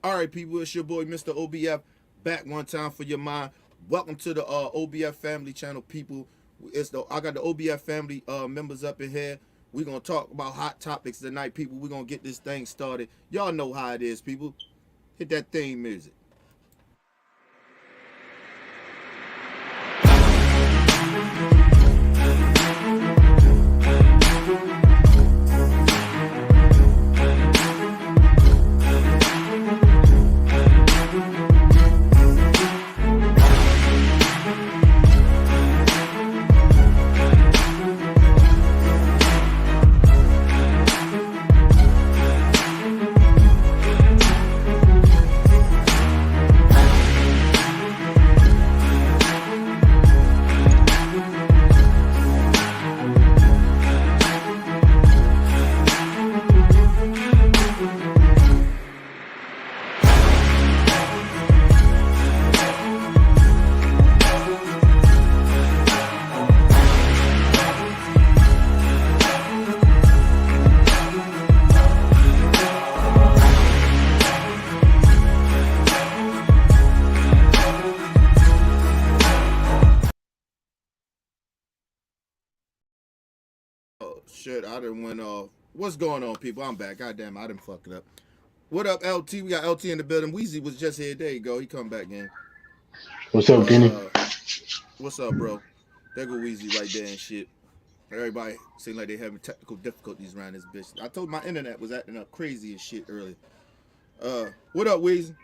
All right, people, it's your boy, Mr. O.B.F. Back one time for your mind. Welcome to the O.B.F. Family Channel, people. I got the O.B.F. family members up in here. We're gonna talk about hot topics tonight, people. We're gonna get this thing started. Y'all know how it is, people. Hit that theme music. Oh shit, I didn't went off. What's going on, people? I'm back. Goddamn, I didn't fuck it up. What up, LT? We got LT in the building. Weezy was just here. There you go. He come back in. What's up, Kenny? Uh, what's up, bro? There go Weezy right there and shit. Everybody seem like they having technical difficulties around this bitch. I told my internet was acting up crazy as shit earlier. What up, Weezy?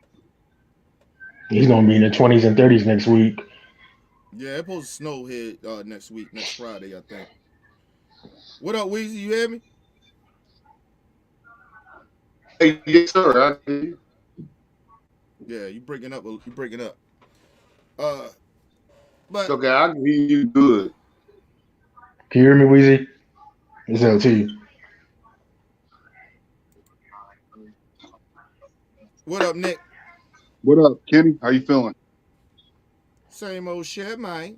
He's gonna be in the 20s and 30s next week. Yeah, it's supposed to snow here next week, next Friday, I think. What up, Weezy? You hear me? Hey, yes, sir. I hear you. Yeah, you breaking up. You breaking up. Uh, but Okay, I can hear you good. Can you hear me, Weezy? It's LT. what up, Nick? What up, Kenny? How you feeling? Same old shit, man.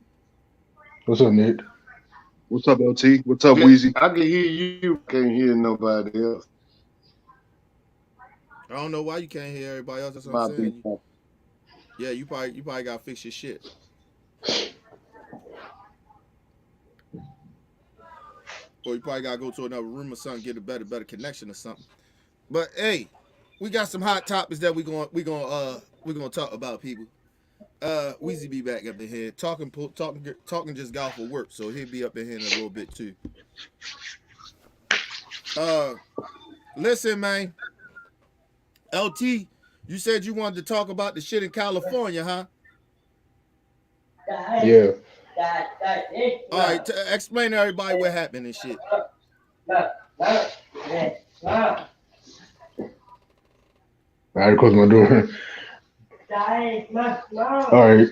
What's up, Nick? What's up, LT? What's up, Weezy? I can hear you. Can't hear nobody else. I don't know why you can't hear everybody else. That's what I'm My big saying. Yeah, you probably gotta fix your shit. Or you probably gotta go to another room or something, get a better connection or something. But hey, we got some hot topics that we gonna talk about, people. Weezy be back up in here talking just golf for work, so he'll be up in here in a little bit too. Uh, listen, man, LT, you said you wanted to talk about the shit in California, huh? Yeah. All right, explain to everybody what happened and shit. I had to close my door. All right.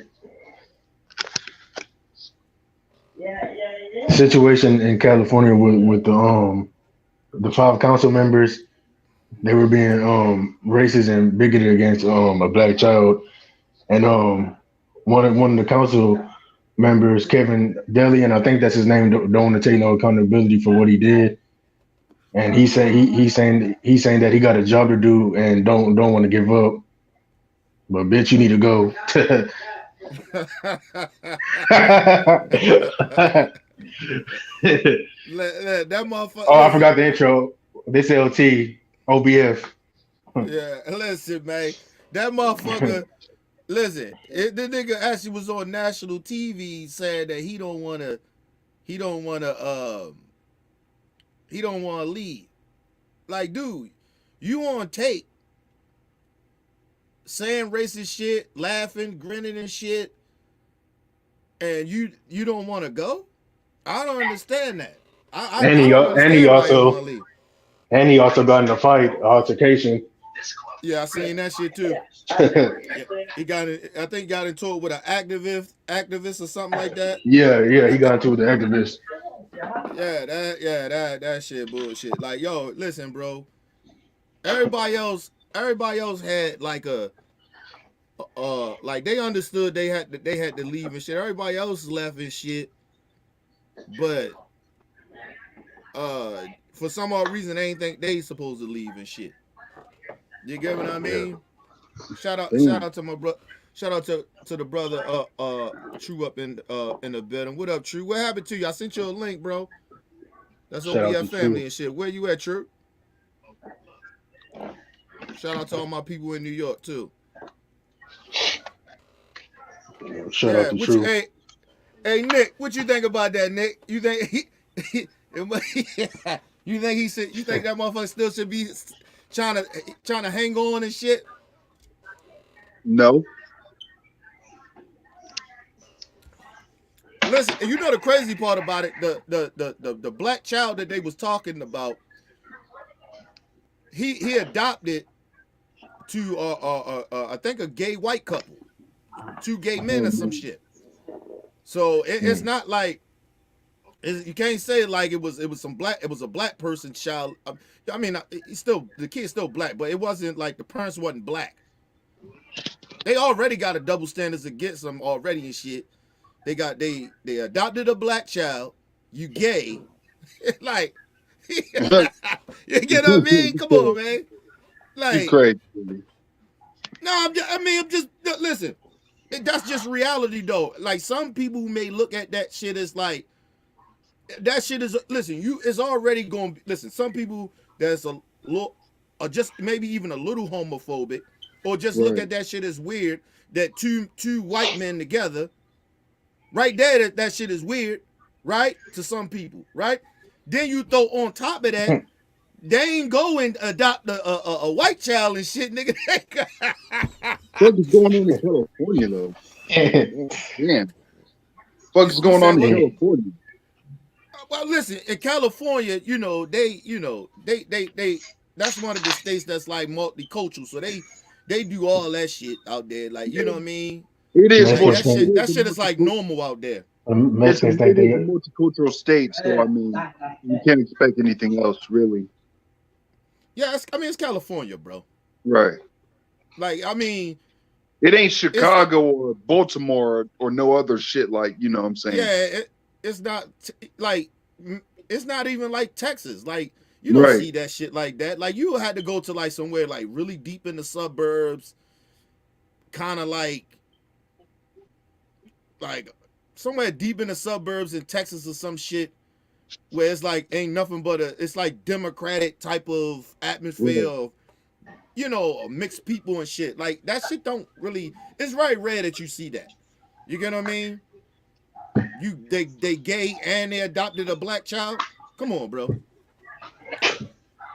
Situation in California with the five council members. They were being racist and bigoted against a black child, and one of the council members, Kevin Deli, and I think that's his name, don't want to take no accountability for what he did. And he's saying that he got a job to do and don't want to give up. But bitch, you need to go. That motherfucker. Oh, I Listen, forgot the intro. This LT O.B.F. yeah, listen, man. That motherfucker. Listen, the nigga actually was on national TV saying that he don't wanna, he don't wanna leave. Like, dude, you on tape saying racist shit, laughing, grinning and shit, and you don't want to go? I don't understand that. And I he don't and he understand why he don't want also to leave. and he also got in a fight altercation. Yeah, I seen that shit too. Yeah, he got it. I think he got into it with an activist or something like that. Yeah, he got into it with the activist. That shit bullshit. Like, yo, listen, bro. Everybody else had like a like they understood they had to leave and shit. Everybody else left and shit, but for some odd reason they ain't think they supposed to leave and shit. You get what I Yeah, mean? Shout out, Damn. shout out to my bro. Shout out to the brother True up in the building. What up, True? What happened to you? I sent you a link, bro. That's Shout out O.B.F to family True. and shit. Where you at, True? Shout out to all my people in New York too. Shout out Yeah, to what you True. hey Nick, what you think about that, Nick? You think you think he should you think that motherfucker still should be trying to hang on and shit? No. Listen, you know the crazy part about it, the black child that they was talking about, he adopted to I think a gay white couple, two gay men or some shit. So it's not like you can't say like it was a black person child. I mean, he's still the kid's still black, but it wasn't like the parents wasn't black. They already got a double standards against them already and shit. They adopted a black child. You gay, like you get what I mean? Come on, man. You Like crazy. no, I'm just listen. That's just reality though. Like some people who may look at that shit as like that shit is listen. You is already going to listen. Some people that's a little or just maybe even a little homophobic or just look Right. at that shit as weird. That two white men together, right there. That shit is weird, right? To some people, right? Then you throw on top of that. They ain't go and adopt a white child and shit, nigga. What is going on in California though? Yeah. What is You going said on in what? California? Well, listen, in California, they that's one of the states that's like multicultural, so they do all that shit out there, like you know what I mean. It is Like Mexicans multi. think that shit is like normal out there. Mexicans think It is a they multicultural state, so I mean, you can't expect anything else, really. Yeah, I mean it's California, bro. Right. Like I mean, It ain't it's Chicago or Baltimore or no other shit like you know what I'm saying. yeah, it's not like it's not even like Texas. Like you don't Right. see that shit like that. Like you had to go to like somewhere like really deep in the suburbs, kind of like somewhere deep in the suburbs in Texas or some shit where it's like ain't nothing but it's like democratic type of atmosphere Right. of mixed people and shit. Like that shit don't really. It's very rare that you see that. You get what I mean? They gay and they adopted a black child. Come on, bro.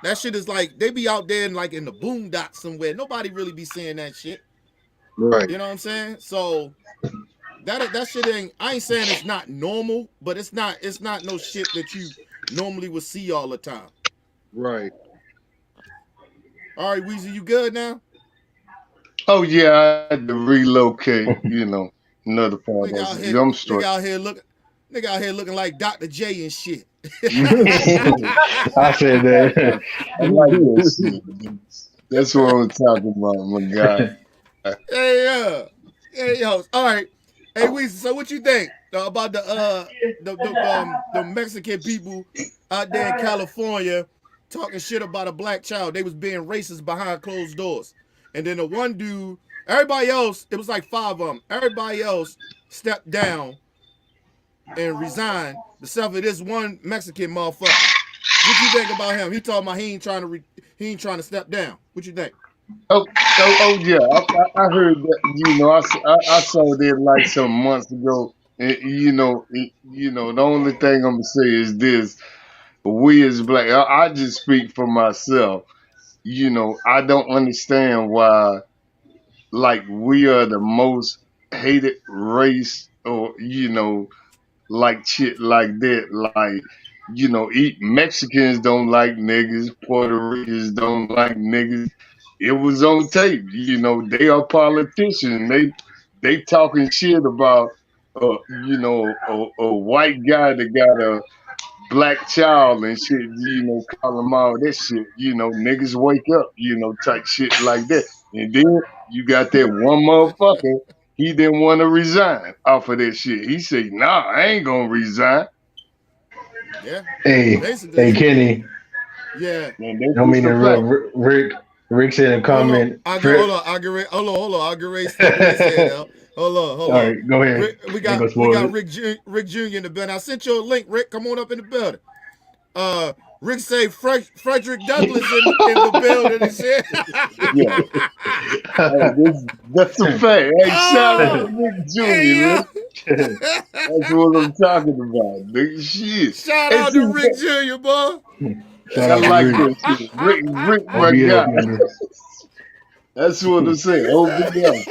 That shit is like they be out there in like in the boondocks somewhere. Nobody really be saying that shit. Right. You know what I'm saying? So that shit ain't. I ain't saying it's not normal, but it's not no shit that you normally would see all the time. Right. All right, Weezy, you good now? Oh yeah, I had to relocate. Another part Nigga of out it. here, I'm nigga straight. out here look, nigga out here looking like Dr. J and shit. I said that. I like that shit. That's what I'm talking about, my guy. Hey, hey, yo, all right. Hey, Weezy, so what you think about the Mexican people out there in California talking shit about a black child? They was being racist behind closed doors, and then the one dude, everybody else, it was like five of them. Everybody else stepped down and resigned, except for this one Mexican motherfucker. What you think about him? He talking about he ain't trying to step down. What you think? Oh yeah. I heard that. I saw that like some months ago. And, the only thing I'm gonna say is this: we as black, I just speak for myself. I don't understand why, like, we are the most hated race, or like shit like that. Like, eat Mexicans don't like niggas, Puerto Ricans don't like niggas. It was on tape. They are politicians. They talking shit about a white guy that got a black child and shit, call them all that shit, niggas wake up, type shit like that. And then you got that one motherfucker, he didn't want to resign off of that shit. He said, nah, I ain't gonna resign. Yeah, Hey, basically, Kenny. yeah. And that's I just mean, a fact. Rick. Rick said in a Hold on. comment. Hold on. Hold on. I get ready to step his head out. Hold All on. right, go ahead. Rick, we Ain't got gonna we spoil got it. Rick Jr. in the building. I sent you a link. Rick, come on up in the building. Rick say Frederick Douglass in the building and shit. Yeah. Hey, that's a fact. Hey, shout out to Oh, Rick hey Jr., man. yo. That's what I'm talking about, nigga. Shit. Shout Hey, out see, to Rick Jr., boy. Shout I out to like Rick, that shit. Rick, my O.B.F guy. member. That's what I'm saying. O.B.F.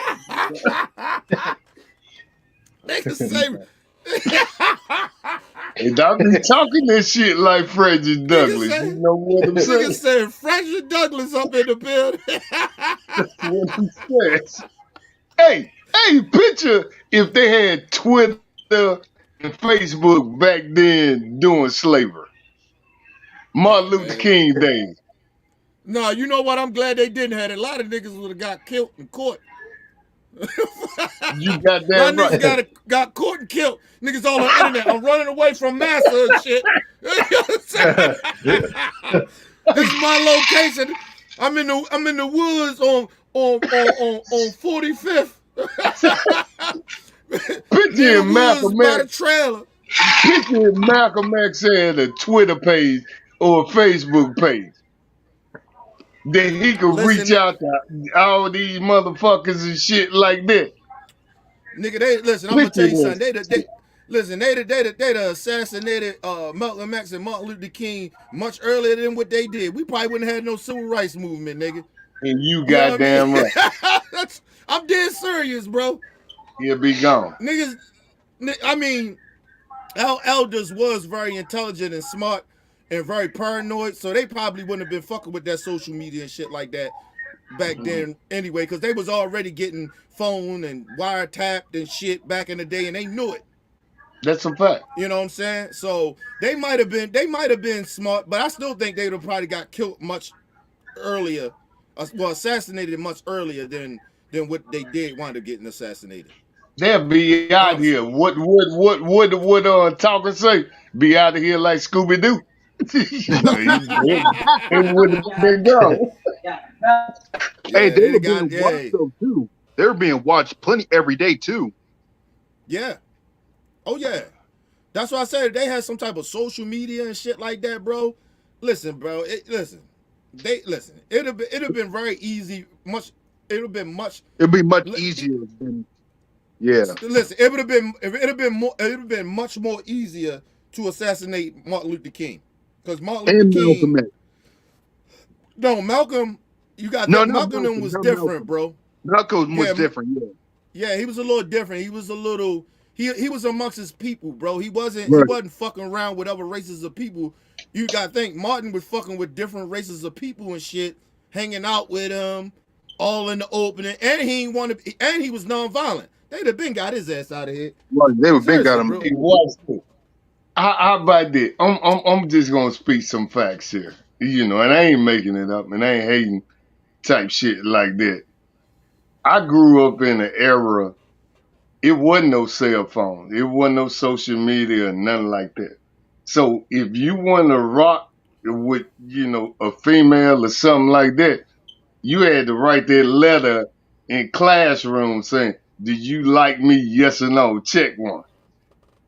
Niggas say And I be talking that shit like Frederick niggas Douglass. You say know what I'm niggas saying? say Frederick Douglass up in the building. That's what I'm saying. Hey, picture if they had Twitter and Facebook back then doing slavery. Martin Oh Luther man. King days. No, you know what? I'm glad they didn't have it. A lot of niggas would have got killed and caught. A You got lot that of right. niggas got caught and killed. Niggas all on the internet. I'm running away from massa and shit. You know what I'm saying? This is my location. I'm in the woods on 45th. Near Picture the if woods Malcolm by the X, trailer. picture if Malcolm X had a Twitter page or a Facebook page. That he could reach Listen, out to all these motherfuckers and shit like that. nigga, they listen. I'm gonna tell Picture you something. this. They assassinated Malcolm X and Martin Luther King much earlier than what they did. We probably wouldn't have had no civil rights movement, nigga. And you You know what I mean? goddamn right. I'm dead serious, bro. He'll be gone. Niggas, I mean, our elders was very intelligent and smart and very paranoid, so they probably wouldn't have been fucking with that social media and shit like that back then anyway, because they was already getting phone and wiretapped and shit back in the day, and they knew it. That's a fact. You know what I'm saying? So they might have been smart, but I still think they would have probably got killed much earlier, well, assassinated much earlier than what they did wind up getting assassinated. They'll be out Honestly. here. What talker say? Be out of here like Scooby Doo. It would have been gone. Hey, Yeah, they they were got being watched though too. They were being watched plenty every day too. yeah. Oh yeah. That's why I said they had some type of social media and shit like that, bro. Listen, bro. Listen. It'd have been very easy. It'd have been much. It'd be much easier than Listen, it would have been. It would have been more. It would have been much more easier to assassinate Martin Luther King, because Martin Luther and King. Malcolm X. No, Malcolm. You got No, that. not Malcolm was not different, Malcolm. bro. Malcolm was Yeah, different. Yeah, yeah, he was a little different. He was a little. He was amongst his people, bro. He right. wasn't fucking around with other races of people. You gotta think Martin was fucking with different races of people and shit, hanging out with them, all in the opening, and he ain't want to. And he was nonviolent. They'd have been got his ass out of here. Right. They would been got Seriously, him. bro. Hey, watch this. How about that? I'm just gonna speak some facts here. You know, and I ain't making it up and I ain't hating type shit like that. I grew up in an era, it wasn't no cell phone, it wasn't no social media, nothing like that. So if you want to rock with, a female or something like that, you had to write that letter in classroom saying, "Do you like me? Yes or no? Check one."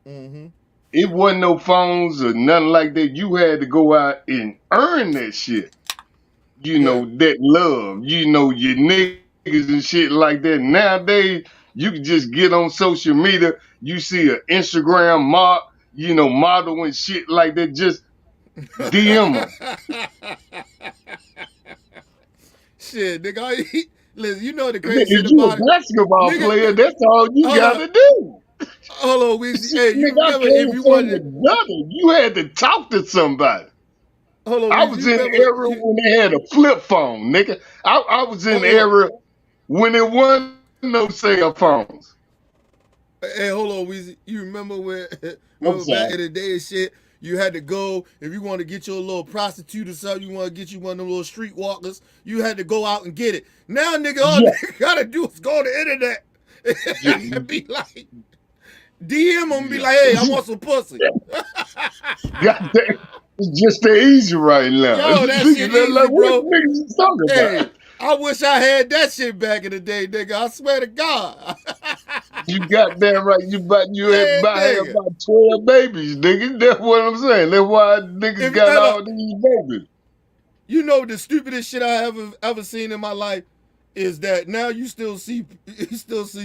Mm-hmm. It wasn't no phones or nothing like that. You had to go out and earn that shit. Yeah. That love. Your niggas and shit like that. Nowadays, you can just get on social media. You see an Instagram model and shit like that. Just DM them. Shit, nigga. Listen, you know the crazy If shit you about a it, basketball nigga. player, that's all you Hold on, gotta do. hold on, Weezy. Shit, Hey, you nigga, I remember if came you from the wanted? gutter. You had to talk to somebody. Hold on, I Weezy. was You in the remember? era when they had a flip phone, nigga. I was in the Hold on. era when there wasn't no cell phones. Hey, hold on, Weezy. You remember when? I'm Remember back sorry. in the day and shit. You had to go if you want to get you a little prostitute or something. You want to get you one of them little streetwalkers. You had to go out and get it. Now, nigga, all Yeah, nigga gotta do is go on the internet yeah, and be like, DM them, and be yeah. like, hey, I want some pussy. God damn, it's just that easy right now. Yo, that Niggas shit are like, easy, what bro. niggas you talking Hey, about? I wish I had that shit back in the day, nigga. I swear to God. You got that right. You had Man, about have nigga. about 12 babies, nigga. That's what I'm saying. That's why niggas If you got all look, these babies. you know the stupidest shit I ever seen in my life is that now you still see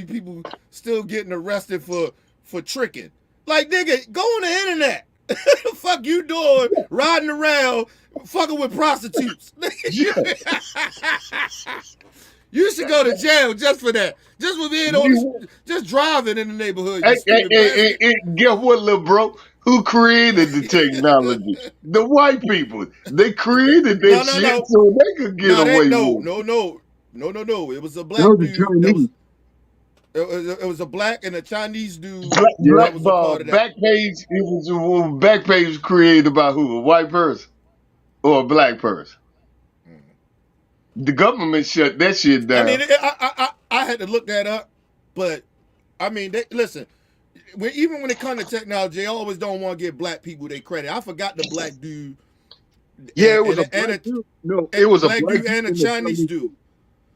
people still getting arrested for tricking. Like nigga, go on the internet. The fuck you doing riding around fucking with prostitutes? Yeah. You should go to jail just for that. Just for being on You, the, just driving in the neighborhood, you hey, hey, stupid hey, hey, bastard. hey, guess what, little bro? Who created the technology? The white people. They created that No, no, shit no. so they could get No, they away no, with it. no, no, no, no, no. It was a That black was the dude that was Chinese. it was a black and a Chinese dude Yeah. that was a part of that. Back page. Back page was created by who? A white person or a black person? The government shut that shit I mean, down. I had to look that up, but I mean, listen. Even when it comes to technology, they always don't want to give black people their credit. I forgot the black dude Yeah, it was a black dude. No, it was a black black dude dude and a and a Chinese Chinese dude. dude.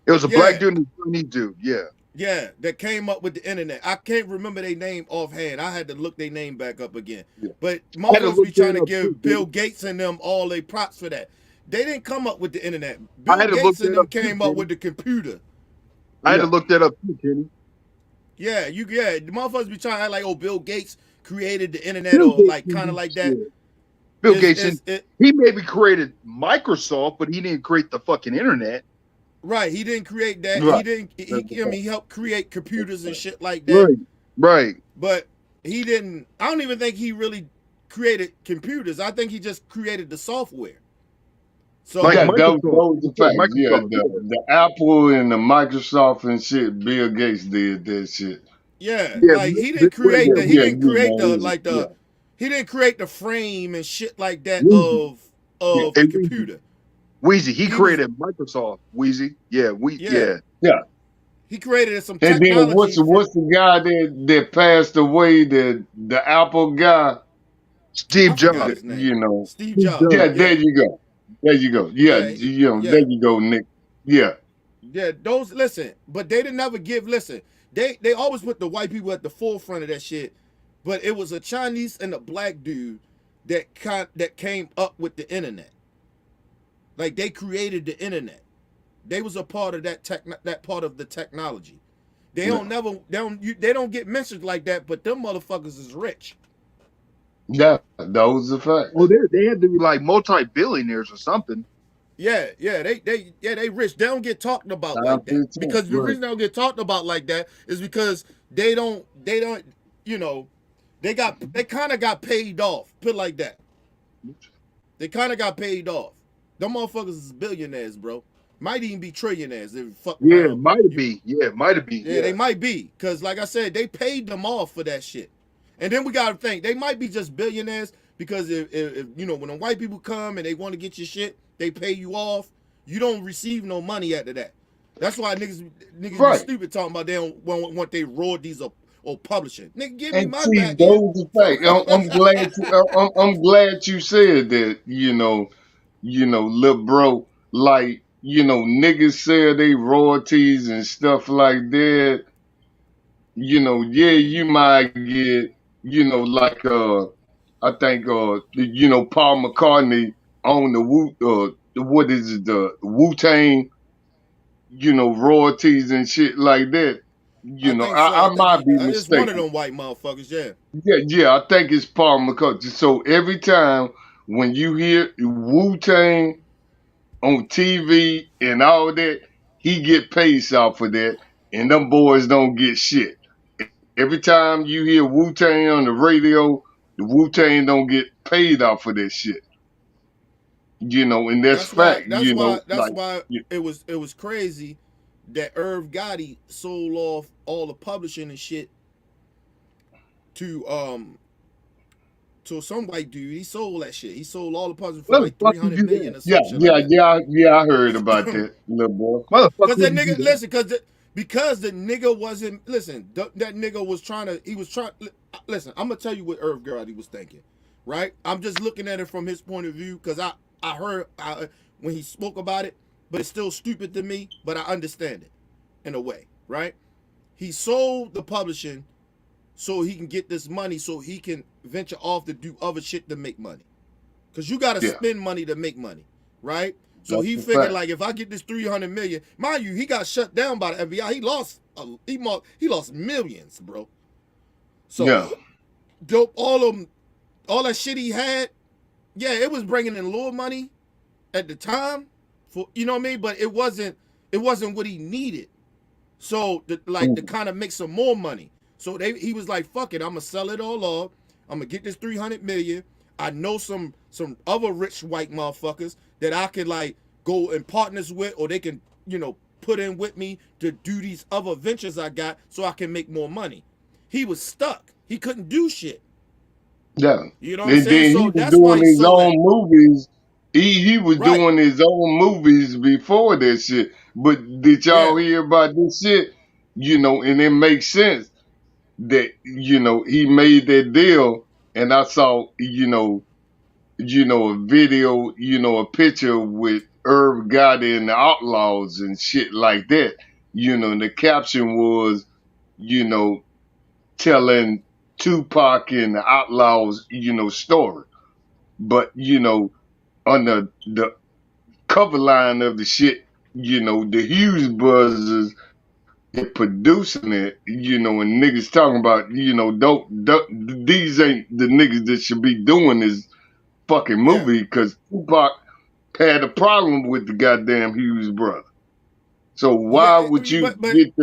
It was a black Yeah, dude and a Chinese dude. Yeah. yeah, that came up with the internet. I can't remember their name offhand. I had to look their name back up again. Yeah. But I had to motherfuckers be look trying that to up too, give Kenny. Bill Gates and them all their props for that. They didn't come up with the internet. I Bill had to look Gates and that them up too, came up Kenny. with the computer. I had to Yeah. look that up too, Kenny. Yeah, the motherfuckers be trying to act like, oh, Bill Gates created the internet Bill or Gates like kind of didn't like do that. shit. Bill Gates Is didn't. it He maybe created Microsoft, but he didn't create the fucking internet. right? He didn't create that. He Right. didn't. That's the I fact. mean, he helped create computers and shit like that. Right. Right. But he didn't. I don't even think he really created computers. I think he just created the software. Like Yeah, So Microsoft. those He the said facts. Yeah, Microsoft. Yeah. the Apple and the Microsoft and shit. Bill Gates did that shit. yeah, Yeah. like he didn't Wait, create Yeah, the. He yeah, didn't you create the know, like yeah, the. He didn't create the frame and shit like that Wheezy. yeah, of Hey, the Wheezy. computer. Wheezy. He He was created Microsoft. Wheezy. Yeah. yeah. Yeah. yeah. He created some And then technology for what's the guy that passed away? The Apple guy. I Steve forgot Jobs. his name. You know. Steve Steve Jobs. Yeah, Jobs. there Yeah, you go. There you go. Yeah, yeah, there yeah, you go, Nick. Yeah, yeah. Those listen, but they didn't ever give. Listen, they always put the white people at the forefront of that shit. But it was a Chinese and a black dude that came up with the internet. Like they created the internet. They was a part of that part of the technology. They yeah, don't never they don't get mentioned like that. But them motherfuckers is rich. yeah. Those are Oh, facts. they had to be like multi-billionaires or something. Yeah, yeah, they rich. They don't get talked about Time like that 15. because the Right. reason they don't get talked about like that is because they don't you know they kind of got paid off. Put it like that. They kind of got paid off. Them motherfuckers is billionaires, bro. Might even be trillionaires if fuck Yeah. around. Might be. Yeah. Might be. Yeah, Yeah. they might be because like I said, they paid them off for that shit. And then we gotta think they might be just billionaires because if you know when the white people come and they want to get your shit, they pay you off. You don't receive no money after that. That's why niggas be Right. stupid talking about they don't want they royalties or publishing. Nigga, give me And my see, back end. those are facts. I'm glad you said that. Little bro, like niggas sell they royalties and stuff like that. Yeah, you might get, like I think Paul McCartney on the what is it, the Wu Tang, royalties and shit like that. I think so. I I think might be it's one of mistaken. them white motherfuckers. Yeah, Yeah, yeah, I think it's Paul McCartney. So every time when you hear Wu Tang on TV and all that, he get paid off for that, and them boys don't get shit. Every time you hear Wu Tang on the radio, the Wu Tang don't get paid off for that shit. And that's that's why. fact. That's why. That's Like why y- it was crazy that Irv Gotti sold off all the publishing and shit to some white dude. He sold that shit. He sold all the publishing for What the like fuck three you hundred do million that? or yeah, some shit like yeah, that. yeah, yeah. I heard about that, little boy. Motherfucker Because that would do nigga, that. listen, because the nigga wasn't listen. That nigga was trying to. He was trying. Listen, I'm gonna tell you what Irv Gotti was thinking, right? I'm just looking at it from his point of view because I heard when he spoke about it. but it's still stupid to me. But I understand it in a way, right? He sold the publishing so he can get this money, so he can venture off to do other shit to make money. Cause you gotta Yeah, spend money to make money, right? So that's he a figured fact. like if I get this 300 million, mind you, he got shut down by the FBI. He lost millions, bro. So Yeah, dope, all that shit he had, yeah, it was bringing in a little money at the time, for you know what I mean. But it wasn't what he needed. So to mm, kind of make some more money. So he was like, fuck it, I'm gonna sell it all off. I'm gonna get this 300 million. I know some other rich white motherfuckers that I could like go and partners with, or they can put in with me to do these other ventures I got, so I can make more money. He was stuck. He couldn't do shit. yeah. You know what I'm And saying? then he So was that's why doing he his sold own that. movies. He was Right. doing his own movies before that shit. But did Yeah. y'all hear about this shit? And it makes sense that he made that deal. And I saw a video, a picture with Irv Gotti and the Outlaws and shit like that. And the caption was, you know, telling Tupac and the Outlaws, story. But, on the cover line of the shit, the Hughes brothers are producing it, and niggas talking about, don't, these ain't the niggas that should be doing this fucking Yeah. movie because Tupac had a problem with the goddamn Hughes brother. So Yeah. why would you But get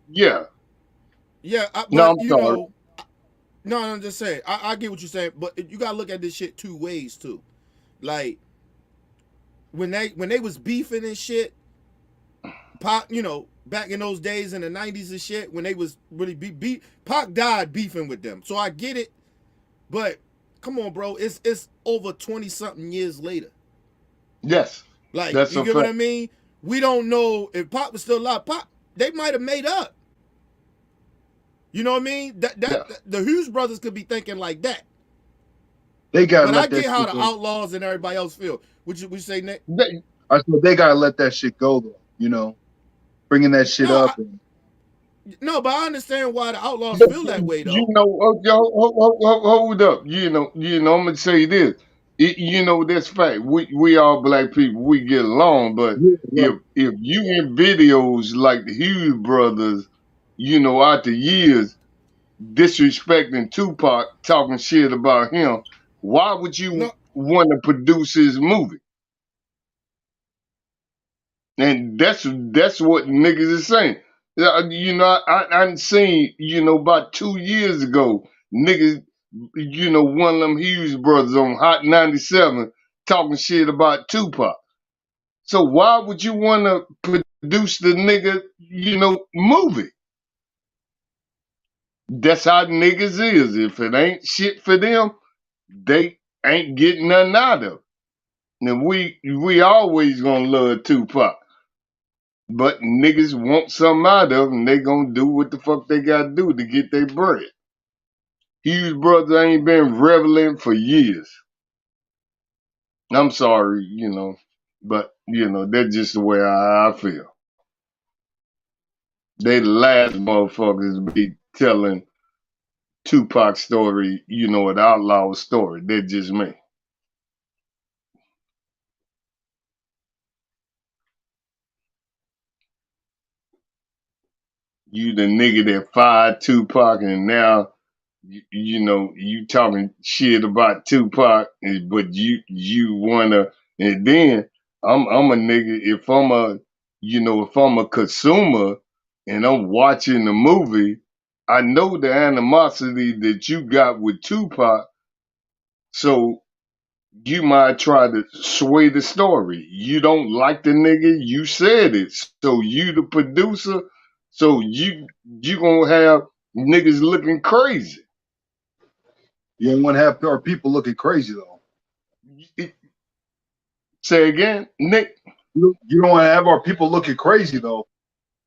yeah? yeah. No, But I'm sorry. no, I'm just saying. I get what you're saying, but you gotta look at this shit two ways too. Like when they was beefing and shit, Pac, back in those days in the '90s and shit, when they was really beat, Pac died beefing with them. So I get it, but come on, bro, it's over 20 something years later. Yes, Like that's you a get what fact. I mean? We don't know if Pac was still alive. Pac, they might have made up. You know what I mean? Yeah, The Hughes brothers could be thinking like that. They gotta But I let get that how shit the go. Outlaws and everybody else feel. Would you say, Nick? they, I said they gotta let that shit go though. Bringing that shit No, up and no, but I understand why the Outlaws but feel that way though. hold up. I'm gonna say this. That's fact. We all black people. We get along, but yeah, right. if you in videos like the Hughes brothers, out the years disrespecting Tupac, talking shit about him, why would you No, want to produce his movie? And that's what niggas is saying. Yeah, I seen, about 2 years ago, niggas, one of them Hughes brothers on Hot 97 talking shit about Tupac. So why would you want to produce the nigga, movie? That's how niggas is. If it ain't shit for them, they ain't getting nothing out of it. And we always gonna love Tupac. But niggas want something out of them, they gonna do what the fuck they gotta do to get their bread. Hughes brothers ain't been reveling for years. I'm sorry, but that's just the way I feel. They the last motherfuckers be telling Tupac's story, an outlaw story. That's just me. You the nigga that fired Tupac and now you talking shit about Tupac, but you wanna, and then I'm a nigga. If I'm a consumer and I'm watching the movie, I know the animosity that you got with Tupac, so you might try to sway the story. You don't like the nigga, you said it, so you the producer, so you gonna have niggas looking crazy. you don't want to have our people looking crazy though. Say again, Nick. You don't want to have our people looking crazy though.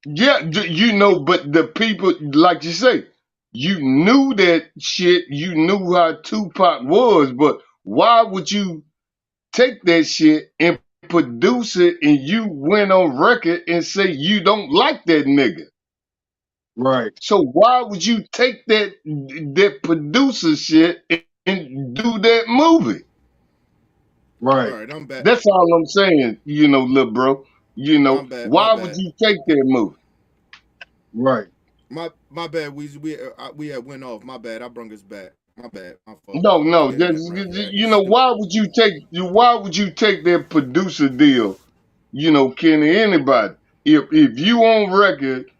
Yeah, but the people, like you say, you knew that shit. You knew how Tupac was, but why would you take that shit and producer and you went on record and say you don't like that nigga. Right. So why would you take that producer shit and do that movie? All Right. right, I'm back. That's all I'm saying, little bro. I'm bad. My Why would bad. you take that movie? Right. My bad. We had went off. My bad. I brung us back. My bad. My fault. No, This no. internet running acting stupid. Why would you take that producer deal, Kenny, anybody? If you on record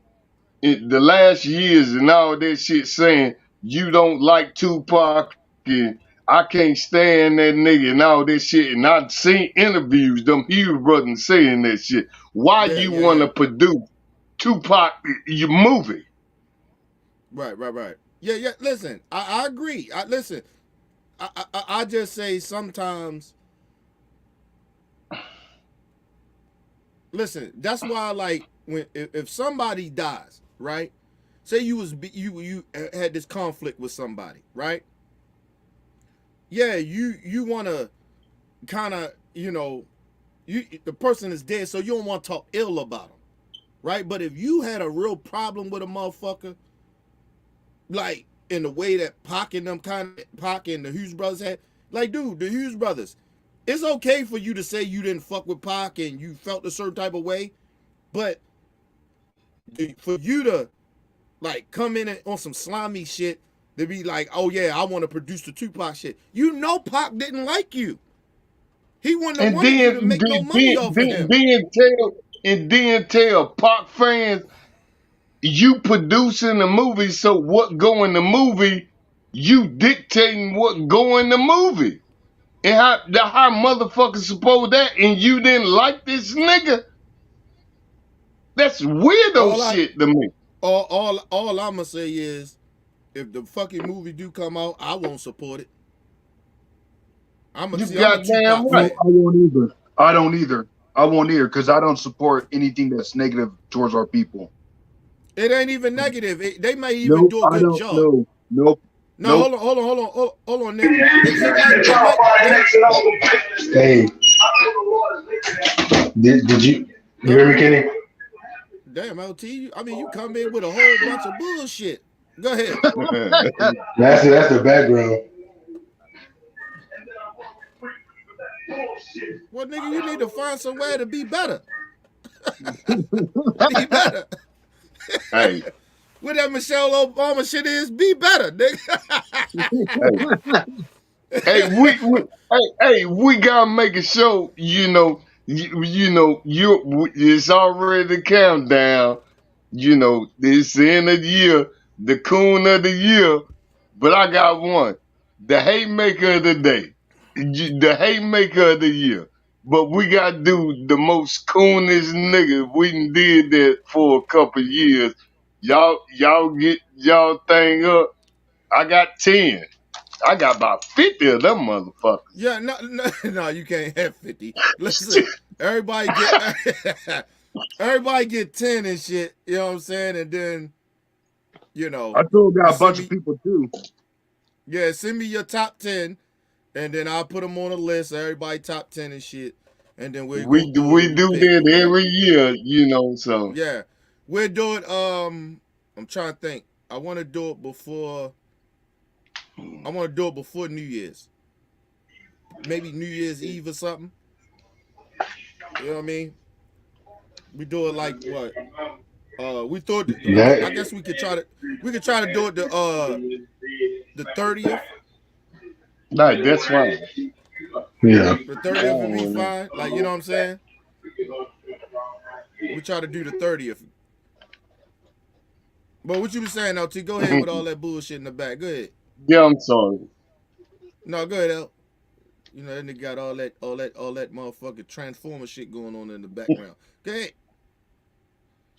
the last years and all that shit saying you don't like Tupac and I can't stand that nigga and all that shit, and I've seen interviews, them Hughes brothers saying that shit. Why Yeah, you yeah, want yeah. to produce Tupac your movie? Right. Yeah, yeah. Listen, I agree. Listen. I just say sometimes. Listen, that's why like when if somebody dies, right? Say you had this conflict with somebody, right? Yeah, you want to kind of the person is dead, so you don't want to talk ill about them, right? But if you had a real problem with a motherfucker, like in the way that Pac and the Hughes brothers had, like dude, the Hughes brothers, it's okay for you to say you didn't fuck with Pac and you felt a certain type of way, but for you to like come in on some slimy shit to be like, oh yeah, I want to produce the Tupac shit. You know Pac didn't like you. He wouldn't have And wanted you then to make no money off of him. then tell Pac fans you producing the movie, so what go in the movie, you dictating what go in the movie. And how motherfuckers suppose that and you didn't like this nigga? That's weirdo All I shit to me. all I'ma say is if the fucking movie do come out, I won't support it. You I'm a goddamn Tupac I, right. fan. I won't either. I don't either. I won't either because I don't support anything that's negative towards our people. It ain't even negative. They might even Nope. do a I good don't job. know. Nope. No, Nope. hold on, Nick. They might Hey, did you go. hear me, Kenny? Damn, LT. I mean, you come in with a whole bunch of bullshit. Go ahead. That's the background. Well, nigga, you need to find somewhere to be better. Be better. Hey, What that Michelle Obama shit is, be better, hey, nigga. we gotta make a show. It's already the countdown. It's the end of the year, the coon of the year. But I got one, the haymaker of the day, the haymaker of the year. But we gotta do the most coonest nigga. We done did that for a couple years. Y'all get y'all thing up. I got 10. I got about 50 of them motherfuckers. Yeah, no, you can't have 50. Listen, everybody get everybody get 10 and shit. You know what I'm saying? And then, I still you got a send bunch of me, people too. yeah, send me your top 10, and then I'll put them on a list. Everybody top 10 and shit, and then we'll go through it We and we do pick or that whatever. every year, so Yeah, we'll do it. I'm trying to think. I want to do it before. I want to do it before New Year's. Maybe New Year's Eve or something. You know what I mean? We do it like what? We thought I That guess we could try to do it the 30th. like that's fine. yeah. The I 30th would don't be really- fine. Like you know what I'm saying? We try to do the 30th. But what you was saying, LT? Go ahead with all that bullshit in the back. Go ahead. Yeah, I'm sorry. No, go ahead, L. You know that nigga got all that motherfucking transformer shit going on in the background. Go ahead.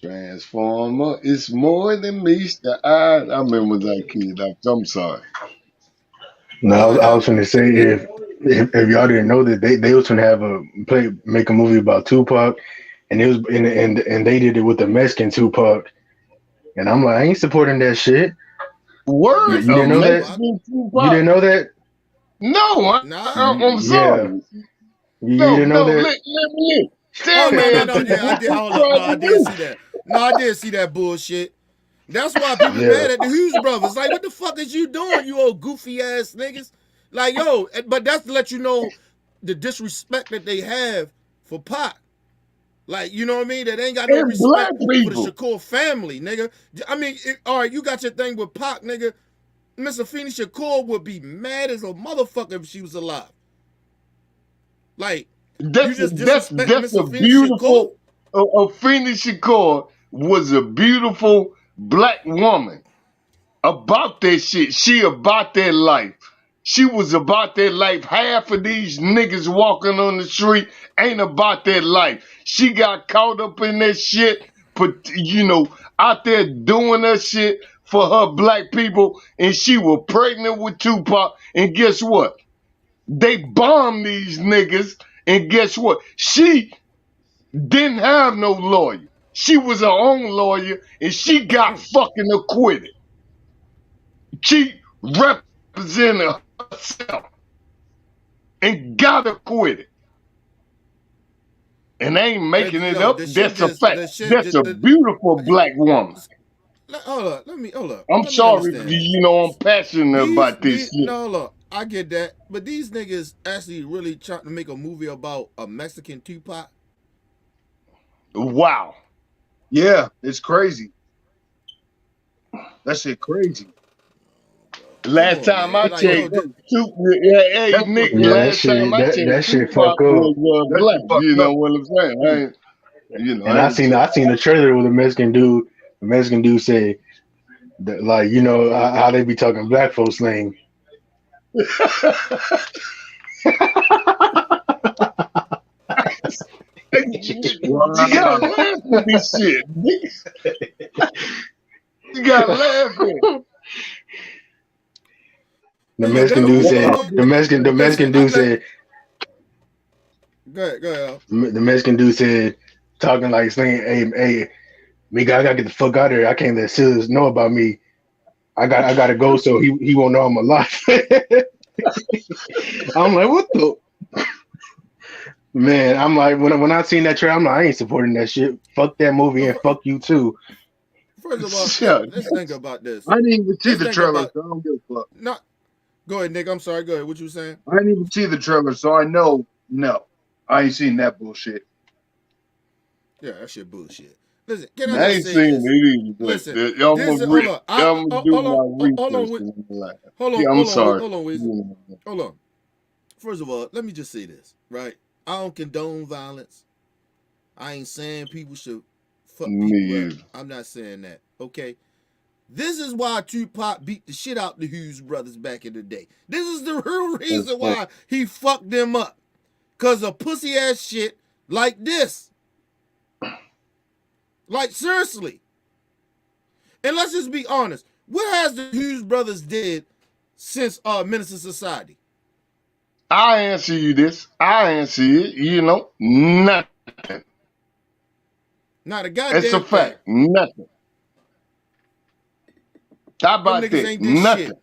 Transformer, it's more than meets the eye. I remember that kid. I'm sorry. No, Go ahead, I was L. gonna say if y'all didn't know that they was gonna have make a movie about Tupac, and it was and they did it with the Mexican Tupac, and I'm like, I ain't supporting that shit. The Word You Mexican didn't of know that? Tupac? Mexican You Tupac. didn't know that? No, Nah. I'm Yeah, sorry. You No, didn't know no, that? let me in. Oh Tell no, me no, if no, you yeah, I what did. you Hold up, no, trying I to did do. see that. No, I did see that bullshit. That's why people Yeah. mad at the Hughes brothers. Like, what the fuck is you doing, you old goofy ass niggas? Like, yo, but that's to let you know the disrespect that they have for Pac. Like, you know what I mean? That they ain't got no And black respect for the people. Shakur family, nigga. I mean, all right, you got your thing with Pac, nigga. Miss Afeni Shakur would be mad as a motherfucker if she was alive. Like, you just disrespect That's Miss a Afeni Shakur? beautiful. Afeni Shakur was a beautiful black woman about that shit. She about that life. She was about that life. Half of these niggas walking on the street ain't about that life. She got caught up in that shit, but out there doing that shit for her black people, and she was pregnant with Tupac. And guess what? They bombed these niggas, and guess what? She didn't have no lawyer. She was her own lawyer, and she got fucking acquitted. She represented herself and got acquitted. And ain't making it Yo, up. the shit That's a just, fact. the shit, That's a beautiful black woman. hold up, I'm let me sorry, understand this. I'm passionate about this shit. No, look, I get that, but these niggas actually really trying to make a movie about a Mexican Tupac. Wow. Yeah, it's crazy. That shit crazy. Come Last on, time man. I Like, Hey, yo, checked, bro, Hey that's Nick, what Yeah, that last time shit I checked, that shit fucked Tupac up. was that black. shit You fucked know up. what I'm saying? And I ain't I checked. seen the trailer with a Mexican dude. The Mexican dude say that, like, how they be talking black folks slang. You gotta Wow. laugh at this shit. You gotta laugh at it. The nigga, Mexican that dude whole said nigga. the Listen, Mexican dude said go ahead. the Mexican dude said talking like slang. Hey, me, I gotta get the fuck out of here. I can't let Silas know about me. I gotta go so he won't know I'm alive. I'm like, what the man? I'm like, when I seen that trailer, I'm like, I ain't supporting that shit. Fuck that movie and fuck you too. First of all, Shut. let's think about this. I didn't even see Let's the think trailer, about so I don't give a fuck. not. Go ahead, Nick. I'm sorry. Go ahead. What you saying? I didn't even see the trailer, so I know no. I ain't seen that bullshit. Yeah, that shit bullshit. Listen, can I I just ain't say seen this? it either, Listen, but this is hold on. I'm gonna do my Hold on, research in my life. hold on, Yeah, I'm sorry. hold on, Weezy. Hold on. First of all, let me just say this, right? I don't condone violence. I ain't saying people should fuck Me people up. either. I'm not saying that. Okay. This is why Tupac beat the shit out the Hughes brothers back in the day. This is the real reason why he fucked them up. Cause of pussy ass shit like this. Like seriously. And let's just be honest. What has the Hughes brothers did since Minister Society? I answer you this. I answer it. Nothing. Not a It's a goddamn thing. fact. Nothing. How Them about niggas that? ain't did shit. Nothing.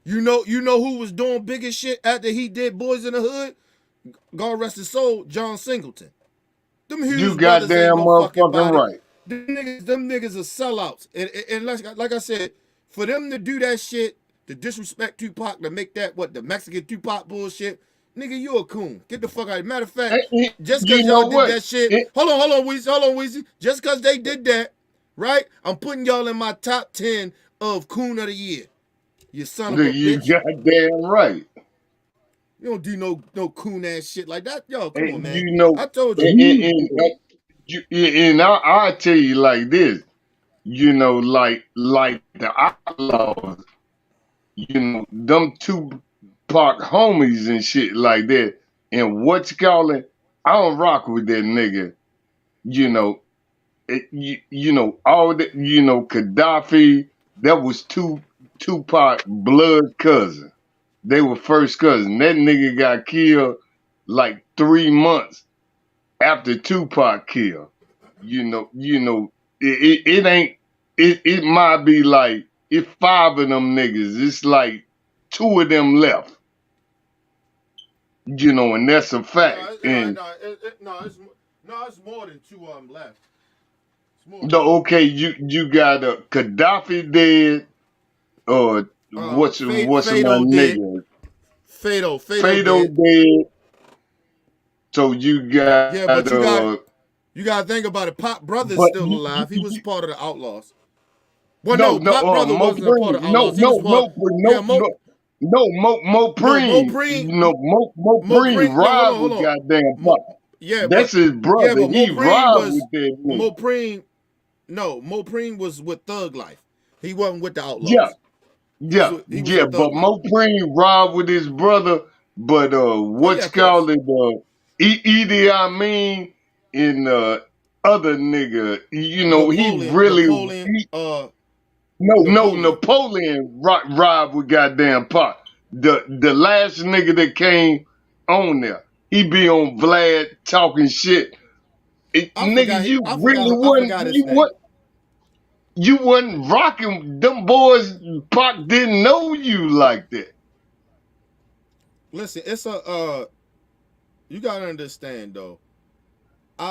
You know who was doing bigger shit after he did Boys in the Hood? God rest his soul, John Singleton. Them You Hughes brothers ain't goddamn no fucking motherfucking body. right. Them niggas are sellouts. And like I said, for them to do that shit, to disrespect Tupac, to make that what the Mexican Tupac bullshit, nigga, you a coon. Get the fuck out. Matter of fact, just You cause y'all know did what? that shit, hold on, Weezy. Just cause they did that, right? I'm putting y'all in my top 10 of coon of the year. You son of a You bitch. goddamn right. You don't do no coon ass shit like that. Yo, come on, And man. you know, I told you. and I tell you like this. Like the outlaws. Them two Park homies and shit like that. And what you call it? I don't rock with that nigga. You know, all that. Gaddafi. That was Tupac blood cousin. They were first cousin. That nigga got killed like 3 months after Tupac killed. It ain't. It might be like it's five of them niggas. It's like two of them left. And that's a fact. And It's more than two of them left. It's more than the two. okay, you got a Gaddafi dead, or what's my Fado dead. nigga? Fado Fado dead. dead. So you got Yeah, but you gotta think about it. Pop brother is but still alive. He was part of the Outlaws. Well, no, no, no, Pop brother Mo wasn't a part Preem, of Outlaws. He was part. Yeah, Mo Mo Preem, Preem, Mo Mo Preem Preem. No, ride with hold on. goddamn Mo, Pop. yeah, That's his brother. Mo He Preem ride with was that nigga. Mo Preem. No, Mo Preem was with Thug Life. He wasn't with the Yeah, Outlaws. He was yeah. with But Thug Life. Mo Preem ride with his brother. But Oh yeah, what's of course. called it? Edie Amin and other nigga. He really Napoleon. no Napoleon. Napoleon ride with goddamn Pop. The last nigga that came on there, he be on Vlad talking shit. Nigga, you really I wasn't forgot his name. you wasn't rocking them boys. Pac didn't know you like that. Listen, it's you gotta understand though. I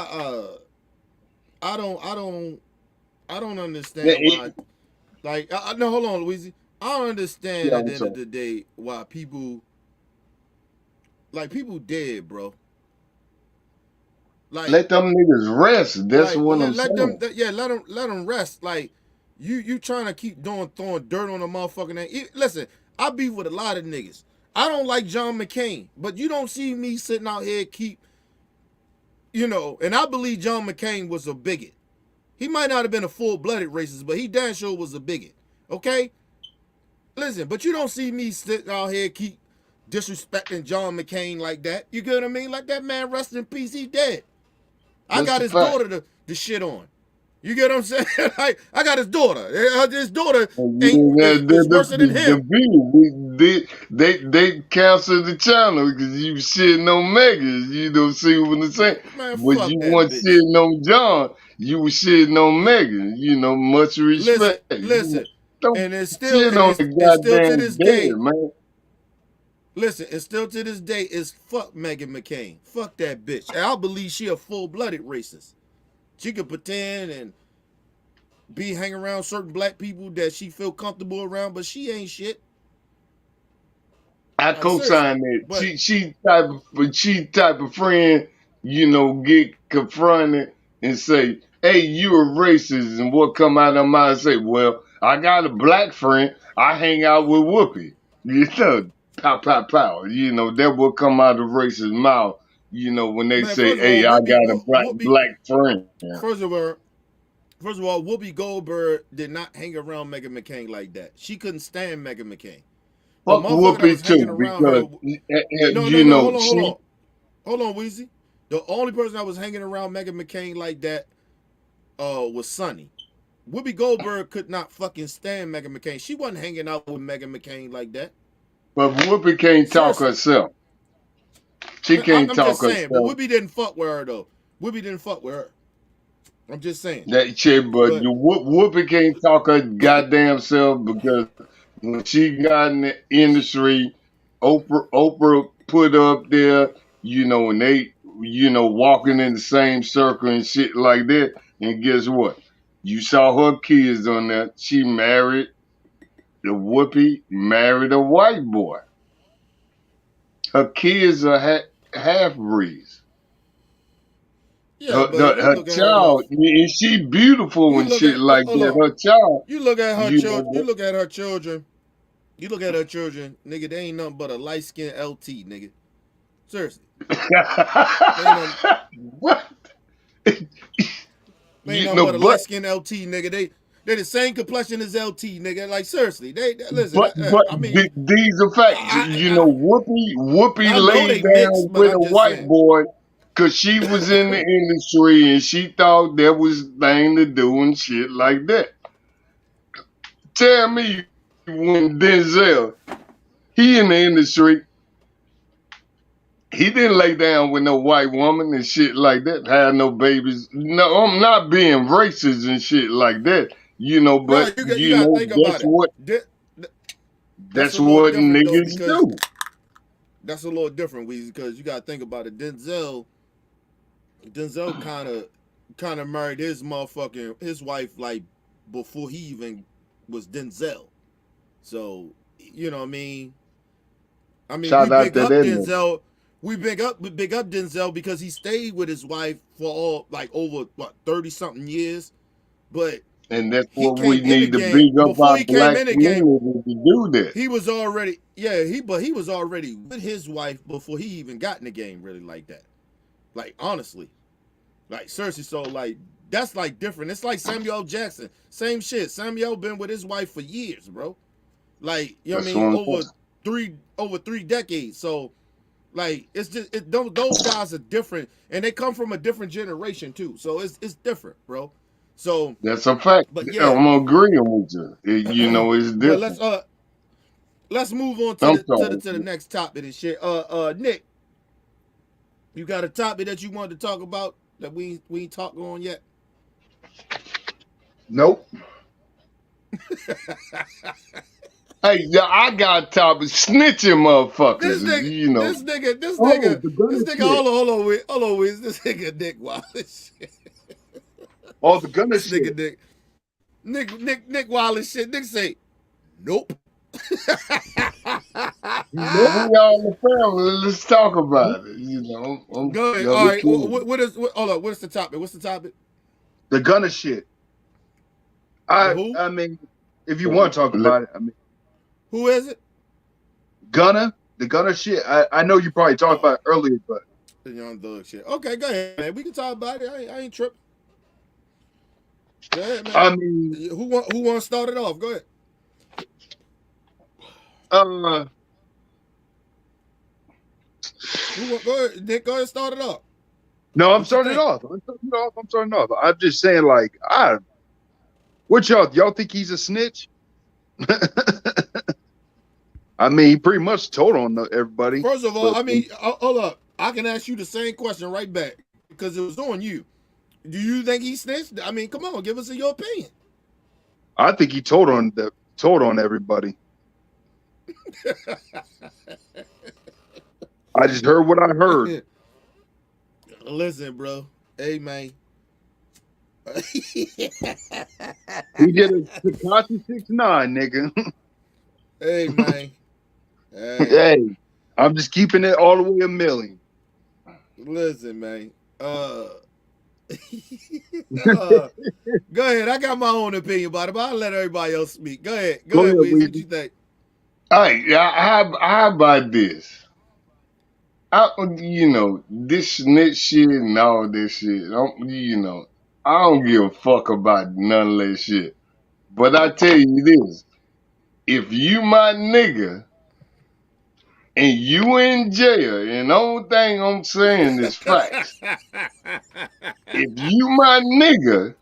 I don't Yeah, understand why. Like, no, hold on, Louise. I don't understand at the end of so the day why people dead, bro. Like, let them niggas rest. That's what I'm let them, saying. let them rest. Like, you trying to keep throwing dirt on the motherfucking name. Listen, I beef with a lot of niggas. I don't like John McCain, but you don't see me sitting out here and I believe John McCain was a bigot. He might not have been a full-blooded racist, but he damn sure was a bigot. Okay? Listen, but you don't see me sitting out here keep disrespecting John McCain like that. You get what I mean? Like, that man, rest in peace, he dead. I That's got the his fact. daughter to shit on. You get what I'm saying? Like, I got his daughter. His daughter is worse than him. They canceled the channel because you shitting on Megan. You don't see what I'm saying. Man, But fuck you that weren't bitch. shitting on John. You were shitting on Megan. Much respect. Listen. Don't And shit on the it's still to goddamn this dead, day. man. Listen, and still to this day is fuck Megan McCain. Fuck that bitch. And I believe she a full-blooded racist. She could pretend and be hanging around certain black people that she feel comfortable around, but she ain't shit. I Like, seriously. co-sign that. But She type of friend, get confronted and say, "Hey, you a racist," and what come out of her mouth and say, "Well, I got a black friend. I hang out with Whoopi." Pow pow pow. That will come out of racist mouth. When they man, say, first of "Hey, all, I got a Whoopi black friend." first of all, Whoopi Goldberg did not hang around Megan McCain like that. She couldn't stand Megan McCain. The Fuck motherfucker that was Whoopi hanging too, around because her. No. she. Hold on, Weezy. The only person that was hanging around Megan McCain like that was Sonny. Whoopi Goldberg could not fucking stand Megan McCain. She wasn't hanging out with Megan McCain like that. But Whoopi can't talk Seriously. herself. She can't I'm just talk saying. But herself. Whoopi didn't fuck with her, though. Whoopi didn't fuck with her. I'm just saying. That shit, but But Whoopi can't talk her goddamn self because when she got in the industry, Oprah put up there, and they, walking in the same circle and shit like that. And guess what? You saw her kids on there. She married the Whoopi, married a white boy. Her kids are half breeds. yeah, but you Her look at her child, enough. and she beautiful You and look shit at like hold that. on. Her child, You look at her you children. You know look at her children. You look at her children, nigga. They ain't nothing but a light skinned LT, nigga. Seriously, they ain't nothing, what? they ain't You nothing know, but a light skinned LT, nigga. They the same complexion as LT, nigga. Like, seriously, listen. but I mean, these are facts. Whoopi I know laid they mixed, down but with a I'm just white saying. boy because she was in the industry and she thought that was thing to do and shit like that. Tell me when Denzel, he in the industry, he didn't lay down with no white woman and shit like that, had no babies. No, I'm not being racist and shit like that, No, but you gotta think about that's it. what That's a little different though, niggas because do. That's a little different, Weezy, because you gotta think about it. Denzel kind of married his wife like before he even was Denzel. So you know what I mean. We Shout out big to up that nigga. Denzel. We big up Denzel because he stayed with his wife for all like over what 30 something years. But And that's he what we came in the need to game big up before our he came black in the game. community to do that. He was already he was already with his wife before he even got in the game really like that. Like honestly, like seriously. So like that's like different. It's like Samuel L. Jackson, same shit. Samuel been with his wife for years, bro. Like you know what I That's mean, what I'm saying. over 3 decades. So like it's just those guys are different, and they come from a different generation too. So it's different, bro. So, That's a fact. but yeah, I'm agreeing with you. It's but different. let's move on I'm to the sorry. next topic and shit. Nick, you got a topic that you wanted to talk about that we ain't talked on yet? Nope. Hey, yeah, I got topic snitching This motherfuckers. nigga, Oh, the gunner this nigga, shit. hold on, wait, this nigga Nick Wallace shit. Oh, the gunner This shit. nigga Nick Wallace shit. Nick say, nope. Nope. We all in the family. Let's talk about it. Go ahead. All let's right. do it. Hold on. What's the topic? What's the topic? The gunner shit. The I who? I mean, if you want to talk about it, I mean, Who is it? the gunner shit. I know you probably talked about it earlier, but The Young Thug shit. Okay, go ahead, man. We can talk about it. I ain't tripping. Go ahead, man. I mean, Who want to start it off? Go ahead. uh, Go ahead, Nick. Go ahead, start it off. no, I'm What you starting it think? off. I'm starting off. I'm just saying, like, what y'all think he's a snitch? I mean, he pretty much told on everybody. First of all, But hold up. I can ask you the same question right back because it was on you. Do you think he snitched? I mean, come on, give us your opinion. I think he told on everybody. I just heard what I heard. Listen, bro. Hey, man. He did a Takashi 6ix9ine, nigga. Hey, man. Hey, Hey, I'm just keeping it all the way a million. listen, man. Go ahead. I got my own opinion about it, but I'll let everybody else speak. Go ahead. Go ahead, Weezy. What you think? Hey, how about this? This snitch shit and all this shit. I don't give a fuck about none of that shit. But I tell you this: if you my nigga and you in jail, and the only thing I'm saying is facts. If you my nigga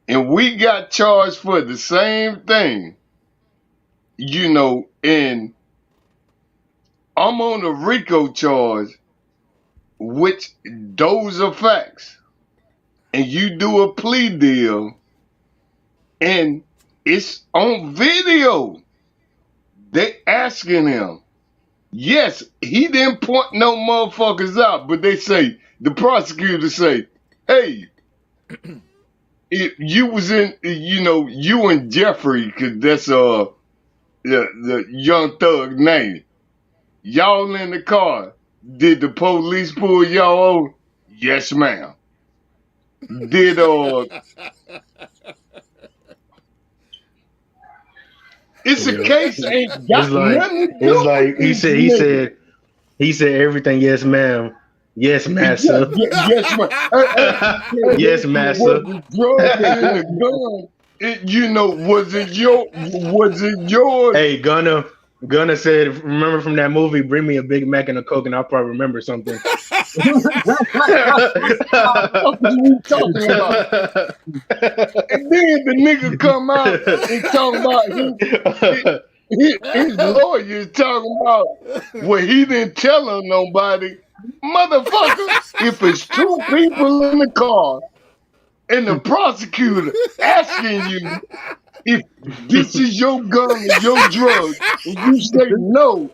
and we got charged for the same thing, and I'm on a RICO charge, which those are facts, and you do a plea deal, and it's on video. They asking him. Yes, he didn't point no motherfuckers out, but the prosecutor say, hey, if you was in, you and Jeffrey, cause that's the young thug name. Y'all in the car. Did the police pull y'all over? Yes, ma'am. Did it's a case ain't got nothing to do with he these said niggas. he said everything. Yes, ma'am. Yes, massa. Yes, ma'am. Yes, Was massa. the drugs in the gun? Was it yours? Hey, Gunna said, remember from that movie, bring me a Big Mac and a Coke, and I'll probably remember something. What are you talking about? And then the nigga come out and talk about his lawyer is talking about what he didn't tell on nobody. Motherfucker, if it's two people in the car and the prosecutor asking you if this is your gun and your drug, and you say no,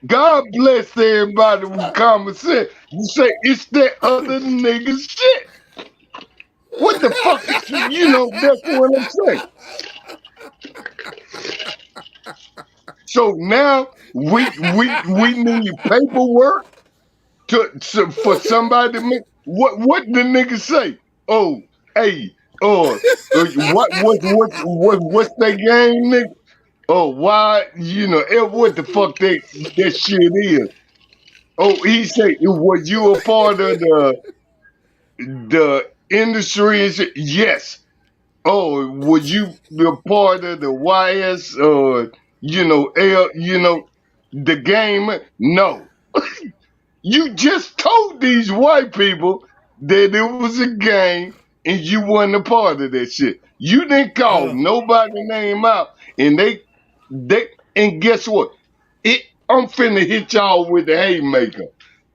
God bless everybody with common sense. You say it's that other nigga shit. What the fuck? That's what I'm saying. So now we need paperwork for somebody to make what the nigga say? Oh, hey, what's that game, nigga? Oh, why what the fuck that shit is? Oh, he say, was you a part of the industry and shit? Yes. Oh, was you a part of the YS or the game? No. You just told these white people that it was a game and you wasn't a part of that shit. You didn't call nobody name out, and they and guess what? It I'm finna hit y'all with the haymaker,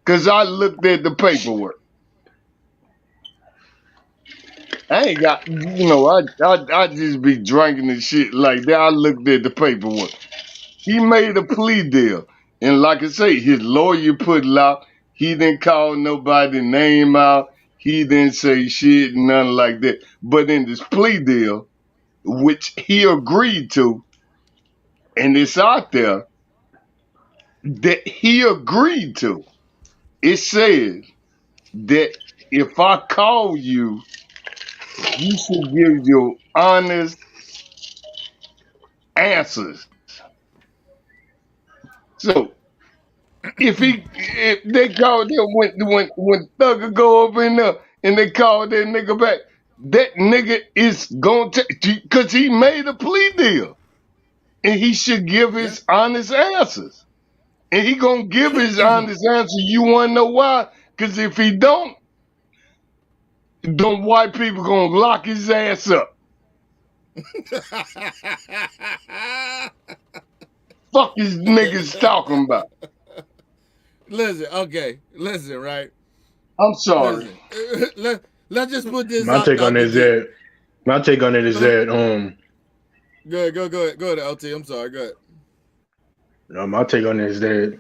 cause I looked at the paperwork. I ain't got I just be drinking and shit like that. I looked at the paperwork. He made a plea deal. And like I say, his lawyer put it out. He didn't call nobody name out. He didn't say shit, nothing like that. But in this plea deal, which he agreed to, and it's out there that he agreed to, it says that if I call you, you should give your honest answers. So if they called him when Thugger go up in there and they call that nigga back, that nigga is going to because he made a plea deal and he should give Yeah. his honest answers. And he gonna give his honest answer. You wanna know why? Because if he don't, them white people gonna lock his ass up. Fuck is niggas talking about? Listen, okay, listen, right? I'm sorry. Listen, let's just put this My out, take on out it the is gate. that my take on it is that Go ahead, LT. I'm sorry. Go ahead. my take on it is that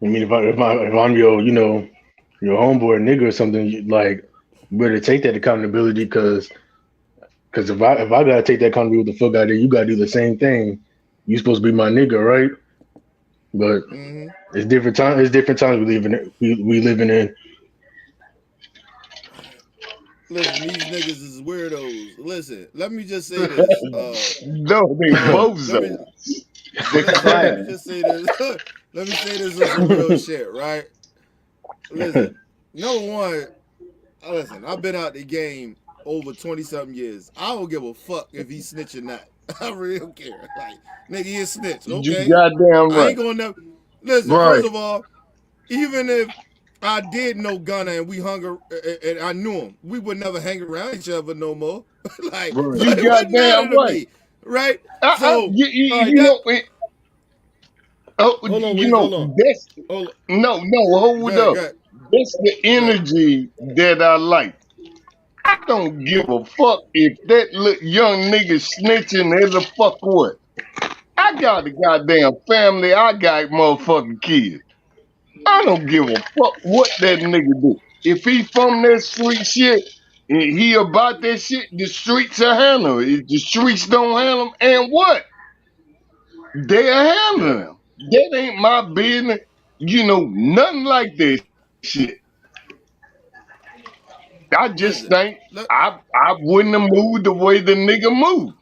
I mean if I'm your your homeboy nigga or something like better take that accountability because if I gotta take that accountability with the fuck out there, you gotta do the same thing. You supposed to be my nigga, right? But Mm-hmm. it's different time. It's different times we living in. Listen, these niggas is weirdos. Listen, let me just say this. No, they Let me bozo. They listen. Let me clown. just say this. Let me say this on some real shit, right? Listen, number one, listen. I've been out the game over 20 something years. I don't give a fuck if he snitch or not. I really don't care. Like, nigga, he a snitch. You Okay, goddamn I right. ain't gonna never. Listen, Right. first of all, even if I did know Gunna and we hung and I knew him, we would never hang around each other no more. Like, Right. so You it wouldn't matter goddamn to right. me, right? So, all right, You that. know, oh, Hold on, Weez. Hold on. that's Hold on. no, hold up. Go ahead. That's the Go ahead. energy that I like. I don't give a fuck if that little young nigga snitching as a fuck what. I got a goddamn family. I got motherfucking kids. I don't give a fuck what that nigga do. If he from that street shit and he about that shit, the streets will handle it. If the streets don't handle him, and what? They'll handle him. That ain't my business. Nothing like that shit. I just Listen. think Look, I wouldn't have moved the way the nigga moved.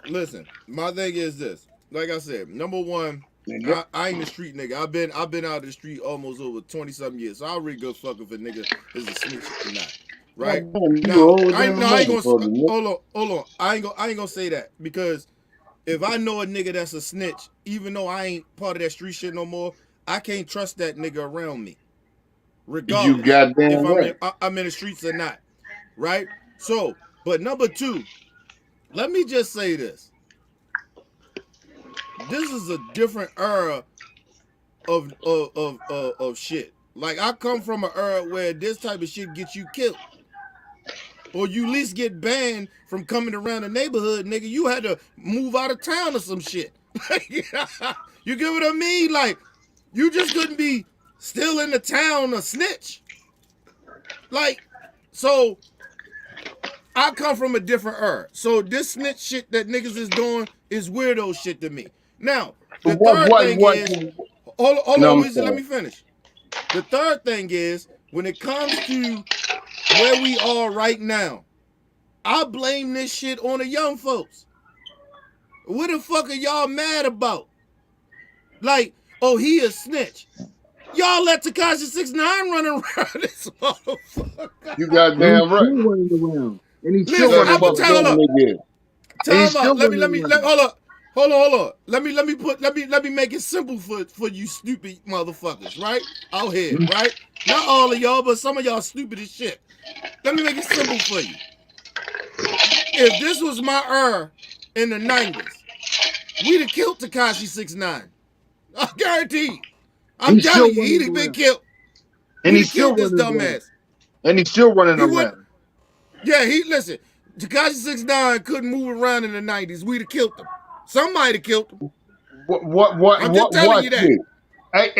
listen. My thing is this. Like I said, number one, And that- I ain't a street nigga. I've been out of the street almost over 20 something years. So I really go fuck if a nigga is a snitch or not. Right? Goddamn, you Now, old than a I ain't gonna motherfucker, nigga. hold on. I ain't gonna say that because if I know a nigga that's a snitch, even though I ain't part of that street shit no more, I can't trust that nigga around me, You regardless if goddamn right. I'm in the streets or not, right? So, but number two, let me just say this: this is a different era of shit. Like I come from an era where this type of shit gets you killed. Or you at least get banned from coming around the neighborhood, nigga. You had to move out of town or some shit. You get what I mean? Like You just couldn't be still in the town a snitch. Like, so I come from a different era. So this snitch shit that niggas is doing is weirdo shit to me. Now, the third thing is, hold No, on, I'm Weezy, let sorry. me finish. The third thing is, when it comes to where we are right now, I blame this shit on the young folks. What the fuck are y'all mad about? Like, oh, he a snitch. Y'all let Tekashi 6ix9ine run around this motherfucker. You And he's goddamn right. still running around. And he's still Listen, That's running I'm gonna fucked around. tell up, her. nigga. And he's Time still out. Let running me around. hold on. Let me make it simple for you stupid motherfuckers, right? Out here, right? Not all of y'all, but some of y'all stupid as shit. Let me make it simple for you. If this was my in the 90s, we'd have killed Tekashi 6ix9ine. I guarantee. I'm He's telling still you, he'd running have been around. killed. And We'd he's have still killed this running around. dumbass. And he's still running He would. around. Yeah, listen. Tekashi 6ix9ine couldn't move around in the 90s. We'd have killed him. Somebody have killed him. I'm just telling Watch you that. this. Hey,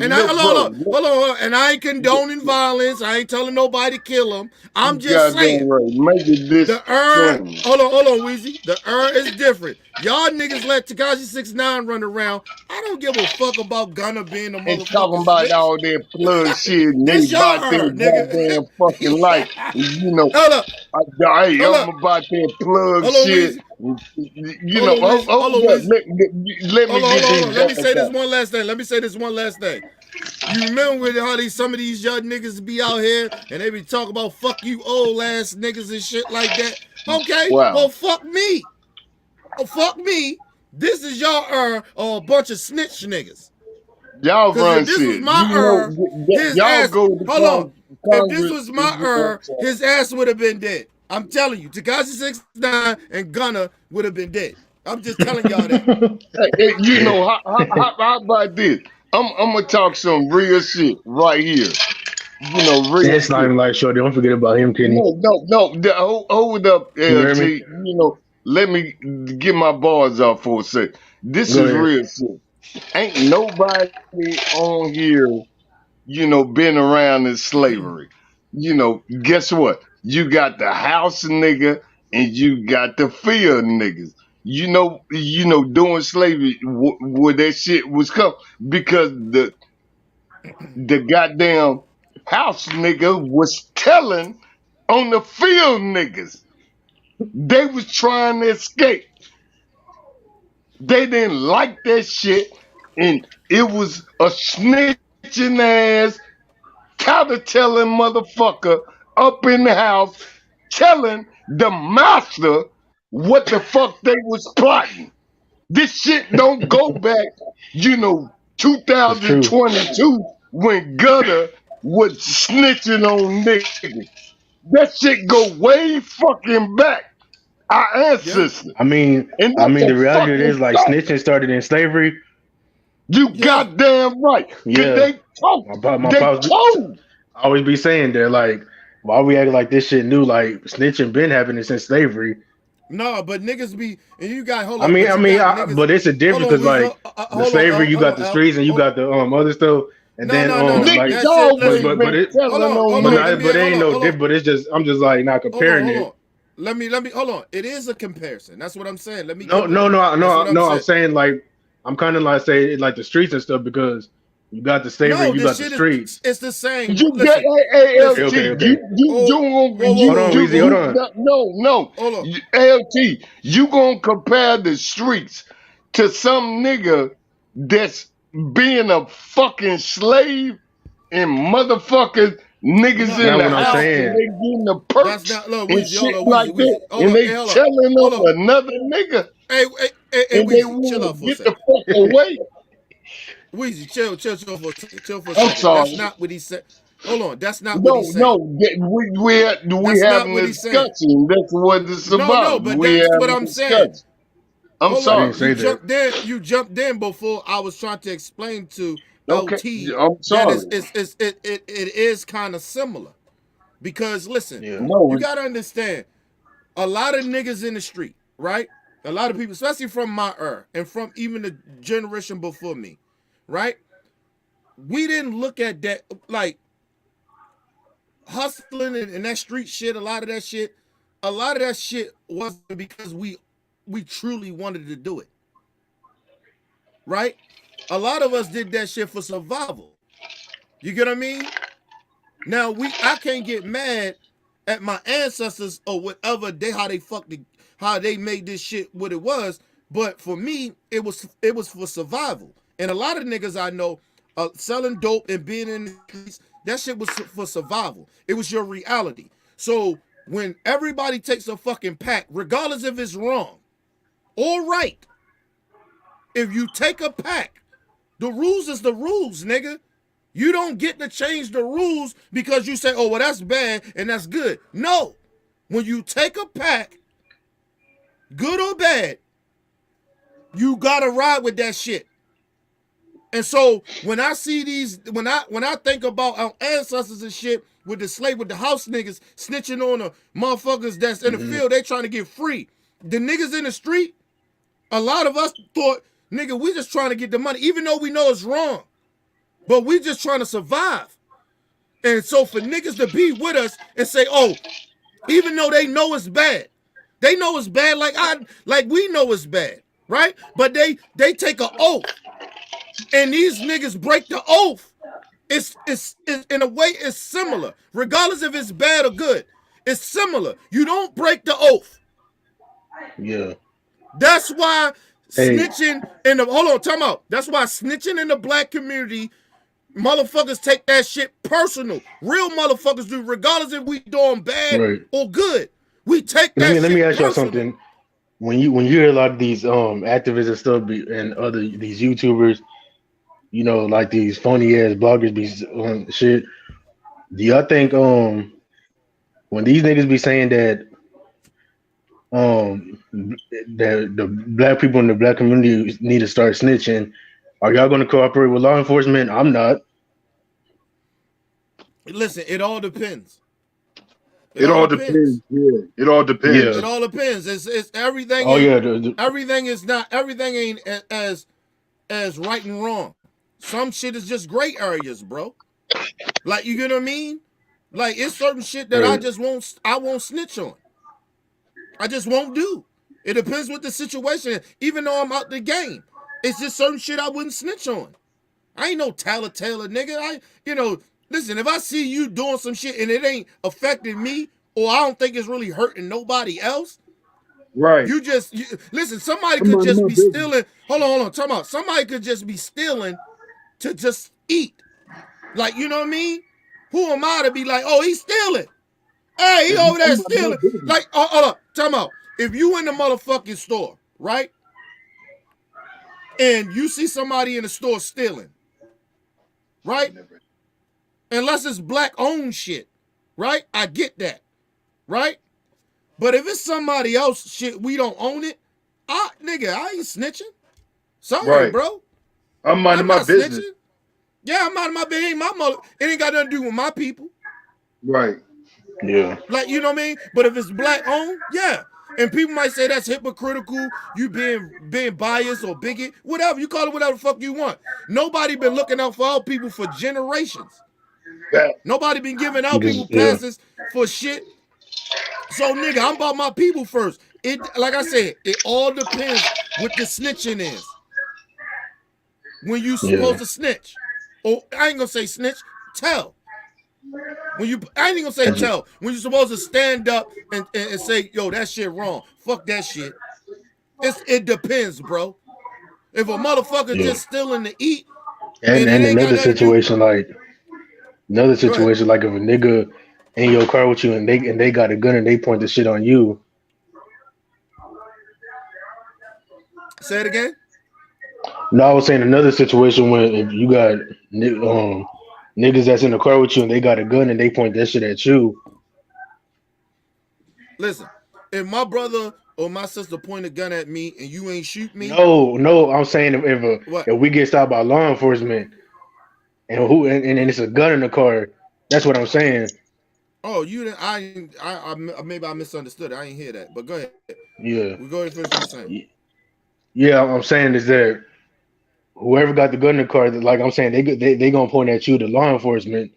And I look, bro. hold on. And I ain't condoning violence. I ain't telling nobody to kill him. I'm You just saying. goddamn right. Make it The disclaimer. hold on, Weezy. The is different. Y'all niggas let Tekashi 6ix9ine run around. I don't give a fuck about Gunna being a And talking motherfucking about snitch. all that plug shit and they This about your their nigga. goddamn fucking life. You know, Hold up. hey, Hold I'm up. about that plug Hold on, shit. Weezy. You know, hold Hold on, up. Weezy. Let me get Hold these on. Let me bars say this out. one last thing. You remember with how some of these young niggas be out here and they be talking about fuck you old ass niggas and shit like that? Okay, well Wow. fuck me. Oh, fuck me. This is y'all a bunch of snitch niggas. Y'all Cause if run this was shit. my You know, his y'all ass, go to hold on. If this Congress. was my his ass would have been dead. I'm telling you, Tekashi 6ix9ine and Gunna would have been dead. I'm just telling y'all that. Hey, you know, how about this? I'm gonna talk some real shit right here. You know, real It's not shit. even like short. Don't forget about him, Kenny. No. Hold up, You hear me? LT. You know, let me get my bars off for a sec. This Go is ahead. real shit. Ain't nobody on here, you know, been around in slavery. You know, guess what? You got the house nigga and you got the field niggas. Doing slavery where that shit was come because the goddamn house nigga was telling on the field niggas. They was trying to escape. They didn't like that shit, and it was a snitching ass, counter-telling motherfucker up in the house telling the master what the fuck they was plotting. This shit don't go back, It's true. 2022 when Gutter was snitching on niggas. That shit go way fucking back. Our Yeah, ancestors. I mean, And I that's mean, a the reality of it fucking is like fact. snitching started in slavery. You yeah, goddamn right. Cause Yeah, they told. my They pops told. always be saying that like, why we acting like this shit new? Like snitching been happening since slavery. no, but niggas be and you got hold up, but you got niggas. But it's a Hold difference on, because Weezy. like the slavery, you Hold got on, the L. streets and you got the other stuff, and No, then no, no, no. like, Niggas That shit. always Listen. but been it telling Hold on but on. Let not niggas. me but it hold ain't on, no hold on, dip. But it's just I'm just like not comparing hold it. on. Let me hold on. It is a comparison. That's what I'm saying. Let me No, give it no, that. no, That's no, what I'm no. I'm saying. saying like I'm kind of like say like the streets and stuff because you got the slavery, No, you this got the shit is streets. it's the same. You get Listen, ALT. listen. Okay, You okay. you Oh, you whoa, whoa, Hold you on, whoa, Weezy. you Hold whoa. on. no. Hold on. LT. You gonna compare the streets to some nigga that's being a fucking slave and motherfuckers niggas No, That's in not the what I'm house and saying. they getting the that's perks not. Look, and Weezy. Hold shit on, like that, Hold and on. they Hey, hold on. telling Hold on. on another nigga, Hey, and they Weezy. Chill want out to for a get the second. fuck away. Weezy, chill for a second. Chill for a I'm second. That's sorry. not what he said. Hold on. That's not what he's No, saying. we That's not having what a he's saying. discussion. That's what it's No, about. but We that's what having a I'm saying. discussion. I'm Hold I on. didn't sorry. say that. You jumped in before I was trying to explain to Okay, LT I'm that sorry. it is kind of similar. Because listen, Yeah. you No, gotta understand, a lot of niggas in the street, right? A lot of people, especially from my era and from even the generation before me, right? we didn't look at that like hustling and that street shit. A lot of that shit wasn't because we truly wanted to do it, right? A lot of us did that shit for survival. You get what I mean? Now I can't get mad at my ancestors or whatever how they made this shit what it was. But for me, it was for survival. And a lot of niggas I know selling dope and being in the streets, that shit was for survival. It was your reality. So when everybody takes a fucking pack, regardless if it's wrong or right, if you take a pack, the rules is the rules, nigga. You don't get to change the rules because you say, oh, well, that's bad and that's good. No. When you take a pack, good or bad, you gotta ride with that shit. And so when I see these, when I think about our ancestors and shit with the house niggas snitching on the motherfuckers that's in the field, they trying to get free. The niggas in the street, a lot of us thought, nigga, we just trying to get the money, even though we know it's wrong. But we just trying to survive. And so for niggas to be with us and say, oh, even though they know it's bad, they know it's bad like we know it's bad, right? But they take an oath. And these niggas break the oath. It's in a way it's similar. Regardless if it's bad or good. It's similar. You don't break the oath. Yeah. That's why snitching in the hold on, time out. That's why snitching in the black community, motherfuckers take that shit personal. Real motherfuckers do, regardless if we doing bad or good. We take that shit. Let me ask you personal. something. When you hear a lot of these activists and stuff and other these YouTubers, you know, like these phony ass bloggers be shit. Do y'all think when these niggas be saying that that the black people in the black community need to start snitching, are y'all gonna cooperate with law enforcement? I'm not. Listen, it all depends. It all depends. Yeah, it all depends. Yeah. It all depends. It's everything. Oh yeah. Everything is not. Everything ain't as right and wrong. Some shit is just gray areas, bro. Like, you get what I mean? Like, it's certain shit that I won't snitch on. I just won't do. It depends what the situation is. Even though I'm out the game, it's just certain shit I wouldn't snitch on. I ain't no Taylor nigga. Listen, if I see you doing some shit and it ain't affecting me, or I don't think it's really hurting nobody else, right? Listen. Somebody could just be stealing. Hold on. Talk about somebody could just be stealing to just eat. Like, you know what I mean? Who am I to be like, oh, he's stealing? Hey, he over there stealing. Like, hold up. Talk about if you in the motherfucking store, right? And you see somebody in the store stealing, right? Unless it's black owned shit, right? I get that, right? But if it's somebody else shit, we don't own it. I ain't snitching. Sorry, bro. I'm minding my business. Snitching. Yeah, I'm minding my business. It ain't got nothing to do with my people. Right. Yeah. Like, you know what I mean? But if it's black owned, yeah. And people might say that's hypocritical, you being biased or bigot, whatever. You call it whatever the fuck you want. Nobody been looking out for our people for generations. Nobody been giving out people passes for shit. So, nigga, I'm about my people first. Like I said, it all depends what the snitching is. When you supposed to snitch. Or I ain't gonna say snitch, tell. I ain't gonna say tell. When you're supposed to stand up and say, yo, that shit wrong. Fuck that shit. It depends, bro. If a motherfucker just stealing to eat, and another situation like if a nigga in your car with you and they got a gun and they point the shit on you. Say it again. No, I was saying another situation when if you got niggas that's in the car with you and they got a gun and they point that shit at you. Listen, if my brother or my sister point a gun at me and you ain't shoot me. No, I'm saying if we get stopped by law enforcement and it's a gun in the car, that's what I'm saying. Oh, you didn't. I maybe I misunderstood. I didn't hear that. But go ahead. Yeah. We go ahead and finish what you're saying. Yeah, I'm saying is that whoever got the gun in the car, like I'm saying, they gonna point at you, the law enforcement,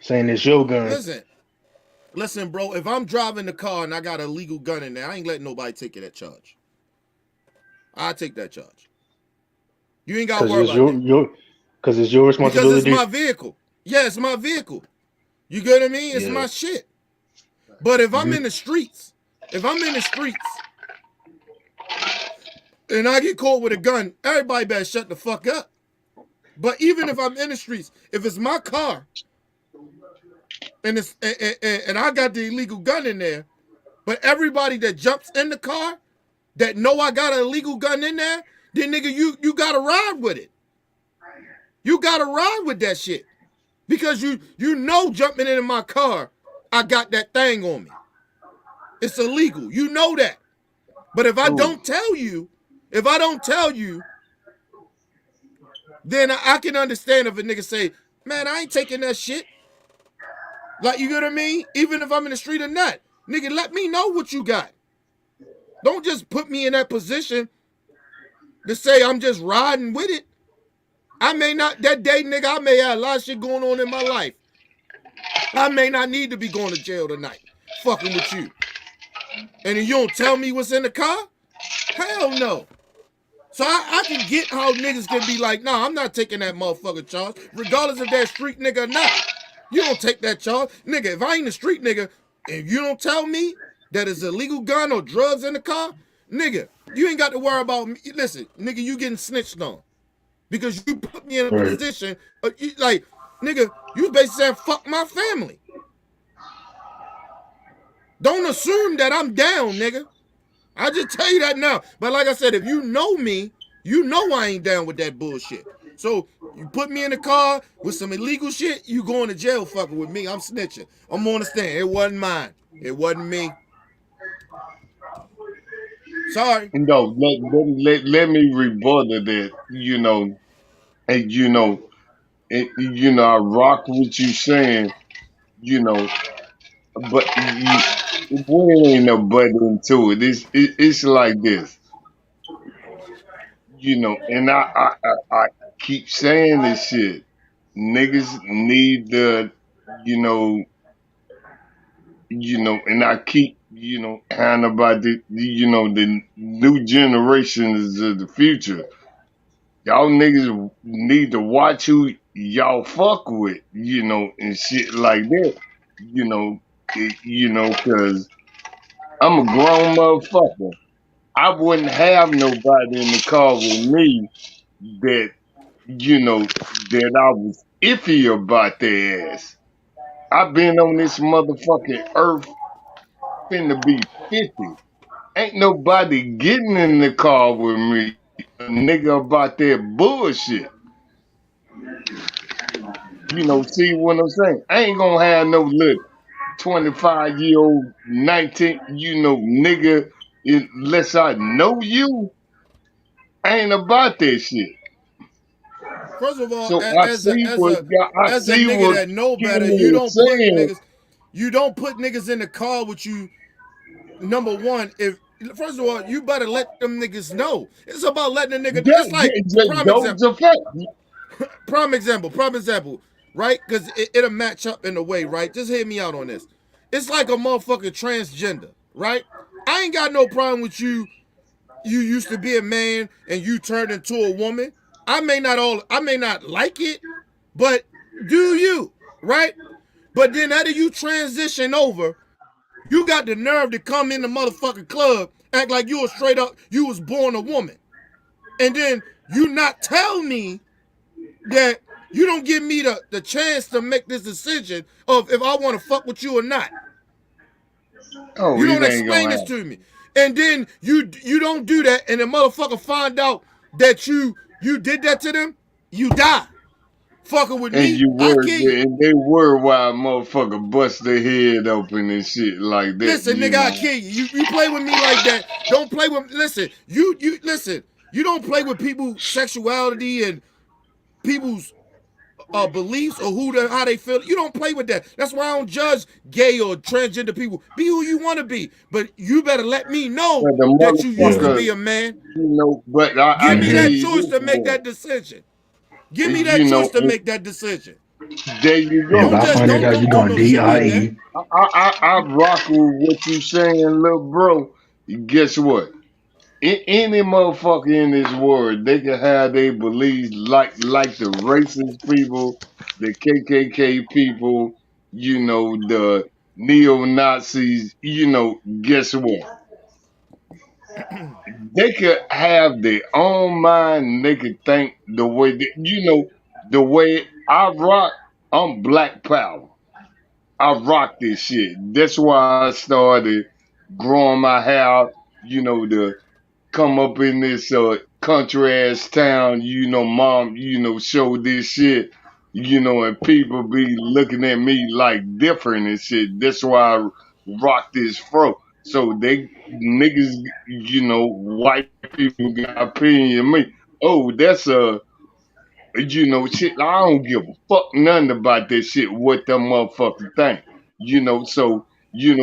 saying it's your gun. Listen, bro. If I'm driving the car and I got a legal gun in there, I ain't letting nobody take that charge. I take that charge. You ain't got to Because worry it's about that. because it's your Because it's responsibility. my vehicle. Yeah, it's my vehicle. You get what I mean? It's my shit. But if I'm in the streets, and I get caught with a gun, everybody better shut the fuck up. But even if I'm in the streets, if it's my car and I got the illegal gun in there, but everybody that jumps in the car that know I got an illegal gun in there, then nigga, you gotta ride with it. You gotta ride with that shit. Because you know jumping into my car, I got that thing on me. It's illegal. You know that. But if I don't tell you, then I can understand if a nigga say, man, I ain't taking that shit. Like, you get what I mean? Even if I'm in the street or not. Nigga, let me know what you got. Don't just put me in that position to say I'm just riding with it. I may not, that day, nigga, I may have a lot of shit going on in my life. I may not need to be going to jail tonight, fucking with you. And then you don't tell me what's in the car? Hell no. So I can get how niggas can be like, nah, I'm not taking that motherfucker charge, regardless if that street nigga or not. You don't take that charge. Nigga, if I ain't a street nigga, and you don't tell me that it's a legal gun or drugs in the car, nigga, you ain't got to worry about me. Listen, nigga, you getting snitched on. Because you put me in a position, like, nigga, you basically saying, fuck my family. Don't assume that I'm down, nigga. I just tell you that now. But like I said, if you know me, you know I ain't down with that bullshit. So you put me in the car with some illegal shit, you going to jail fucking with me. I'm snitching. I'm on the stand. It wasn't mine. It wasn't me. Sorry. No, let me rebut that. And I rock what you saying. But there ain't no but into it. It's like this. And I keep saying this shit. Niggas need the, you know, and I keep, kind about the new generations of the future. Y'all niggas need to watch who y'all fuck with, and shit like that, cause I'm a grown motherfucker. I wouldn't have nobody in the car with me that, that I was iffy about their ass. I've been on this motherfucking earth finna be 50. Ain't nobody getting in the car with me, a nigga, about that bullshit. See what I'm saying? I ain't gonna have no little 25-year-old, 19, nigga, unless I know you. I ain't about that shit. First of all, So as a nigga that know better, Kenny is saying. you don't put niggas in the car with you. Number one, first of all, you better let them niggas know. It's about letting the nigga know. It's like prime example, right? Because it'll match up in a way, right? Just hear me out on this. It's like a motherfucking transgender, right? I ain't got no problem with you. You used to be a man and you turned into a woman. I may not like it, but do you, right? But then after you transition over, you got the nerve to come in the motherfucking club, act like you was born a woman. And then you not tell me that you don't give me the chance to make this decision of if I want to fuck with you or not. Oh, You it don't ain't explain gonna this happen. to me. And then you don't do that, and the motherfucker find out that you did that to them, you die. Fucking with And me, you I were, kill you. and they were wild motherfucker bust their head open and shit like that, Listen, nigga, I kill you. You play with me like that. Don't play with. Listen, you listen. You don't play with people's sexuality and people's beliefs or how they feel. You don't play with that. That's why I don't judge gay or transgender people. Be who you want to be, but you better let me know But the that you used to Yeah. motherfucker, be a man. but I Give me tell Hmm. that you choice this, to make boy, that decision. Give me that you choice know, to make that decision. there you If go. Don't I just find it See, out don't you do going no shit like that. DIE, I rock with what you saying, little bro. Guess what? Any motherfucker in this world, they can have their beliefs like the racist people, the KKK people, the neo Nazis. Guess what? They could have their own mind. And they could think the way the way I rock. I'm Black Power. I rock this shit. That's why I started growing my hair. To come up in this country ass town, mom, show this shit, and people be looking at me like different and shit. That's why I rock this fro. So they niggas, white people got opinion of me. Oh, that's shit. I don't give a fuck nothing about this shit. What them motherfuckers think, So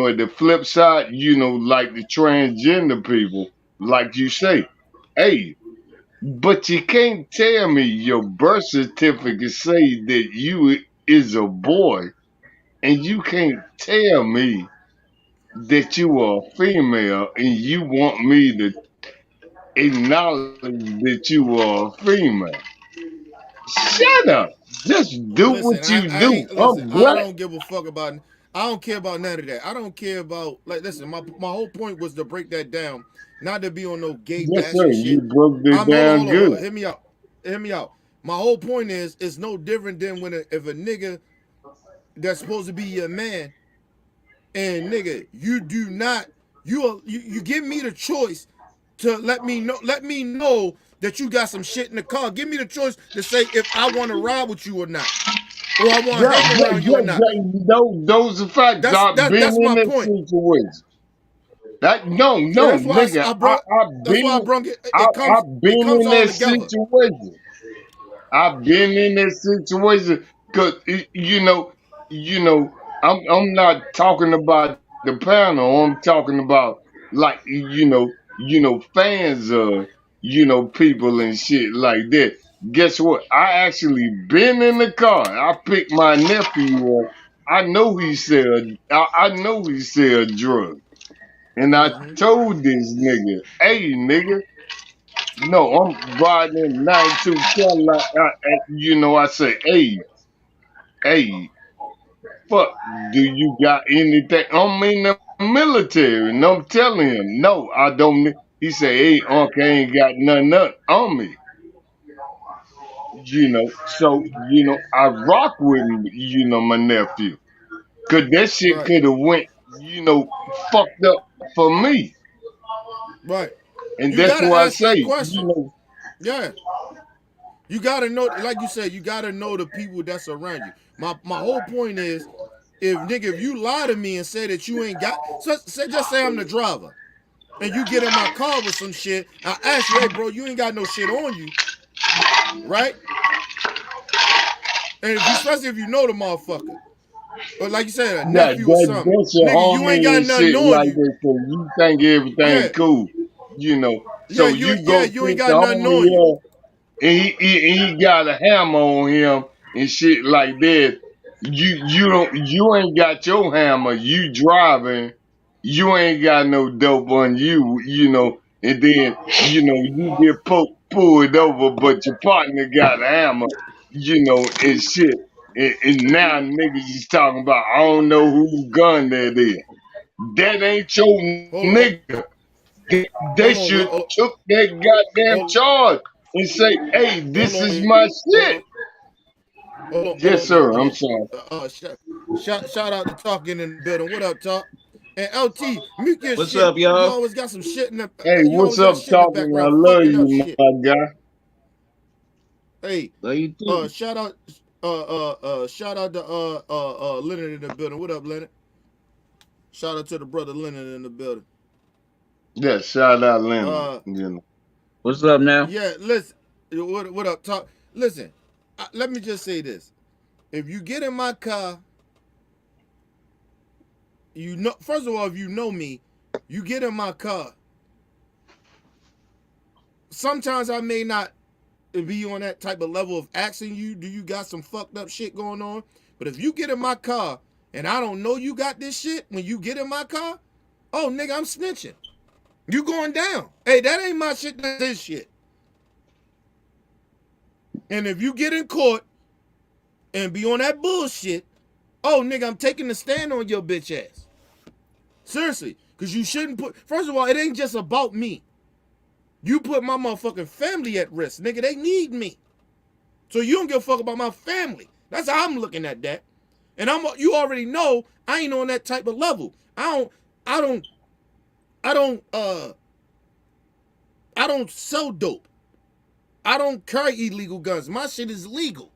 at the flip side, like the transgender people, like you say, hey, but you can't tell me your birth certificate say that you is a boy, and you can't tell me that you are a female, and you want me to acknowledge that you are a female. Shut up. Just do Listen, what you I do. ain't listen. I'm I black. don't give a fuck about. I don't care about none of that. I don't care about like. Listen, my whole point was to break that down, not to be on no gay Yes, sir. bashing You shit. broke it I'm hold on, down hold on, good. hold on. Hear me out. Hear me out. My whole point is, it's no different than if a nigga that's supposed to be your man, and nigga, you do not. You give me the choice to let me know that you got some shit in the car. Give me the choice to say if I want to ride with you or not, or I want to Yeah, hang around you or not. those are facts. I've been That's in my that point. situation. That no, So no, that's why nigga. I brought. That's why I brought it. It Been comes in all that together. situation. I've been in that situation because I'm not talking about the panel. I'm talking about like fans of people and shit like that. Guess what? I actually been in the car. I picked my nephew up. I know he sell drugs, and I Hmm. told this nigga, "Hey, nigga." No, I'm riding in 92 Cadillac. I say, hey, fuck, do you got anything? I'm in the military, and I'm telling him, no, I don't. He say, hey, Uncle, I ain't got nothing on me. So, I rock with, my nephew. Cause that shit Right. could have went, fucked up for me. Right. And You that's gotta why I ask say, that question. Yeah. You gotta know, like you said, you gotta know the people that's around you. My whole point is, if you lie to me and say that you ain't got, just say I'm the driver, and you get in my car with some shit, I ask you, hey bro, you ain't got no shit on you, right? And especially if you know the motherfucker, or like you said, a nephew or something, That's your nigga, you ain't homie got and nothing shit on like you. that. So you think everything Yeah, cool, yeah, So you go you ain't pick the got nothing on you. homie up, and he got a hammer on him and shit like that. You ain't got your hammer. You driving. You ain't got no dope on you. And then you get pulled over, but your partner got a hammer. And shit. And now niggas is talking about I don't know whose gun that is. That ain't your Hold on, nigga. They hold on, should took that goddamn hold, charge and say, "Hey, hold this on, is my hold shit." on, hold on, hold Yes, on, Nick, sir. hold I'm on. sorry. Shout out to Talking in the building. What up, Talk? And LT, mute your What's shit. up, y'all? Hey, You what's always got up, shit in the talking? I background, love fucking up you, shit. my guy. Hey, Love you too. shout out, shout out to Leonard in the building. What up, Leonard? Shout out to the brother Leonard in the building. Yeah, shout out Leonard. Uh, What's up now? yeah, listen, what up, Talk? Listen, let me just say this. If you get in my car, you know. First of all, if you know me, you get in my car. Sometimes I may not be on that type of level of asking you, do you got some fucked up shit going on? But if you get in my car and I don't know you got this shit when you get in my car, oh nigga, I'm snitching. You going down. Hey, that ain't my shit, that's this shit. And if you get in court and be on that bullshit, oh nigga, I'm taking the stand on your bitch ass. Seriously. Cause you shouldn't put, first of all, it ain't just about me. You put my motherfucking family at risk, nigga. They need me. So you don't give a fuck about my family. That's how I'm looking at that. And you already know I ain't on that type of level. I don't sell dope. I don't carry illegal guns. My shit is legal.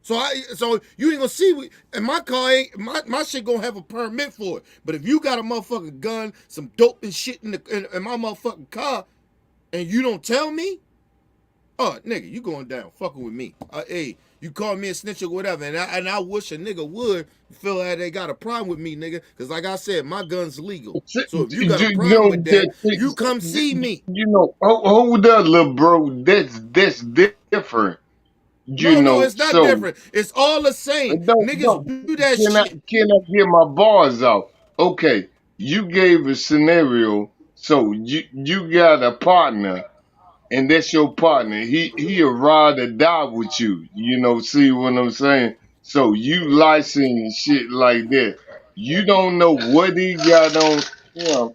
So you ain't gonna see and my car ain't my shit gonna have a permit for it. But if you got a motherfucking gun, some dope and shit in my motherfucking car, and you don't tell me, oh nigga, you going down fucking with me. Hey, you call me a snitch or whatever, and I wish a nigga would feel like they got a problem with me, nigga. Cause like I said, my gun's legal. So if you got a problem with that, you come see me. Hold up, little bro. That's different. No, it's not So different. It's all the same. Niggas don't do that can I shit. can I get my bars out? Okay, you gave a scenario. So you got a partner, and that's your partner. He ride or die with you. See what I'm saying? So you license shit like that. You don't know what he got on him.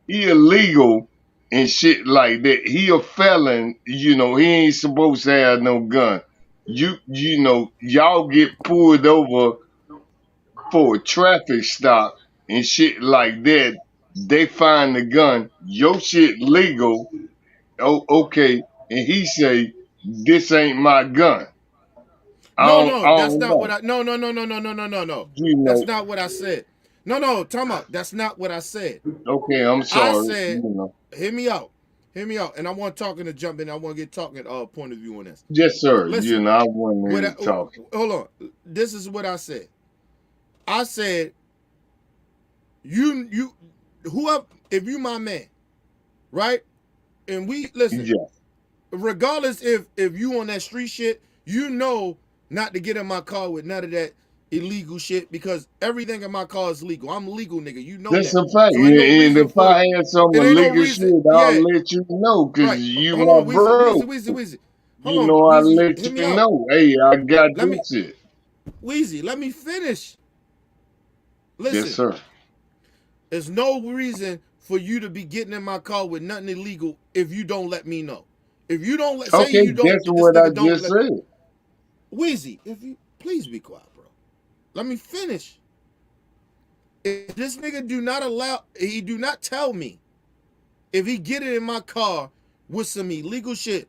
He illegal and shit like that. He a felon. He ain't supposed to have no gun. Y'all get pulled over for a traffic stop and shit like that. They find the gun. Your shit legal. Oh, okay. And he say, this ain't my gun. I That's don't not what know. I. No. You That's know. not what I said. No, time out. That's not what I said. Okay, I'm I sorry. said, hear me out. Hear me out. And I want talking to jump in. I want to get talking point of view on this. Yes, sir. Listen, I wasn't what really talking. hold on. This is what I said. I said, you whoever, if you my man, right? And we listen, Yeah. regardless if you on that street shit, you know not to get in my car with none of that illegal shit because everything in my car is legal. I'm legal, nigga. You know That's that. a fact. So ain't no And reason if for I had some it. Ain't no illegal reason. shit, I'll Yeah, let you know because right. you Hold my on, bro. Weezy. Hold on, I'll Weezy. let Hear me you out. know. Hey, I got Let me, this shit. Weezy. Let me finish. Yes, Listen, sir. there's no reason for you to be getting in my car with nothing illegal if you don't let me know. If you don't say Okay, you don't, that's if this what I nigga don't just let said. Weezy, if you please be quiet, bro. Let me finish. If this nigga he do not tell me if he get it in my car with some illegal shit,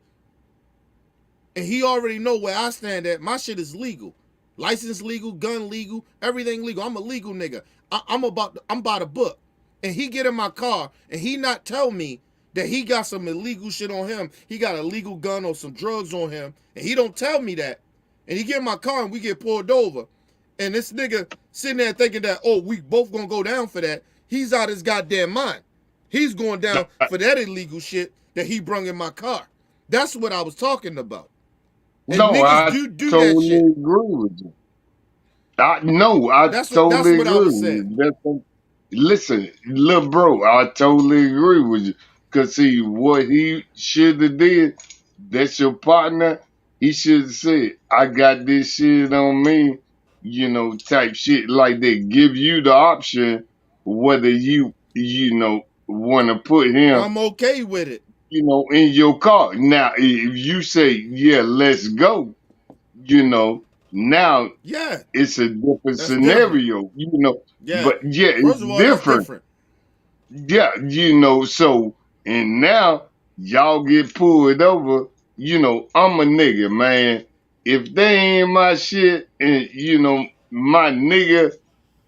and he already know where I stand at. My shit is legal, license legal, gun legal, everything legal. I'm a legal nigga. I'm about a book, and he get in my car and he not tell me that he got some illegal shit on him. He got a legal gun or some drugs on him, and he don't tell me that. And he get in my car and we get pulled over, and this nigga sitting there thinking that we both gonna go down for that. He's out his goddamn mind. He's going down for that illegal shit that he brung in my car. That's what I was talking about. And No, niggas I do that totally shit. agree with you. I That's totally what I agree was with saying. you. Listen, little bro, I totally agree with you. Cause see, what he should have did, that's your partner. He should have said, "I got this shit on me," type shit like that. Give you the option whether you want to put him, I'm okay with it. in your car. Now, if you say, "Yeah, let's go," now Yeah, it's a different that's different. scenario, Yeah. but yeah, First it's of all, that's different. different. Yeah, so and now y'all get pulled over, I'm a nigga, man. If they ain't my shit and my nigga,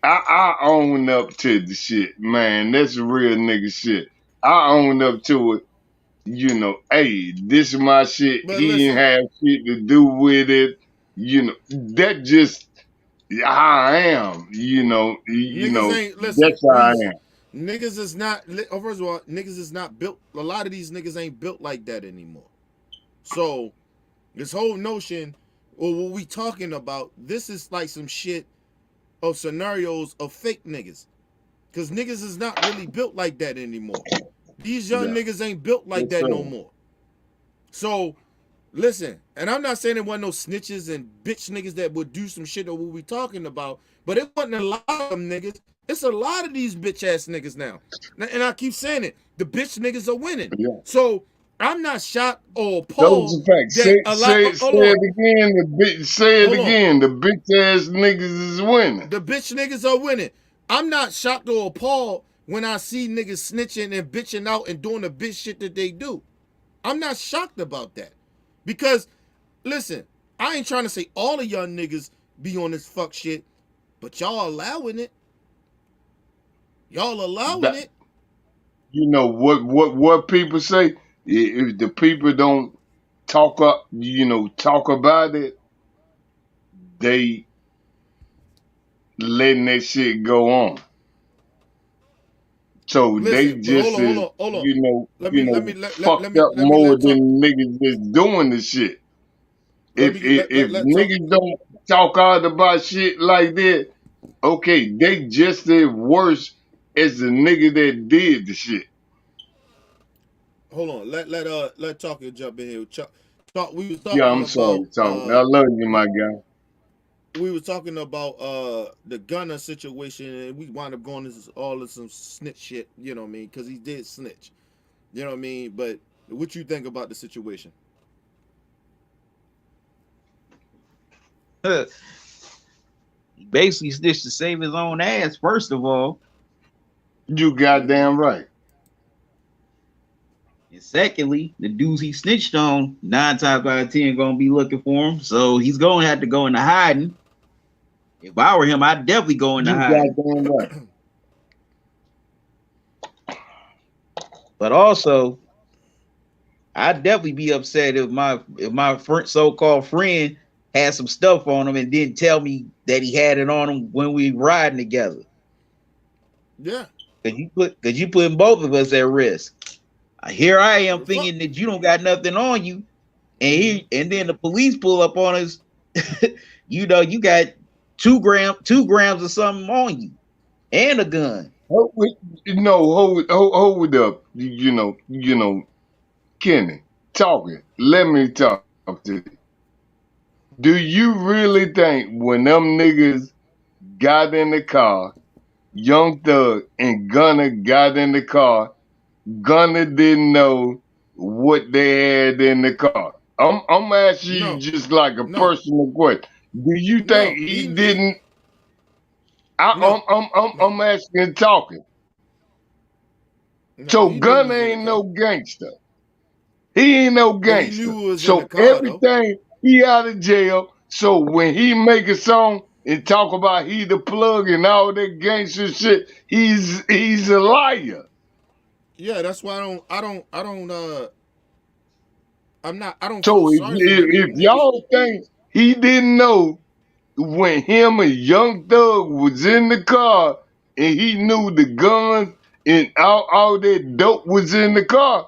I own up to the shit, man. That's real nigga shit. I own up to it. Hey, this is my shit. But He ain't listen, have shit to do with it. That just I am. Niggas ain't listen. That's how I am. Niggas is not. First of all, niggas is not built. A lot of these niggas ain't built like that anymore. So this whole notion, or what we talking about, this is like some shit of scenarios of fake niggas. Cause niggas is not really built like that anymore. These young Yeah. niggas ain't built like Yes, that sir. no more. So listen, and I'm not saying there wasn't no snitches and bitch niggas that would do some shit or what we talking about, but it wasn't a lot of them niggas. It's a lot of these bitch ass niggas now. And I keep saying it, the bitch niggas are winning. Yeah. So I'm not shocked or Those appalled are facts. that a lot. Say Hold it on, again. Say it hold on. again. The bitch ass niggas is winning. The bitch niggas are winning. I'm not shocked or appalled when I see niggas snitching and bitching out and doing the bitch shit that they do. I'm not shocked about that. Because, listen, I ain't trying to say all of y'all niggas be on this fuck shit, but y'all allowing it. Y'all allowing That, it. what people say. If the people don't talk about it, they letting that shit go on. So they Listen, but hold just on, hold is on, hold on. Let fucked me up let me more let talk. than niggas that's doing the shit. Let If me if, if let talk. niggas don't talk out about shit like that, okay, they just as worse as the nigga that did the shit. Hold on. Let talker jump in here. Talk. We was Yeah, talking I'm sorry, about Tom. I love you, my guy. we were talking about the Gunner situation, and we wound up going into all of some snitch shit. You know what I mean? Because he did snitch. You know what I mean? But what you think about the situation? He basically snitched to save his own ass, first of all. You Mm-hmm. goddamn right. And secondly, the dudes he snitched on, 9 times out of 10 gonna be looking for him. So he's gonna have to go into hiding. If I were him, I'd definitely go into You hiding. goddamn right. But also, I'd definitely be upset if my so-called friend had some stuff on him and didn't tell me that he had it on him when we were riding together. Yeah. Cause you putting both of us at risk. Here I am Fuck. thinking that you don't got nothing on you, Mm-hmm. and then the police pull up on us. You got 2 grams of something on you and a gun. Hold up. Kenny, talking. Let me talk to you. Do you really think when them niggas got in the car, Young Thug and Gunner got in the car, Gunner didn't know what they had in the car? I'm asking you No. just like a No. personal question. Do you think No. he He. didn't? No. No. I'm asking talking. No. So He knew he Gunner was in the ain't car, no gangster. He ain't no but he gangster. knew it was in the So car though. everything he out of jail. So when he make a song and talk about he the plug and all that gangster shit, he's a liar. Yeah. That's why I don't feel So if, sorry for if, none of if them niggas. y'all think he didn't know when him and Young Thug was in the car and he knew the guns and all that dope was in the car,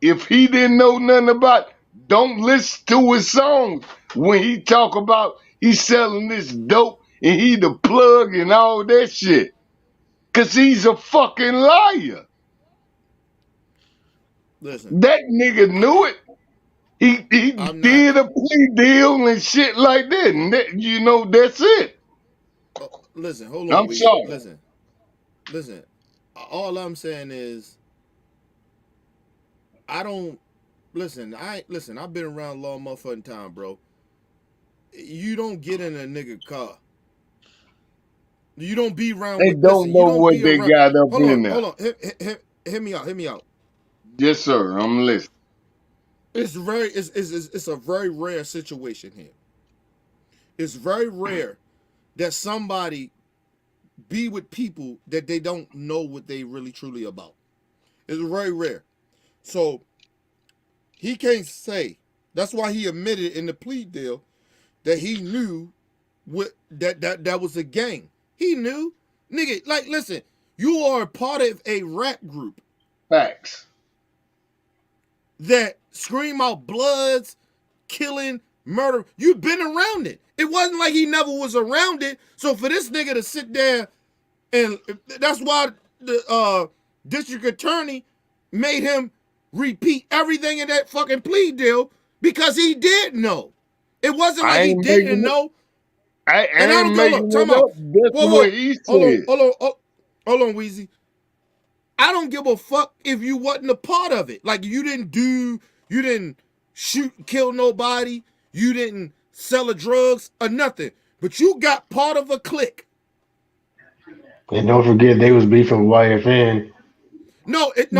if he didn't know nothing about, don't listen to his songs when he talk about he's selling this dope and he the plug and all that shit. Cause he's a fucking liar. Listen. That nigga knew it. He I'm not. did a plea deal and shit like that. And that's it. Listen. Hold on, I'm we. sorry. Listen. All I'm saying is I don't listen. Listen. I've been around a long motherfucking time, bro. You don't get in a nigga car. You don't be around They with. Listen. don't You know don't what be they around. got up Hold on. in there. Hold on. Hear me out. Hear me out. Yes, sir. I'm listening. It's a very rare situation here. It's very rare that somebody be with people that they don't know what they really truly about. It's very rare. So he can't say. That's why he admitted in the plea deal that he knew that was a gang. He knew, nigga. Like, listen, you are a part of a rap group Facts. that scream out bloods, killing, murder. You've been around it. It wasn't like he never was around it. So for this nigga to sit there, and that's why the district attorney made him repeat everything in that fucking plea deal, because he did know. It wasn't like he didn't know. I ain't making it up. That's Whoa, what he said. Hold on, Weezy. I don't give a fuck if you wasn't a part of it. Like, you didn't shoot, kill nobody, you didn't sell drugs or nothing, but you got part of a clique. And don't forget they was beefing with YFN. No. Put You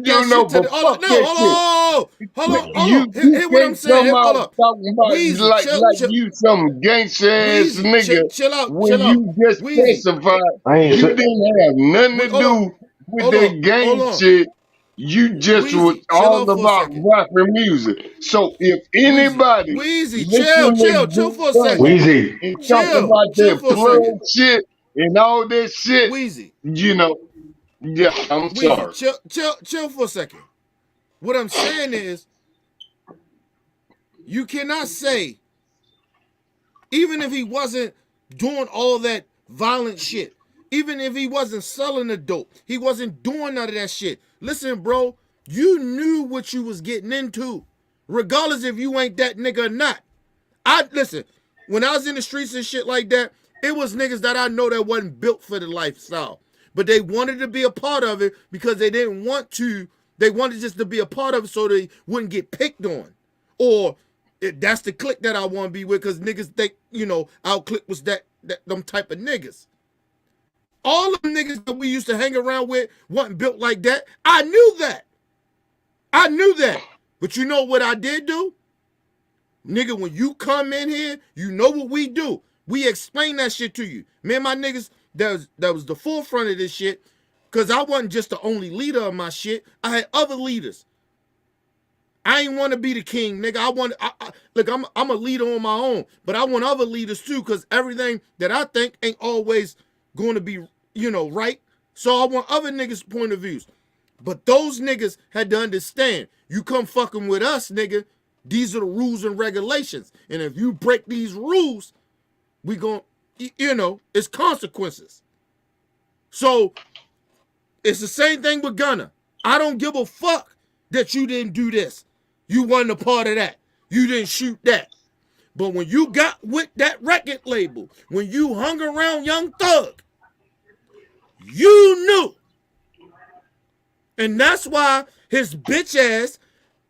that know, shit to but the. fuck that shit. Hold You on. Hear what I'm can't saying. come Hold out up. talking about Weezy, like chill. you some gangster ass Weezy, nigga chill out. when you just Weezy, testified I ain't you say, didn't have nothing to hold on. do with that gang Hold on. shit. You just was Weezy, chill all out for a about second. rapping music. So if anybody Weezy, listening chill to for a this second. Weezy. and talking about Chill that for a second. plug shit and all that shit, Weezy, you know, yeah, I'm sorry. chill for a second. What I'm saying is, you cannot say, even if he wasn't doing all that violent shit, even if he wasn't selling the dope, he wasn't doing none of that shit. Listen, bro, you knew what you was getting into, regardless if you ain't that nigga or not. Listen, when I was in the streets and shit like that, it was niggas that I know that wasn't built for the lifestyle, but they wanted to be a part of it because they didn't want to. They wanted just to be a part of it so they wouldn't get picked on, or that's the clique that I want to be with, because niggas think, our clique was that them type of niggas. All of them niggas that we used to hang around with wasn't built like that. I knew that. But you know what I did do? Nigga, when you come in here, you know what we do. We explain that shit to you. Me and my niggas, that was the forefront of this shit, because I wasn't just the only leader of my shit. I had other leaders. I ain't want to be the king, nigga. Look, I'm a leader on my own, but I want other leaders too, because everything that I think ain't always going to be, right. So I want other niggas' point of views. But those niggas had to understand, you come fucking with us, nigga, these are the rules and regulations. And if you break these rules, we gon', it's consequences. So it's the same thing with Gunna. I don't give a fuck that you didn't do this. You wasn't a part of that. You didn't shoot that. But when you got with that record label, when you hung around Young Thug, you knew. And that's why his bitch ass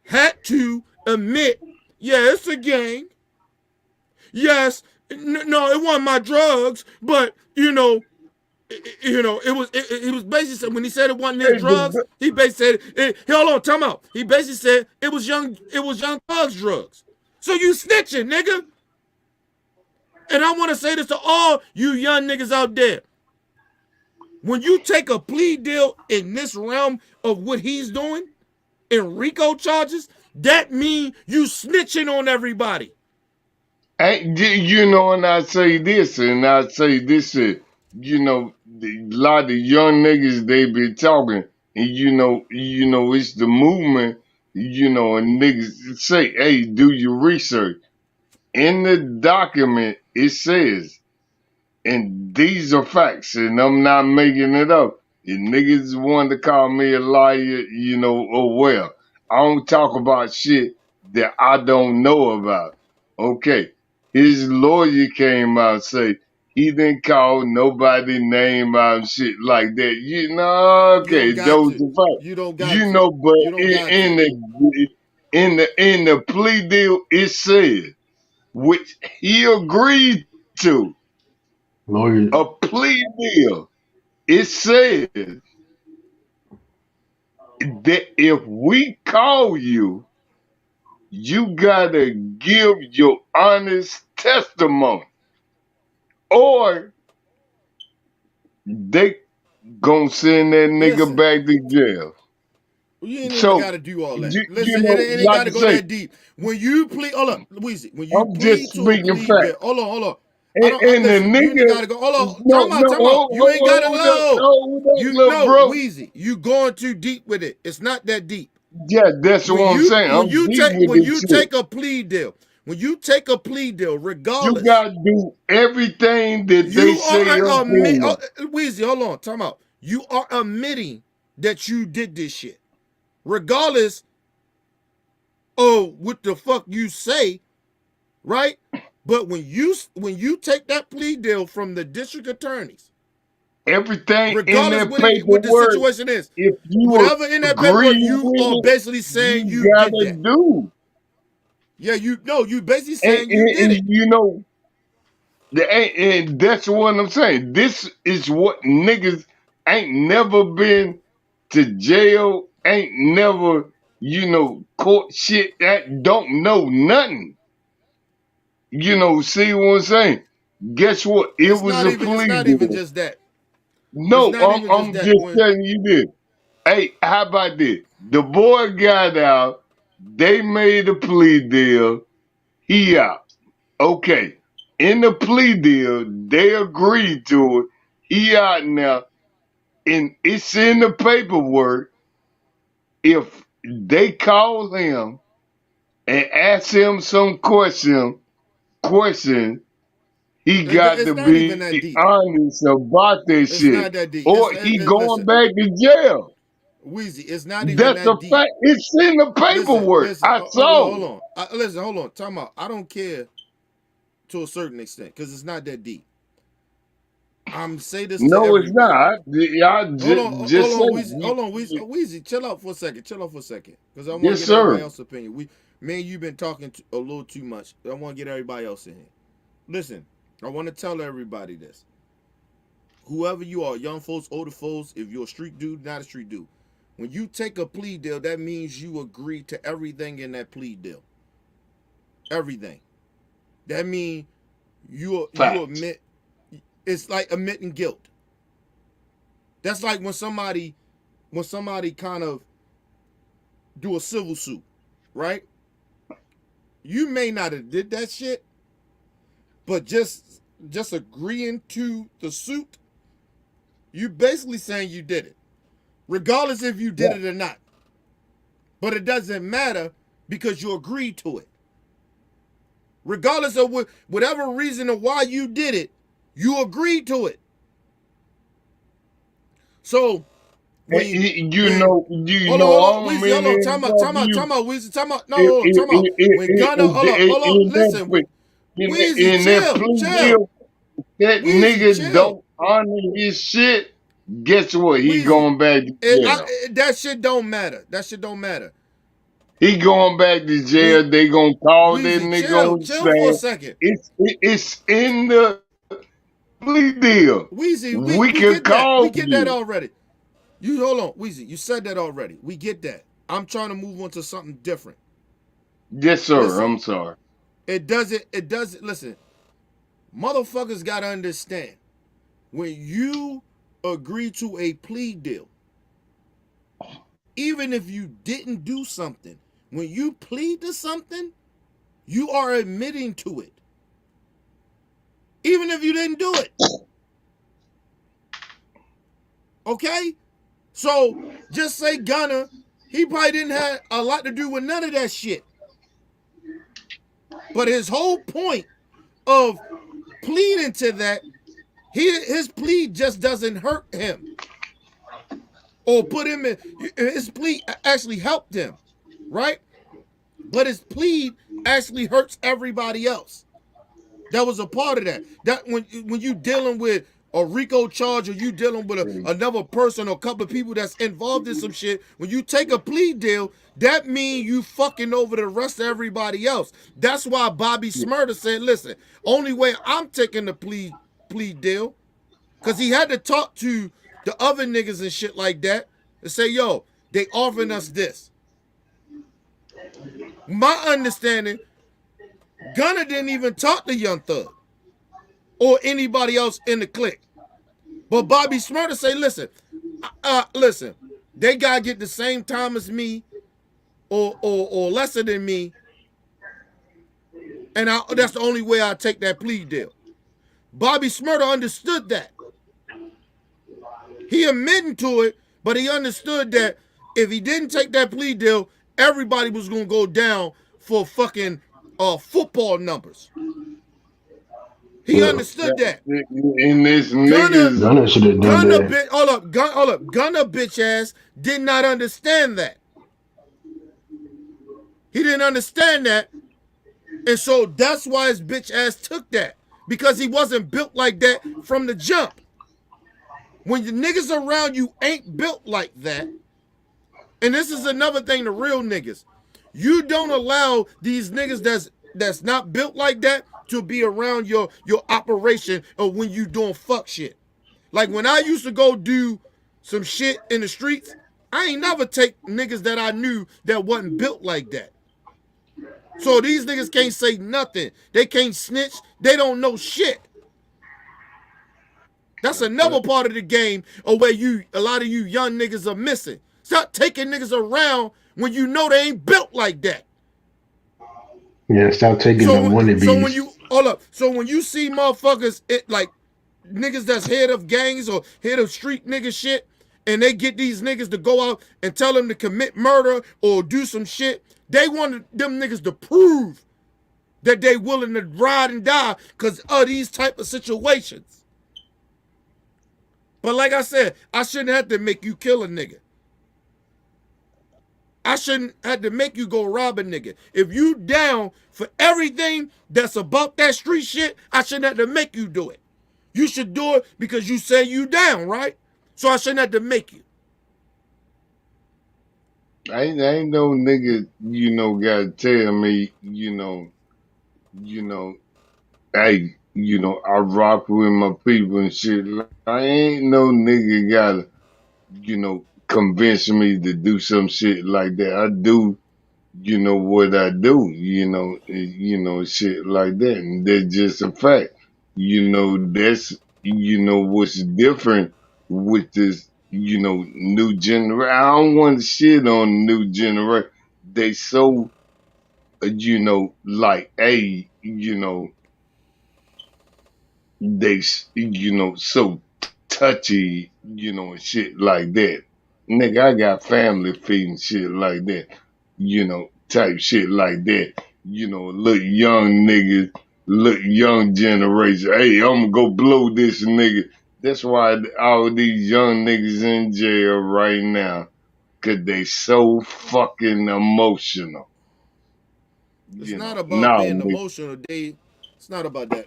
had to admit, yeah, it's a gang. Yes, no, it wasn't my drugs, but it was basically said, when he said it wasn't his drugs, he basically said hold on, time out. He basically said it was young Thug's drugs. So you snitching, nigga. And I want to say this to all you young niggas out there. When you take a plea deal in this realm of what he's doing, in RICO charges, that mean you snitching on everybody. And I say this, and I say this shit. A lot of young niggas they be talking, and it's the movement. And niggas say, "Hey, do your research." In the document, it says, and these are facts, and I'm not making it up. If niggas want to call me a liar, oh well. I don't talk about shit that I don't know about. Okay. His lawyer came out and say he didn't call nobody name out and shit like that. You don't Okay, got those to. are facts. You don't got to. But You don't got in to. the plea deal, it said, which he agreed to, Lawyer. a plea deal. It says that if we call you, you gotta give your honest testimony, or they gonna send that nigga Listen, back to jail. you ain't even got So, to do all that. Listen, it ain't like got I to go say, that deep. When you plead, hold up, Weezy, when you I'm just plead to a speaking plea deal, facts. hold on. I don't. And the Listen, you ain't nigga, gotta go. Hold on. no, Time out. no, Time out. You ain't gotta hold up, low. You little no, bro. Weezy. You going too deep with it. It's not that deep. Yeah, that's what I'm saying. When I'm you deep take with this shit. a plea deal, You regardless, gotta do everything that they you say are up admit. in there. Weezy, hold on. Time out. You are admitting that you did this shit, regardless of what the fuck you say, right? But when you take that plea deal from the district attorneys, Everything in regardless that what the paperwork, situation is, if you whatever in that paperwork, agree you with are it, basically saying you you did gotta that. do. Yeah, you basically saying you did And it. you know, and that's what I'm saying. This is what niggas ain't never been to jail, ain't never, court shit, that don't know nothing. See what I'm saying? Guess what? It was a It's plea not even deal. just that. It's No, not even just I'm that. just telling you this. Hey, how about this? The boy got out. They made a plea deal. He out. Okay. In the plea deal, they agreed to it. He out now. And it's in the paperwork. If they call him and ask him some question, he got to It's not even be that deep. honest about that It's shit. not that deep. Or he going Listen, back to jail. Weezy. It's not even That's a that deep. fact. It's in the paperwork. I saw. Hold on. Listen, hold on. Time out. I don't care to a certain extent because it's not that deep. I'm say this to No, it's everybody. not. Y'all just say, Hold on, Weezy. Chill out for a second. Because I want to yes, get everybody sir. else's opinion. Me and you've been talking a little too much. I want to get everybody else in here. Listen, I want to tell everybody this. Whoever you are, young folks, older folks, if you're a street dude, not a street dude, when you take a plea deal, that means you agree to everything in that plea deal. Everything. That means you Fact. admit. It's like admitting guilt. That's like when somebody kind of do a civil suit, right? You may not have did that shit, but just agreeing to the suit, you basically saying you did it, regardless if you did Yeah. it or not. But it doesn't matter because you agreed to it. Regardless of whatever reason of why you did it, you agreed to it. So And when you know, hold on, I'm Weezy, in hold on, there for you. Weezy, no, hold on, time out. When Gunna, hold on, listen, Weezy, In that plea chill, deal, that Weezy, nigga chill, don't honor his shit. Guess what? He Weezy. going back to jail. That shit don't matter. That shit don't matter. He going back to When jail. They gonna call that Weezy, nigga on the chill for a stand. second. It's in the plea deal. Weezy, We we can get that. We call get that you. already. You hold on, Weezy. You said that already. We get that. I'm trying to move on to something different. Yes, sir. Listen, I'm sorry. it doesn't listen. Motherfuckers gotta understand. When you agree to a plea deal, even if you didn't do something, when you plead to something, you are admitting to it. Even if you didn't do it. Okay? So just say Gunner, he probably didn't have a lot to do with none of that shit. But his whole point of pleading to that, his plea just doesn't hurt him or put him in. His plea actually helped him, right? But his plea actually hurts everybody else. That was a part of that. That when you dealing with a RICO charge or you dealing with another person or a couple of people that's involved in some shit, when you take a plea deal, that means you fucking over the rest of everybody else. That's why Bobby Smurda said, listen, only way I'm taking the plea deal, because he had to talk to the other niggas and shit like that and say, yo, they offering us this. My understanding, Gunner didn't even talk to Young Thug or anybody else in the clique. But Bobby Smurda say, listen, they gotta get the same time as me or lesser than me, and that's the only way I take that plea deal. Bobby Smurder understood that. He admitted to it, but he understood that if he didn't take that plea deal, everybody was gonna go down for fucking football numbers. He Yeah. understood that. And this Gunner, niggas, Gunner should have done Gunner, that. hold up, Gunner, bitch ass did not understand that. He didn't understand that, and so that's why his bitch ass took that, because he wasn't built like that from the jump. When the niggas around you ain't built like that, and this is another thing to real niggas, you don't allow these niggas that's not built like that to be around your operation or when you doing fuck shit. Like when I used to go do some shit in the streets, I ain't never take niggas that I knew that wasn't built like that. So these niggas can't say nothing. They can't snitch. They don't know shit. That's another part of the game of where a lot of you young niggas are missing. Stop taking niggas around when you know they ain't built like that. Yeah, stop taking them wannabes. So when you hold up, so when you see motherfuckers like niggas that's head of gangs or head of street nigga shit, and they get these niggas to go out and tell them to commit murder or do some shit, they want them niggas to prove that they willing to ride and die because of these type of situations. But like I said, I shouldn't have to make you kill a nigga. I shouldn't have to make you go rob a nigga. If you down for everything that's about that street shit, I shouldn't have to make you do it. You should do it because you say you down, right? So I shouldn't have to make you. I ain't no nigga, gotta tell me, hey, I rock with my people and shit. Like, I ain't no nigga gotta, convince me to do some shit like that. I do, what I do, shit like that. And that's just a fact. That's, what's different with this, new generation. I don't want to shit on the new generation. They so, like, hey, they, so touchy, and shit like that. Nigga, I got family feeding shit like that, type shit like that. Look young niggas, look young generation. Hey, I'm gonna go blow this nigga. That's why all these young niggas in jail right now, cause they so fucking emotional. It's not about Now, being emotional, Dave. It's not about that.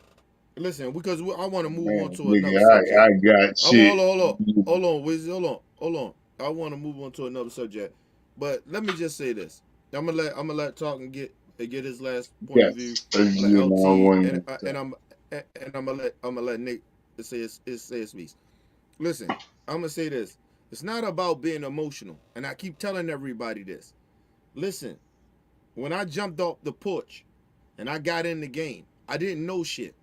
Listen, because I want to move on man, to another nigga, I subject. got shit. Hold on, Wizzy, hold on. I want to move on to another subject, but let me just say this. I'm gonna let Talking get his last point of view. Yes, I'm gonna let I LT want and I'm gonna let Nick say his piece. Listen, I'm gonna say this. It's not about being emotional, and I keep telling everybody this. Listen, when I jumped off the porch and I got in the game, I didn't know shit.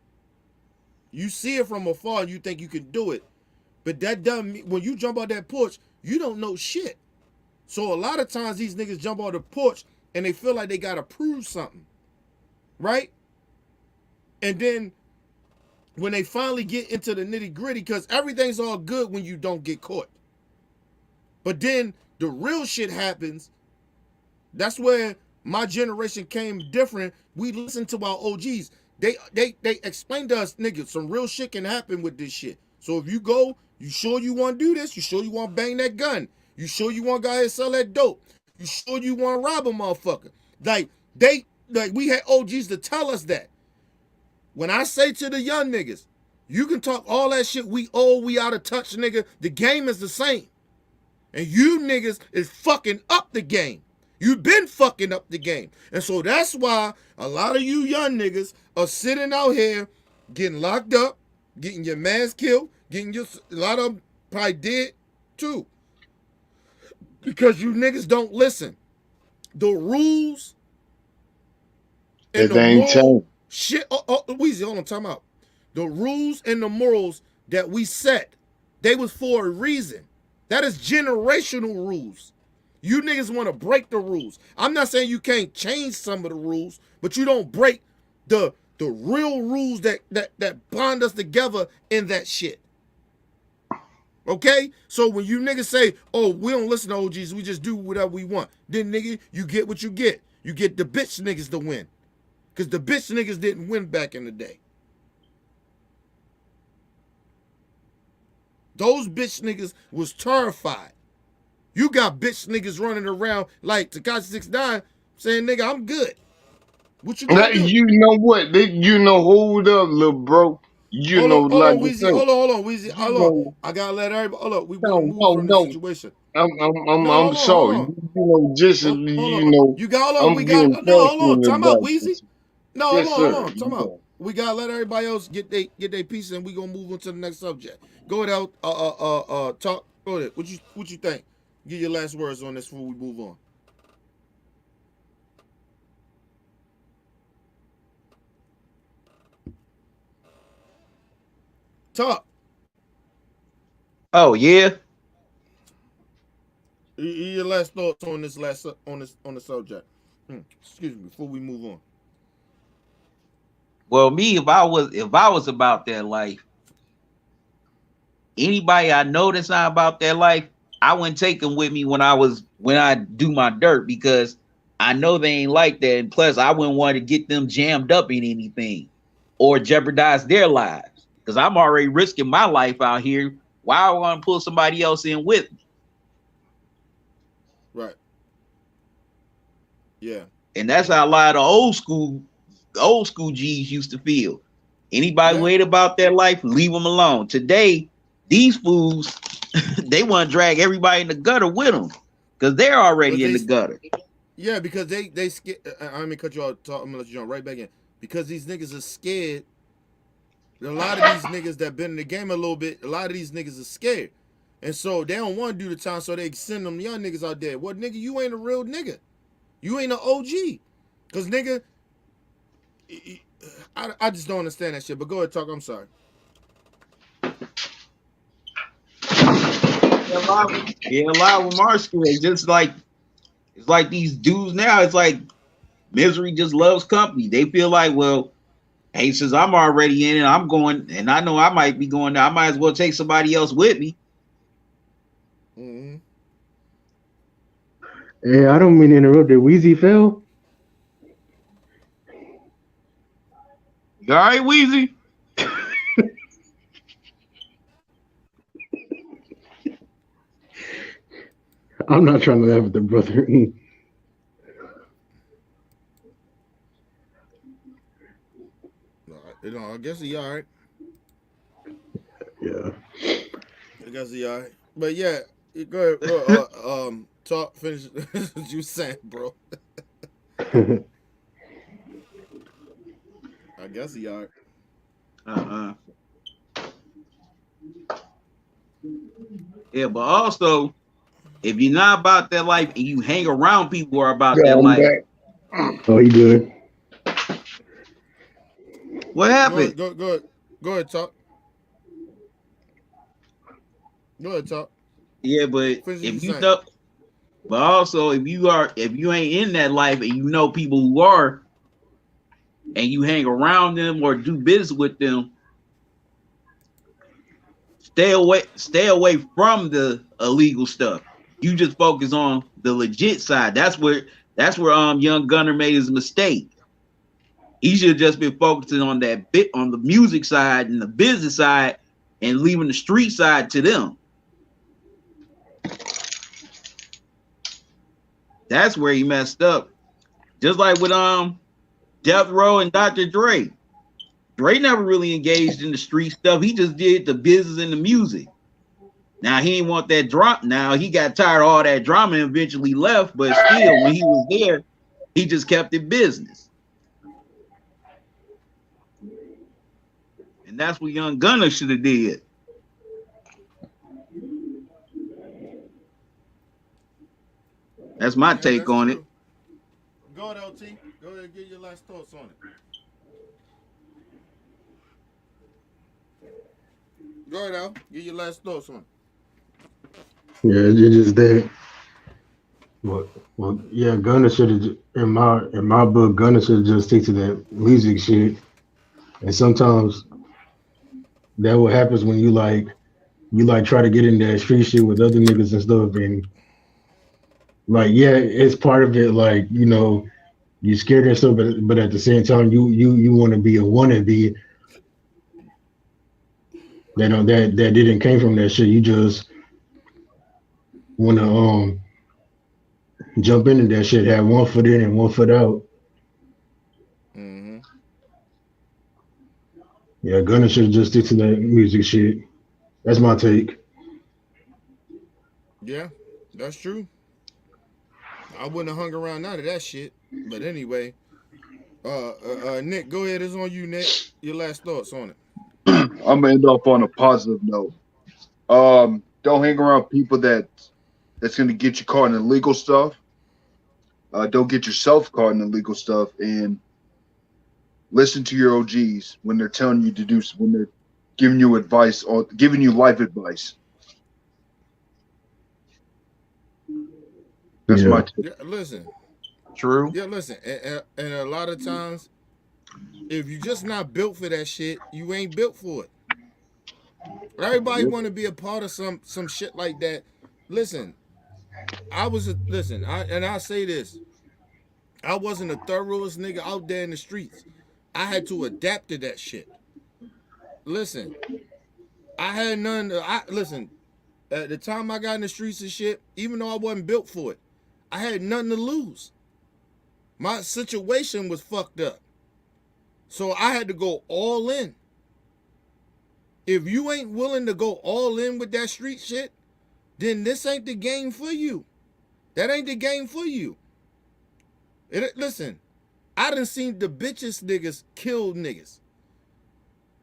You see it from afar and you think you can do it, but that doesn't mean when you jump out that porch, you don't know shit. So a lot of times these niggas jump on the porch and they feel like they gotta prove something, right? And then when they finally get into the nitty gritty, because everything's all good when you don't get caught. But then the real shit happens. That's where my generation came different. We listened to our OGs. They explained to us, niggas, some real shit can happen with this shit. So if you go, you sure you want to do this? You sure you want to bang that gun? You sure you want to go ahead and sell that dope? You sure you want to rob a motherfucker? Like we had OGs to tell us that. When I say to the young niggas, you can talk all that shit, we old, we out of touch, nigga. The game is the same. And you niggas is fucking up the game. You've been fucking up the game. And so that's why a lot of you young niggas are sitting out here getting locked up, getting your mans killed, a lot of them probably dead too. Because you niggas don't listen. The rules and it the ain't moral changed. shit. Weezy, hold on, time out. The rules and the morals that we set, they was for a reason. That is generational rules. You niggas want to break the rules. I'm not saying you can't change some of the rules, but you don't break the the real rules that bond us together in that shit. Okay? So when you niggas say, oh, we don't listen to OGs, we just do whatever we want, then nigga, you get what you get. You get the bitch niggas to win. Because the bitch niggas didn't win back in the day. Those bitch niggas was terrified. You got bitch niggas running around like Tekashi 69 saying, nigga, I'm good. What you gonna do? You know what? Hold up, little bro. Hold Like on, I Weezy. said, Hold on, Weezy. you Hold on. know, I gotta let everybody. Hold on. We want to no, move no, from this no. situation. I'm No, I'm hold sorry. on. Just Hold on. You got. Hold on. I'm We got. getting No, hold on. passionate Time out, about Weezy. this. No, Yes, hold sir. on. Time out. We gotta let everybody else get their piece, and we gonna move on to the next subject. Go ahead. Talk. Go ahead. What you think? Give your last words on this before we move on. Talk. Oh yeah. Your last thoughts on this on the subject. Excuse me. Before we move on. Well, me, if I was about that life, anybody I know that's not about that life, I wouldn't take them with me when I do my dirt, because I know they ain't like that. And plus, I wouldn't want to get them jammed up in anything or jeopardize their lives, because I'm already risking my life out here. Why I want to pull somebody else in with me? Right. Yeah. And that's how a lot of old school G's used to feel. Anybody Yeah. who ain't about that life, leave them alone. Today, these fools, they want to drag everybody in the gutter with them, because they're already in the gutter. Yeah, because they scared. I'm gonna cut you off. I'm gonna let you jump right back in, because these niggas are scared. A lot of these niggas that been in the game a little bit, a lot of these niggas are scared, and so they don't want to do the time. So they send them young niggas out there. What nigga? You ain't a real nigga. You ain't an OG. Cause nigga, I just don't understand that shit. But go ahead, talk. I'm sorry. Yeah, a lot of them are scared. Just like it's like these dudes now. It's like misery just loves company. They feel like, well, hey, since I'm already in it, I'm going, and I know I might be going there. I might as well take somebody else with me. Mm-hmm. Yeah, I don't mean to interrupt. Did Weezy fell? You all right, Weezy? I'm not trying to laugh at the brother. No, I guess he all right. Yeah. I guess he all right. But yeah, go ahead. Talk. Finish what you saying, bro. I guess he all right. Uh-uh. Yeah, but also, if you're not about that life and you hang around people who are about Yeah, that I'm life, back. Oh, he good. what happened? Go ahead, talk. Go ahead, talk. Yeah, but Finish what you if you saying. know, but also if you ain't in that life and you know people who are, and you hang around them or do business with them, stay away from the illegal stuff. You just focus on the legit side. That's where young Gunner made his mistake. He should have just been focusing on that bit on the music side and the business side, and leaving the street side to them. That's where he messed up. Just like with Death Row and Dr. Dre. Dre never really engaged in the street stuff. He just did the business and the music. Now he didn't want that drama. Now he got tired of all that drama and eventually left. But still, when he was there, he just kept it business. And that's what Young Gunner should have did. That's my Yeah, take that's on it. true. Go ahead, LT. Go ahead and get your last thoughts on it. Go ahead, Al. Get your last thoughts on it. Yeah, it's just that. Well, yeah. Gunner should have, in my book, Gunner should just stick to that music shit And sometimes that what happens when you try to get in that street shit with other niggas and stuff, and like yeah, it's part of it. Like you scared and stuff, but at the same time, you want to be a wannabe that didn't came from that shit. You just want to jump into that shit, have one foot in and one foot out. Mm-hmm. Yeah, Gunna should just stick to that music shit. That's my take. Yeah, that's true. I wouldn't have hung around none of that shit. But anyway, Nick, go ahead. It's on you, Nick. Your last thoughts on it. I'm gonna end off on a positive note. Don't hang around people that's gonna get you caught in illegal stuff. Don't get yourself caught in illegal stuff, and listen to your OGs when they're telling you to do when they're giving you advice or giving you life advice. That's Yeah. my take. Yeah, listen. True. Yeah, listen. And a lot of times, if you just not built for that shit, you ain't built for it. Everybody want to be a part of some shit like that. Listen, I say this. I wasn't the thoroughest nigga out there in the streets. I had to adapt to that shit. Listen, I had none. I listen. At the time I got in the streets and shit, even though I wasn't built for it, I had nothing to lose. My situation was fucked up, so I had to go all in. If you ain't willing to go all in with that street shit, then this ain't the game for you. That ain't the game for you. Listen, I done seen the bitches niggas kill niggas.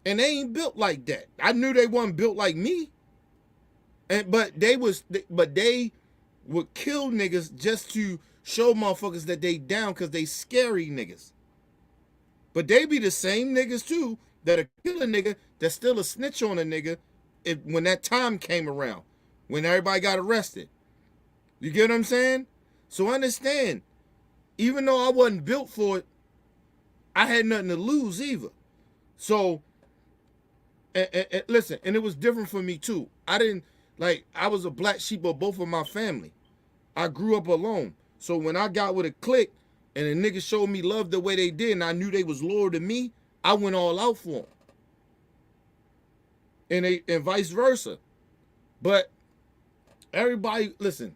And they ain't built like that. I knew they wasn't built like me. But they would kill niggas just to show motherfuckers that they down because they scary niggas. But they be the same niggas too that'll kill a nigga that's still a snitch on a nigga when that time came around. When everybody got arrested. You get what I'm saying? So understand, even though I wasn't built for it, I had nothing to lose either. So, and listen, and it was different for me too. I was a black sheep of both of my family. I grew up alone. So when I got with a clique and a nigga showed me love the way they did and I knew they was loyal to me, I went all out for them. And vice versa. But everybody, listen,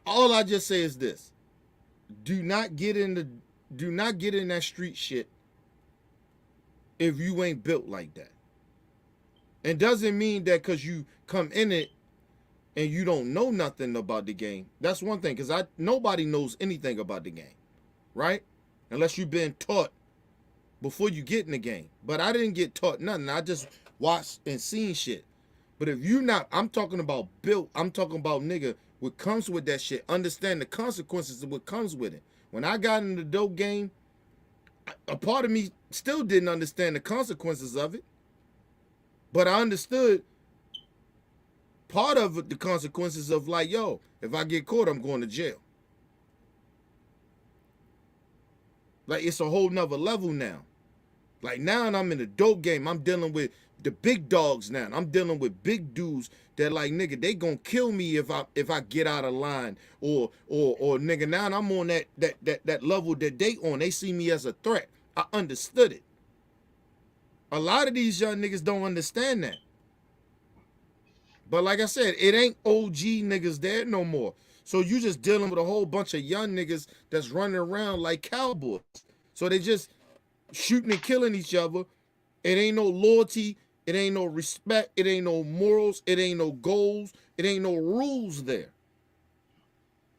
all I just say is this. Do not get in that street shit if you ain't built like that. It doesn't mean that because you come in it and you don't know nothing about the game. That's one thing, because nobody knows anything about the game, right? Unless you've been taught before you get in the game. But I didn't get taught nothing. I just watched and seen shit. But if you not, I'm talking about built. I'm talking about nigga what comes with that shit. Understand the consequences of what comes with it. When I got in the dope game, a part of me still didn't understand the consequences of it. But I understood part of the consequences of like, yo, if I get caught, I'm going to jail. Like, it's a whole nother level now. Like, now I'm in the dope game. I'm dealing with the big dogs now. I'm dealing with big dudes that like, nigga, they gonna kill me if I get out of line. Or nigga, now I'm on that level that they on. They see me as a threat. I understood it. A lot of these young niggas don't understand that. But like I said, it ain't OG niggas there no more. So you just dealing with a whole bunch of young niggas that's running around like cowboys. So they just shooting and killing each other. It ain't no loyalty. It ain't no respect. It ain't no morals. It ain't no goals. It ain't no rules there.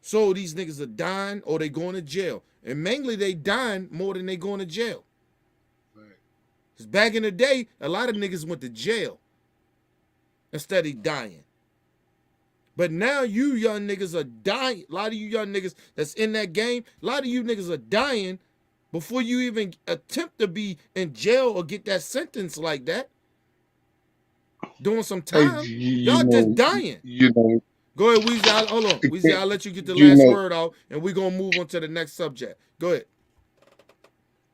So these niggas are dying or they going to jail. And mainly they dying more than they going to jail. Because back in the day, a lot of niggas went to jail instead of dying. But now you young niggas are dying. A lot of you young niggas that's in that game, a lot of you niggas are dying before you even attempt to be in jail or get that sentence like that. Doing some time. Y'all just dying. Go ahead, Weezy. Hold on. Weezy, I'll let you get the last word out and we're going to move on to the next subject. Go ahead.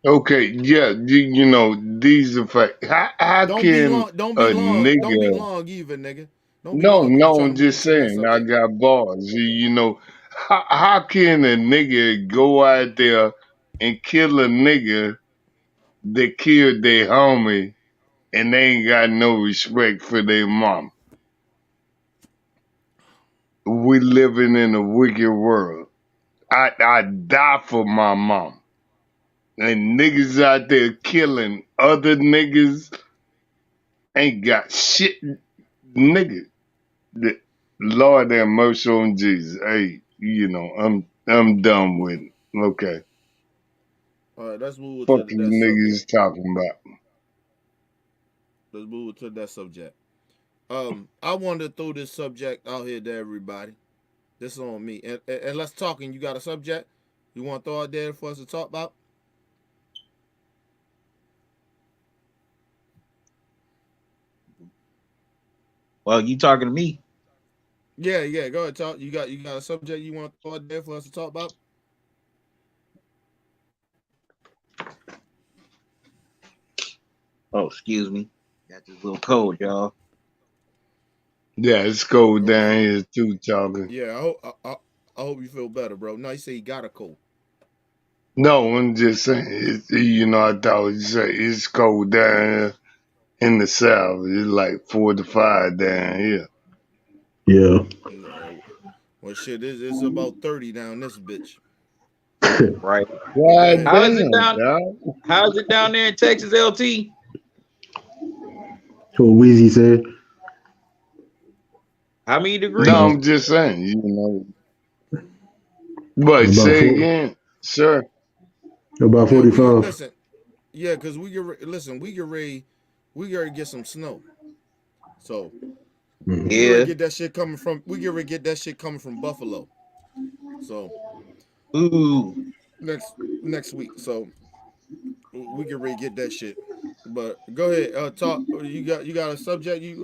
Okay, yeah, you know, these are facts. How Don't be can long. Don't be a long. Don't be nigga? long either, nigga. Don't be No, long because you're no, trying I'm to move just into the next saying, I subject. got bars. You know, how can a nigga go out there and kill a nigga that killed their homie and they ain't got no respect for their mom? We living in a wicked world. I die for my mom. And niggas out there killing other niggas ain't got shit, nigga. The- Lord have mercy on Jesus. Hey, you know, I'm done with it. Okay. All right, let's move Fuck to you that subject. niggas talking about. Let's move to that subject. I wanted to throw this subject out here to everybody. This is on me. And let's talk. And you got a subject you want to throw out there for us to talk about? Well, you talking to me? Yeah, yeah. Go ahead, talk. You got a subject you want to throw out there for us to talk about? Oh, excuse me. Got this little cold, y'all. Yeah, it's cold Hope you down feel. here too talking. Yeah, I hope you feel better, bro. No, you say you got a cold. No, I'm just saying, you know, I thought you say it's cold down here in the south. It's like 45 down here. Yeah. No. Well, shit, it's about 30 down this bitch. Right. But go God ahead. How is it damn, down? dog. How is it down there in Texas, LT? What Weezy said. How many No, degrees? I'm just saying, you know. But About say four, again, sir. about Yeah, we 45. listen. Yeah, cause listen. We get ready to get some snow. So we get ready to Yeah. get that shit coming from. We get ready to get that shit coming from Buffalo. So Ooh. next week. So we get ready to get that shit. But go ahead, talk. You got a subject you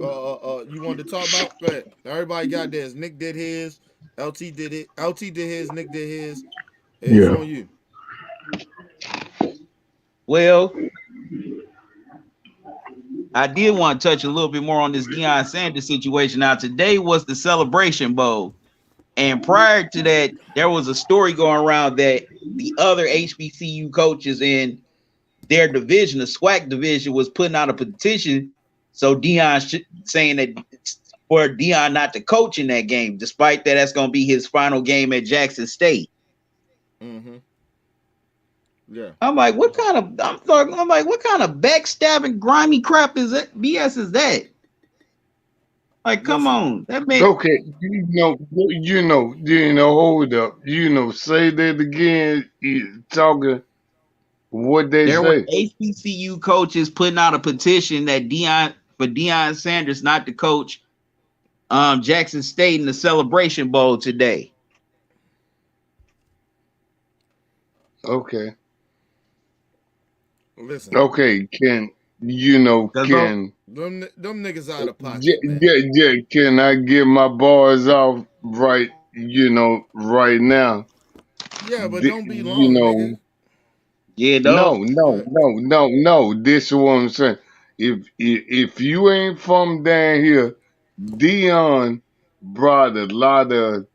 wanted to talk about? Go ahead. Everybody got theirs. Nick did his. LT did it. LT did his. Nick did his. It's Yeah. on you. Well, I did want to touch a little bit more on this Deion Sanders situation. Now, today was the Celebration Bowl. And prior to that, there was a story going around that the other HBCU coaches in their division, the SWAC division, was putting out a petition. So saying that for Deion not to coach in that game, despite that's going to be his final game at Jackson State. Mm-hmm. Yeah. I'm like, I'm like, what kind of backstabbing, grimy crap is that? BS is that? Like, come Listen. on, that man. Okay, hold up. You know, say that again, talking what they There were say. HBCU coaches putting out a petition that Deion Sanders not to coach Jackson State in the Celebration Bowl today. Okay. Listen. Okay, Cause can Them niggas out of yeah, pocket, man. yeah, yeah, can I get my bars off right, right now? Yeah, but don't be You long, nigga. know, yeah, no, no, no, Good. no, no, no. This is what I'm saying. If you ain't from down here, Dion brought a lot of,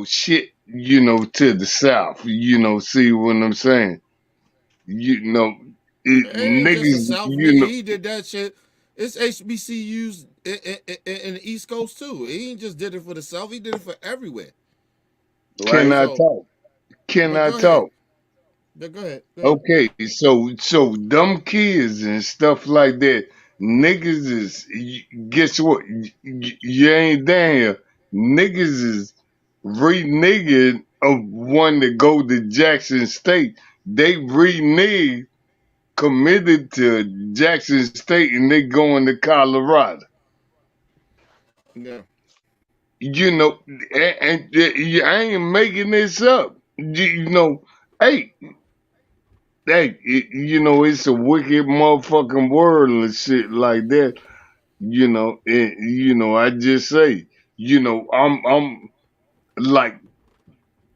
shit, to the south. See what I'm saying? You know, It ain't just the niggas, South, nigga. He did that shit. It's HBCUs in the East Coast too. He ain't just did it for the South. He did it for everywhere. can right? I So, talk? Can but I go ahead. talk? But go ahead. Go ahead. Okay, so dumb kids and stuff like that, niggas is guess what? You ain't down here. Niggas is reneging of one to go to Jackson State. They reneged committed to Jackson State and they going to Colorado. Yeah. You know, I ain't making this up. Hey, it's a wicked motherfucking world and shit like that. I just say, I'm like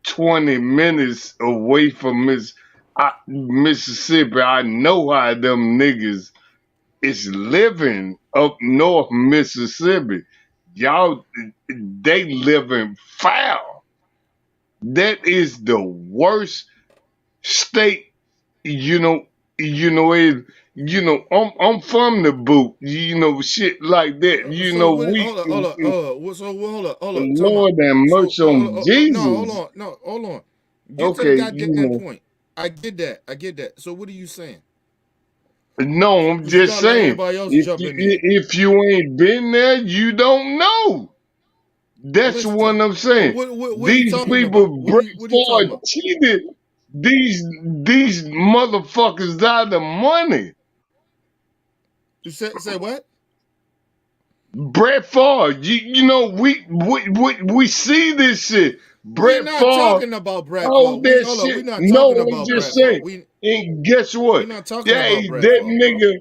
20 minutes away from this. Mississippi, I know how them niggas is living up north Mississippi. Y'all, they living foul. That is the worst state. You know, it. I'm from the boot. Shit like that. So what? We. Hold on, hold on, hold on. So hold on. Time out. Lord have So mercy on no, hold Jesus. on, no, hold on. Get to the Okay, goddamn point. I get that. I get that. So what are you saying? no, I'm Because you just gotta let saying. everybody else If jump you, in there. if you ain't been there, you don't know. That's Let's what talk. I'm saying. What are you These talking about? people, Brett What are you talking Ford about? cheated these motherfuckers out of money. You say what? Brett Ford, we see this shit. We're Brett not Ford, talking about all Bradford. that Hold on. We're shit. not No, talking I'm about just Bradford. saying. And guess We're what? not talking about Hey, that Bradford, bro. nigga,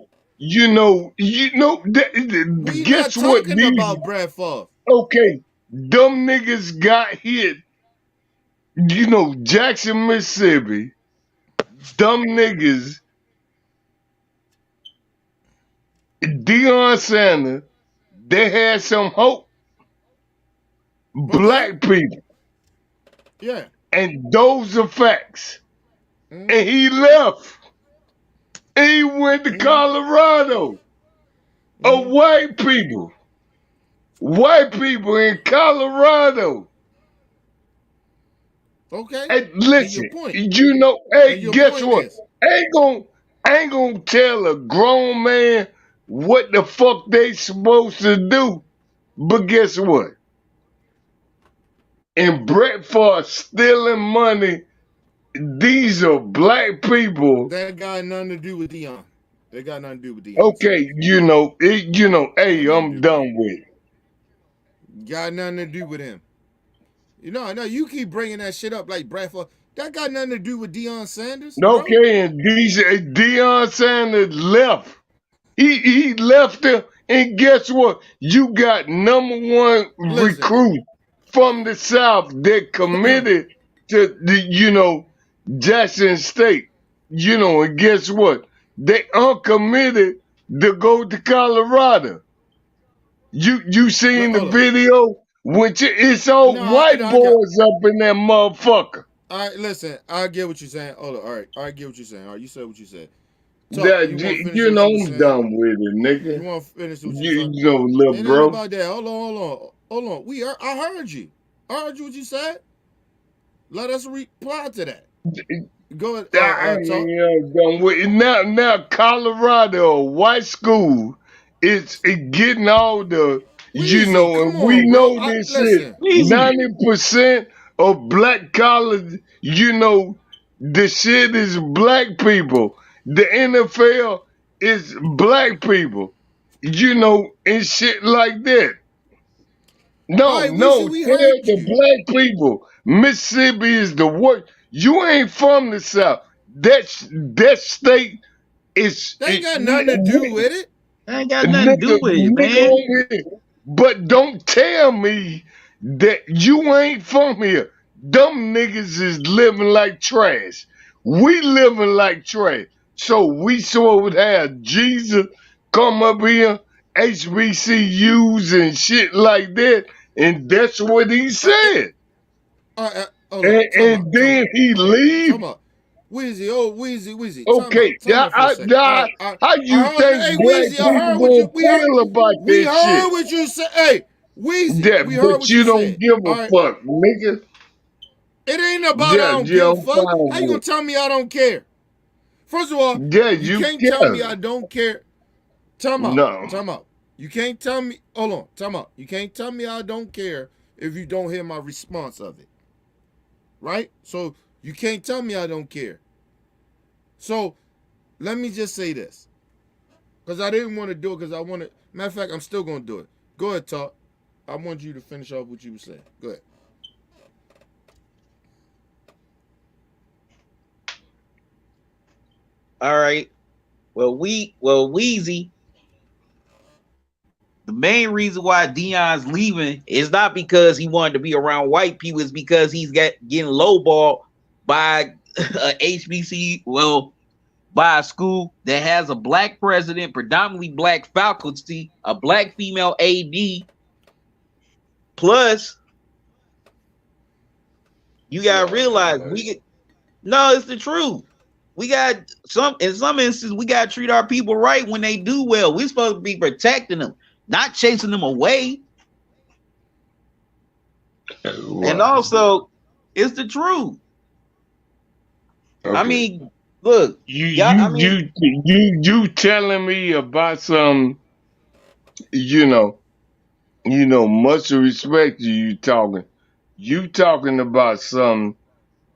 We not guess what? talking about Bradford. Okay, dumb niggas got hit. Jackson, Mississippi. Dumb niggas, Deion Sanders, they had some hope. Okay. Black people. Yeah. And those are facts. Mm-hmm. And he left. And he went to Mm-hmm. Colorado. Of Mm-hmm. white people. White people in Colorado. Okay. And And your listen, point. hey, And your guess point what? is, I ain't gonna tell a grown man what the fuck they supposed to do. But guess what? And Brett Favre stealing money. These are black people. that got nothing to do with Dion. That got nothing to do with Deion Okay, Sanders. hey, Got nothing to I'm do with him. done with Got nothing to do with him. No, you keep bringing that shit up like Bradford. That got nothing to do with Deion Sanders, it. bro. Okay, and Deion Sanders left. He left there, and guess what? You got number one Listen, recruit from the South that committed to Jackson State. And guess what? They uncommitted to go to Colorado. You seen the hold up. video? It's all No, white I got. boys up in that motherfucker. All right, listen. I get what you're saying. Hold up. All right, I get what you're saying. All right, you said what you said. Talk. That You want to finish what you were I'm saying? done with it, You nigga. want to finish what you were You, saying? you know, little It ain't bro. about that. Hold on. I heard you. I heard you what you said. Let us reply to that. Go ahead. I Talk. mean, done with it. Now Colorado, a white school, it's getting all the, Weezy, come and we on, bro. know this shit. Listen. Easy. 90% of black college, the shit is black people. The NFL is black people, and shit like that. All No, right, Weezy, no, we tell heard the you. black people Mississippi is the worst. You ain't from the South. That state is That ain't got nothing to do with it. That ain't got nothing to nigga, do with it, man. over here. But don't tell me that you ain't from here. Them niggas is living like trash. We living like trash. So we sure would have Jesus come up here, HBCUs and shit like that, and that's what he Uh, it, said. hold And, up. Time and out. Time then out. he Hold up. leave. Time out. Weezy. Time Okay, out. Time yeah, out for a second. how I you heard. think Hey, black Weezy, I people heard what gonna you. feel about We that shit? heard what you said. Hey, Weezy, Yeah, we but heard what you you don't said. give All a right. fuck, nigga. It ain't about I Yeah, don't yeah, give a I'm fuck. fine How you gonna with tell me I don't care? First of all, it. Yeah, you you can't tell me can. I don't care. Time out. No. Time out. You can't tell me. Hold on. Time out. You can't tell me I don't care if you don't hear my response of it. Right? So you can't tell me I don't care. So let me just say this. Because I didn't want to do it because I wanted. Matter of fact, I'm still going to do it. Go ahead, talk. I want you to finish off what you were saying. Go ahead. All right. Weezy, the main reason why Dion's leaving is not because he wanted to be around white people, it's because he's getting lowballed by a HBC, well, by a school that has a black president, predominantly black faculty, a black female AD, plus you gotta realize no, it's the truth. We got in some instances, we gotta treat our people right when they do well. We're supposed to be protecting them, not chasing them away. And also, it's the truth. Okay. I mean, look, you telling me about some, you know, much respect to you talking. You talking about some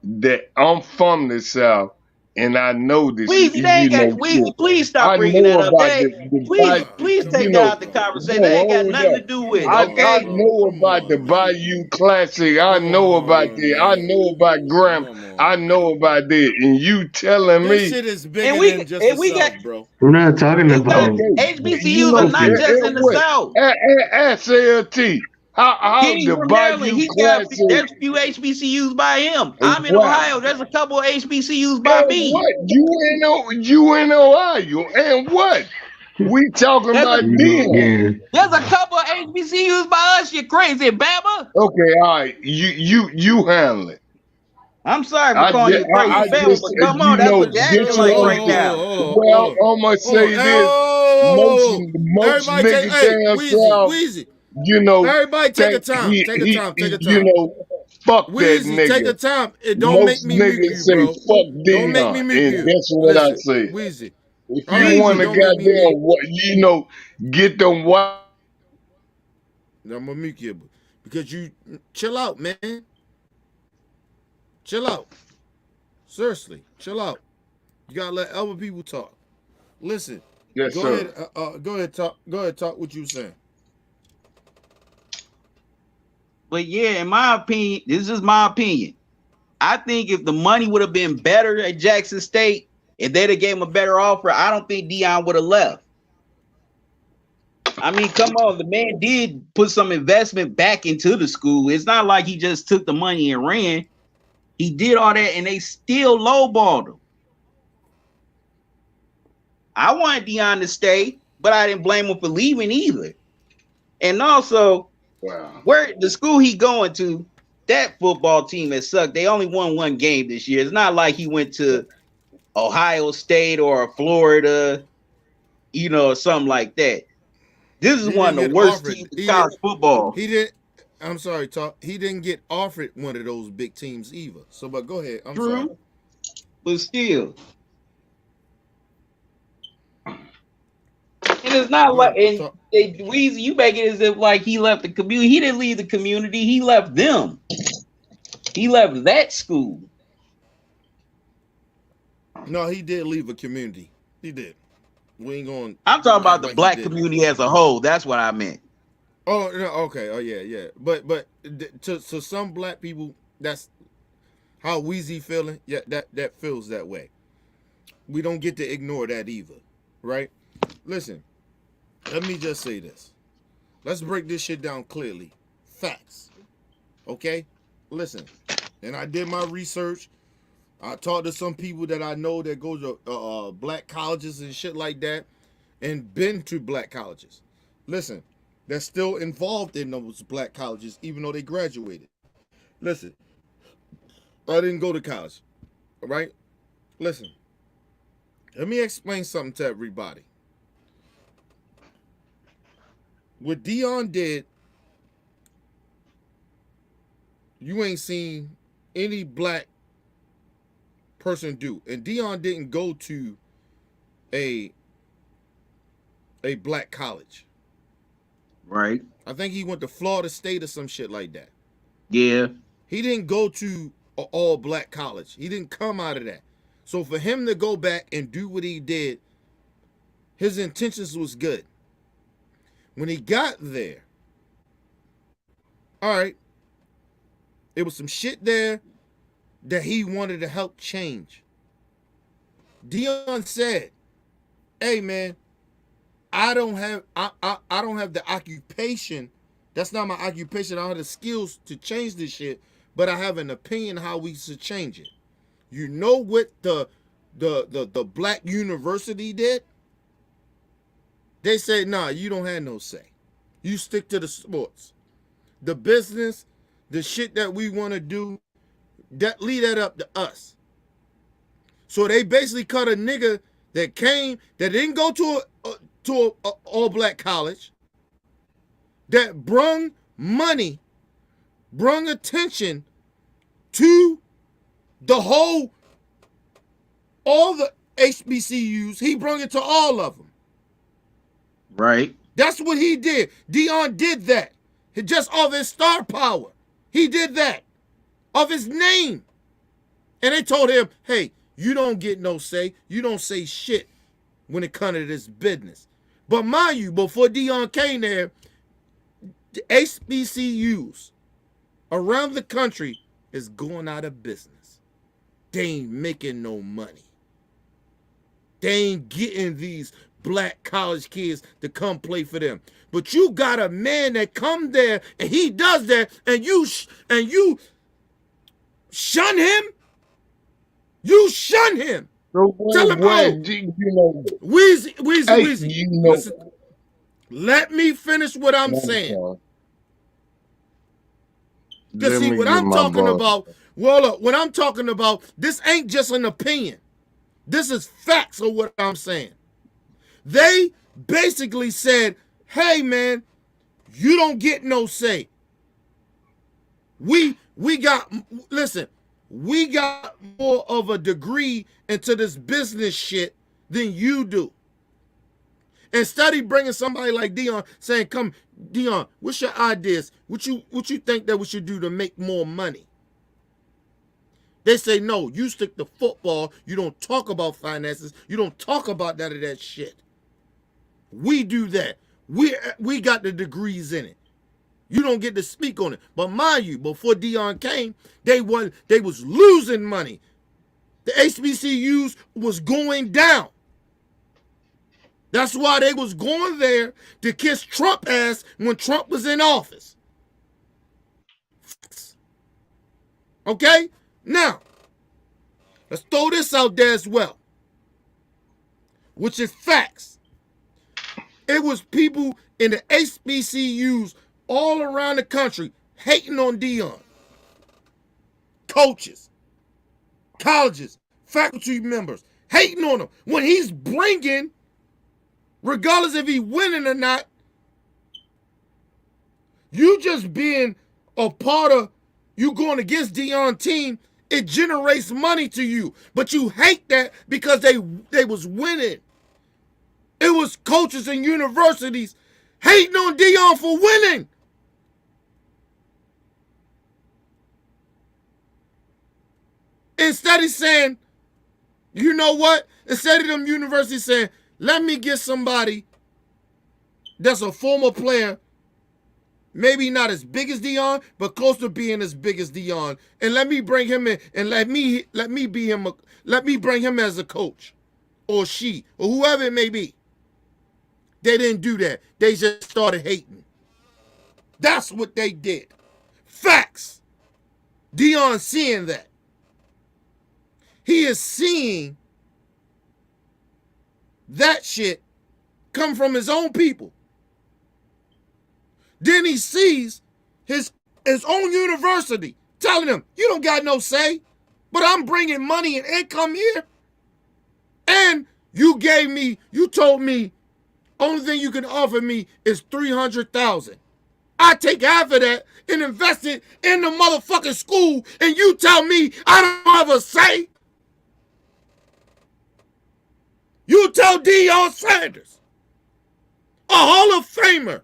that I'm from the South and I know this, please, they ain't got. Please stop I bringing know that up. about Please take that out the come conversation. That ain't got hold nothing up. to do with it. I Okay. know about the Bayou Classic. I know about that. I know about Graham. I know about that. And you telling This me shit is bigger than just the South, bro. We're not talking about HBCUs are not just in the what? South. SLT. How Kenny the from Maryland, Bayou Classic there's a few HBCUs by him. and I'm in wow. Ohio. There's a couple of HBCUs by And me. what? You in Ohio. And what? We talking There's about a, them. there's a couple of HBCUs by us. You crazy, Bama? Okay, all right. You handle it. I'm sorry for calling you crazy, I Bama, just but come on, that's what you're acting like right now. Well, I'm gonna say this. Most Everybody take, niggas hey, down Wheezy, south, everybody take a time. fuck that Wheezy, take a nigga. time. It don't make Most me mute niggas you, say bro. fuck Don't make me Dion, mute and you. that's what I Listen, say. Wheezy. If All you right, want to don't make me mute. goddamn get them white. I'm gonna mute you because you chill out, man. Chill out. Seriously, chill out. You gotta let other people talk. Listen. Yes, Go sir. ahead. Go ahead. Talk. Go ahead. Talk what you saying. But yeah, in my opinion, this is my opinion. I think if the money would have been better at Jackson State, if they'd have gave him a better offer, I don't think Dion would have left. I mean, come on, the man did put some investment back into the school. It's not like he just took the money and ran. He did all that, and they still lowballed him. I wanted Dion to stay, but I didn't blame him for leaving either. And also, where the school he going to, that football team has sucked. They only won one game this year. It's not like he went to Ohio State or Florida, or something like that. This is one of the worst teams in college football. He didn't. I'm sorry, talk. He didn't get offered one of those big teams either. So, but go ahead. I'm sorry. But still. And it's not like, and Weezy, you make it as if like he left the community. He didn't leave the community. He left them. He left that school. No, he did leave a community. He did. We ain't going. I'm talking about the black community as a whole. That's what I meant. Oh no, okay. Oh yeah. But to some black people, that's how Weezy feeling. Yeah, that feels that way. We don't get to ignore that either, right? Listen, let me just say this. Let's break this shit down clearly. Facts. Okay? Listen, and I did my research. I talked to some people that I know that go to black colleges and shit like that and been to black colleges. Listen, they're still involved in those black colleges even though they graduated. Listen, I didn't go to college, all right? Listen, let me explain something to everybody. What Dion did, you ain't seen any black person do. And Dion didn't go to a black college. Right. I think he went to Florida State or some shit like that. Yeah. He didn't go to an all black college. He didn't come out of that. So for him to go back and do what he did, his intentions was good. When he got there, all right, it was some shit there that he wanted to help change. Dion said, "Hey man, I don't have the occupation. That's not my occupation. I don't have the skills to change this shit, but I have an opinion how we should change it. You know what the black university did? They said, nah, you don't have no say. You stick to the sports. The business, the shit that we want to do, leave that up to us. So they basically cut a nigga that didn't go to a all black college, that brung money, brung attention to all the HBCUs. He brung it to all of them. Right. That's what he did. Deion did that. Just off his star power. He did that. Of his name. And they told him, hey, you don't get no say. You don't say shit when it comes to this business. But mind you, before Deion came there, the HBCUs around the country is going out of business. They ain't making no money. They ain't getting these black college kids to come play for them. But you got a man that come there and he does that, and you shun him. You shun him. So Tell him, Weezy. You know, Listen, let me finish what I'm saying. Because see, what I'm talking about, what I'm talking about, this ain't just an opinion. This is facts of what I'm saying. They basically said, hey, man, you don't get no say. We got more of a degree into this business shit than you do. Instead of bringing somebody like Deion saying, come, Deion, what's your ideas? What you think that we should do to make more money? They say, no, you stick to football. You don't talk about finances. You don't talk about none of that shit. We do that. We got the degrees in it. You don't get to speak on it. But mind you, before Deion came, they was losing money. The HBCUs was going down. That's why they was going there to kiss Trump ass when Trump was in office. Okay? Now, let's throw this out there as well, which is facts. It was people in the HBCUs all around the country hating on Deion. Coaches, colleges, faculty members, hating on him when he's bringing, regardless if he's winning or not, you just being a part of, you going against Deion's team, it generates money to you. But you hate that because they was winning. It was coaches and universities hating on Deion for winning. Instead of saying, you know what? Instead of them universities saying, let me get somebody that's a former player, maybe not as big as Deion, but close to being as big as Deion, and let me bring him in and let me bring him as a coach, or she, or whoever it may be. They didn't do that. They just started hating. That's what they did. Facts. Deion seeing that. He is seeing that shit come from his own people. Then he sees his own university telling him, you don't got no say, but I'm bringing money and income here. And you told me, only thing you can offer me is $300,000. I take half of that and invest it in the motherfucking school, and you tell me I don't have a say? You tell Deion Sanders, a Hall of Famer.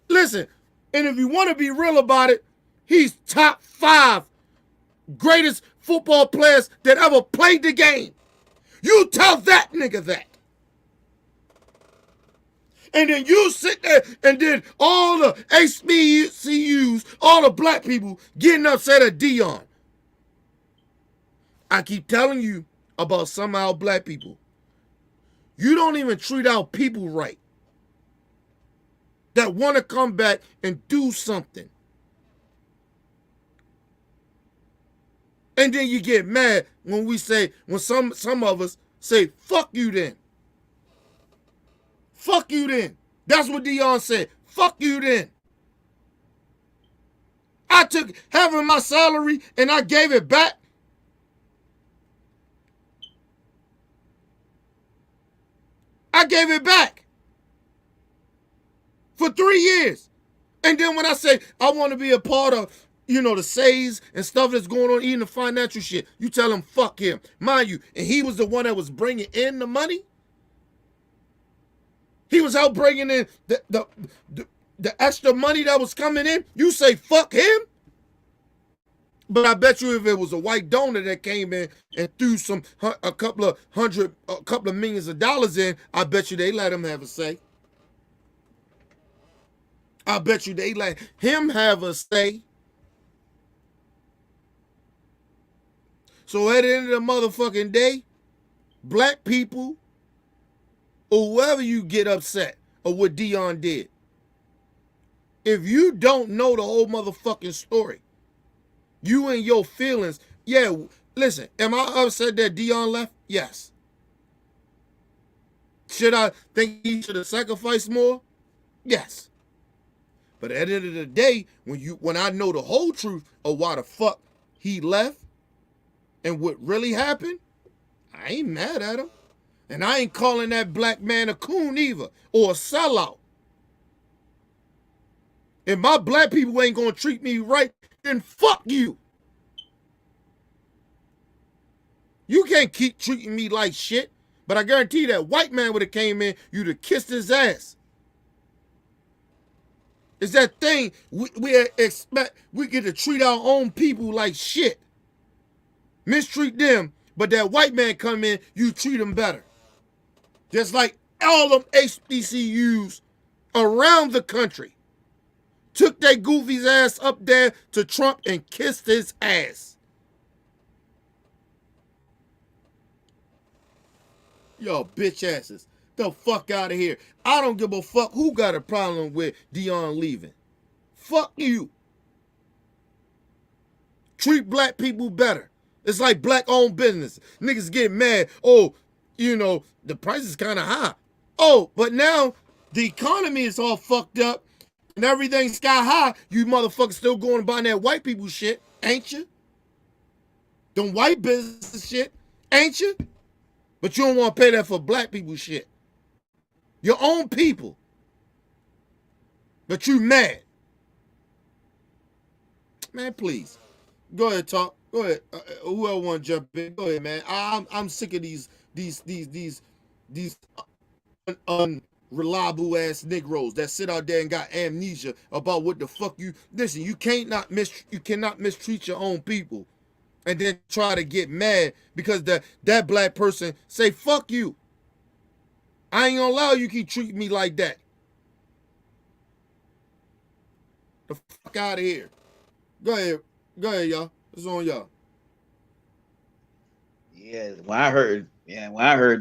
Listen, and if you want to be real about it, he's top 5 greatest football players that ever played the game. You tell that nigga that. And then you sit there and then all the HBCUs, all the black people getting upset at Deion. I keep telling you about some of our black people. You don't even treat our people right that want to come back and do something. And then you get mad when some of us say, fuck you then. Fuck you then. That's what Dion said. Fuck you then. I took having my salary and I gave it back. I gave it back for 3 years. And then when I say I want to be a part of, the saves and stuff that's going on, even the financial shit, you tell him fuck him. Mind you, and he was the one that was bringing in the money. He was out bringing in the extra money that was coming in. You say fuck him? But I bet you if it was a white donor that came in and threw a couple of millions of dollars in, I bet you they let him have a say. I bet you they let him have a say. So at the end of the motherfucking day, black people, or whoever you get upset of what Dion did, if you don't know the whole motherfucking story, you and your feelings, yeah, listen, am I upset that Dion left? Yes. Should I think he should have sacrificed more? Yes. But at the end of the day, when I know the whole truth of why the fuck he left and what really happened, I ain't mad at him. And I ain't calling that black man a coon either or a sellout. If my black people ain't gonna treat me right, then fuck you. You can't keep treating me like shit. But I guarantee you that white man would have came in, you'd have kissed his ass. It's that thing we expect we get to treat our own people like shit. Mistreat them, but that white man come in, you treat them better. Just like all them HBCUs around the country took their goofy's ass up there to Trump and kissed his ass. Yo, bitch asses. The fuck out of here. I don't give a fuck who got a problem with Dion leaving. Fuck you. Treat black people better. It's like black-owned business. Niggas get mad. Oh, the price is kind of high. Oh, but now the economy is all fucked up and everything's sky high. You motherfuckers still going and buying that white people shit, ain't you? Them white business shit, ain't you? But you don't want to pay that for black people shit. Your own people. But you mad. Man, please. Go ahead, talk. Go ahead. Whoever want to jump in, go ahead, man. I'm sick of these unreliable ass Negroes that sit out there and got amnesia about what the fuck you. Listen, you cannot mistreat your own people, and then try to get mad because that black person say fuck you. I ain't gonna allow you to keep treating me like that. The fuck out of here. Go ahead, y'all. It's on y'all. Yeah, when I heard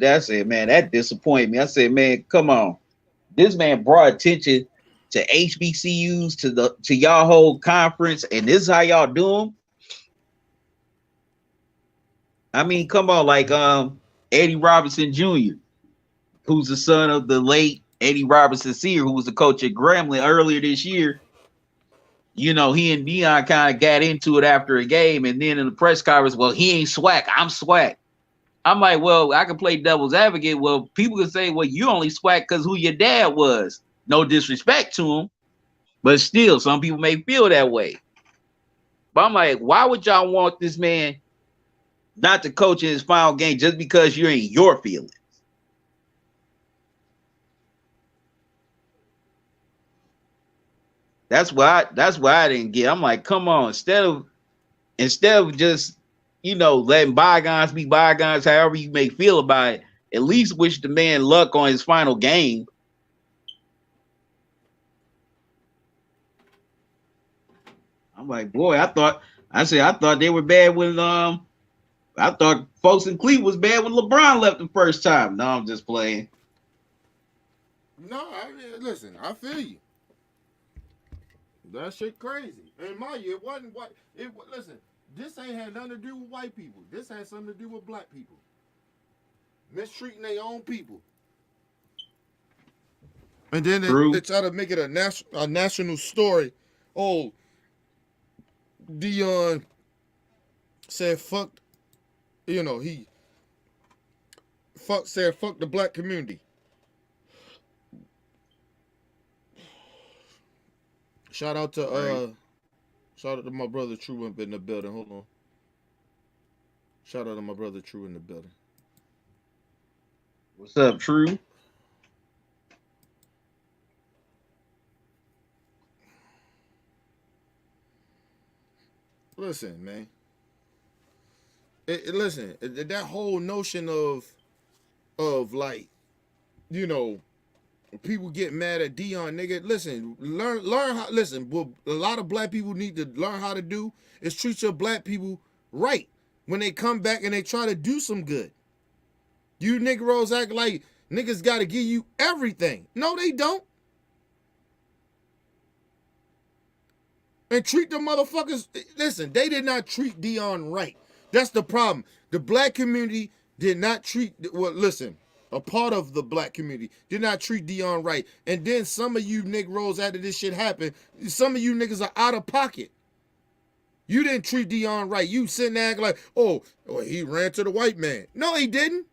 that, I said, man, that disappointed me. I said, man, come on. This man brought attention to HBCUs, to y'all whole conference, and this is how y'all do them. I mean, come on, like Eddie Robinson Jr., who's the son of the late Eddie Robinson Sr., who was the coach at Grambling earlier this year. He and Dion kind of got into it after a game, and then in the press conference, well, he ain't swag, I'm swag. I'm like, well, I can play devil's advocate. Well, people can say, well, you only swag because who your dad was. No disrespect to him, but still, some people may feel that way. But I'm like, why would y'all want this man not to coach in his final game just because you're in your feelings? That's why I didn't get. I'm like, come on, instead of just letting bygones be bygones, however you may feel about it, at least wish the man luck on his final game. I'm like, boy, I thought they were bad when I thought folks in Cleveland was bad when LeBron left the first time. No, I'm just playing. No, listen, I feel you. That shit crazy. And mind you, it wasn't what it. Listen, This ain't had nothing to do with white people. This had something to do with black people. Mistreating their own people. And then they True. try to make it a national story. Oh, Dion said fuck, he said fuck the black community. Shout out to my brother True up in the building. Hold on. Shout out to my brother True in the building. What's up, True? Listen, man. Listen, that whole notion of like, people get mad at Dion, nigga. Listen, learn how. Listen, what a lot of black people need to learn how to do is treat your black people right when they come back and they try to do some good. You Negroes act like niggas got to give you everything. No, they don't. And treat the motherfuckers. Listen, they did not treat Dion right. That's the problem. The black community did not treat. Well, listen. A part of the black community did not treat Dion right. And then some of you Negroes, after this shit happened, some of you niggas are out of pocket. You didn't treat Dion right. You sitting there acting like, oh, he ran to the white man. No, he didn't.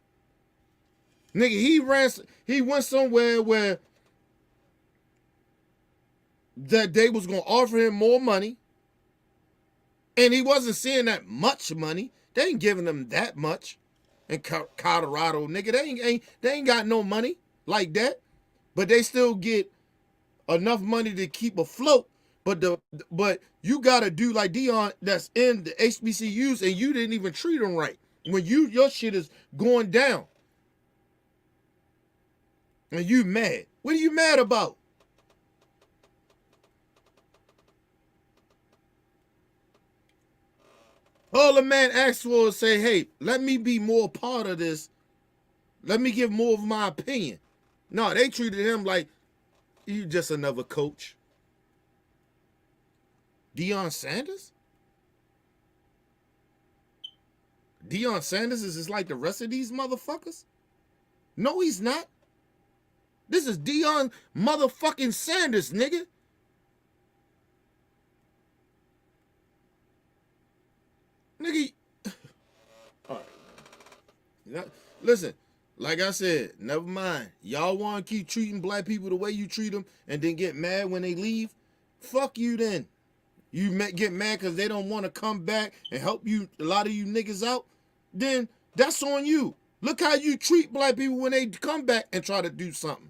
Nigga, he went somewhere where that they was going to offer him more money. And he wasn't seeing that much money. They ain't giving him that much. In Colorado, nigga, they ain't got no money like that, but they still get enough money to keep afloat. But you gotta do like Dion that's in the HBCUs, and you didn't even treat them right when your shit is going down, and you mad. What are you mad about? All the man asks for is say, hey, let me be more part of this. Let me give more of my opinion. No, they treated him like, you just another coach. Deion Sanders? Deion Sanders is just like the rest of these motherfuckers? No, he's not. This is Deion motherfucking Sanders, nigga. Nigga, all right. Listen, like I said, never mind. Y'all want to keep treating black people the way you treat them and then get mad when they leave? Fuck you then. You get mad because they don't want to come back and help you, a lot of you niggas out? Then that's on you. Look how you treat black people when they come back and try to do something.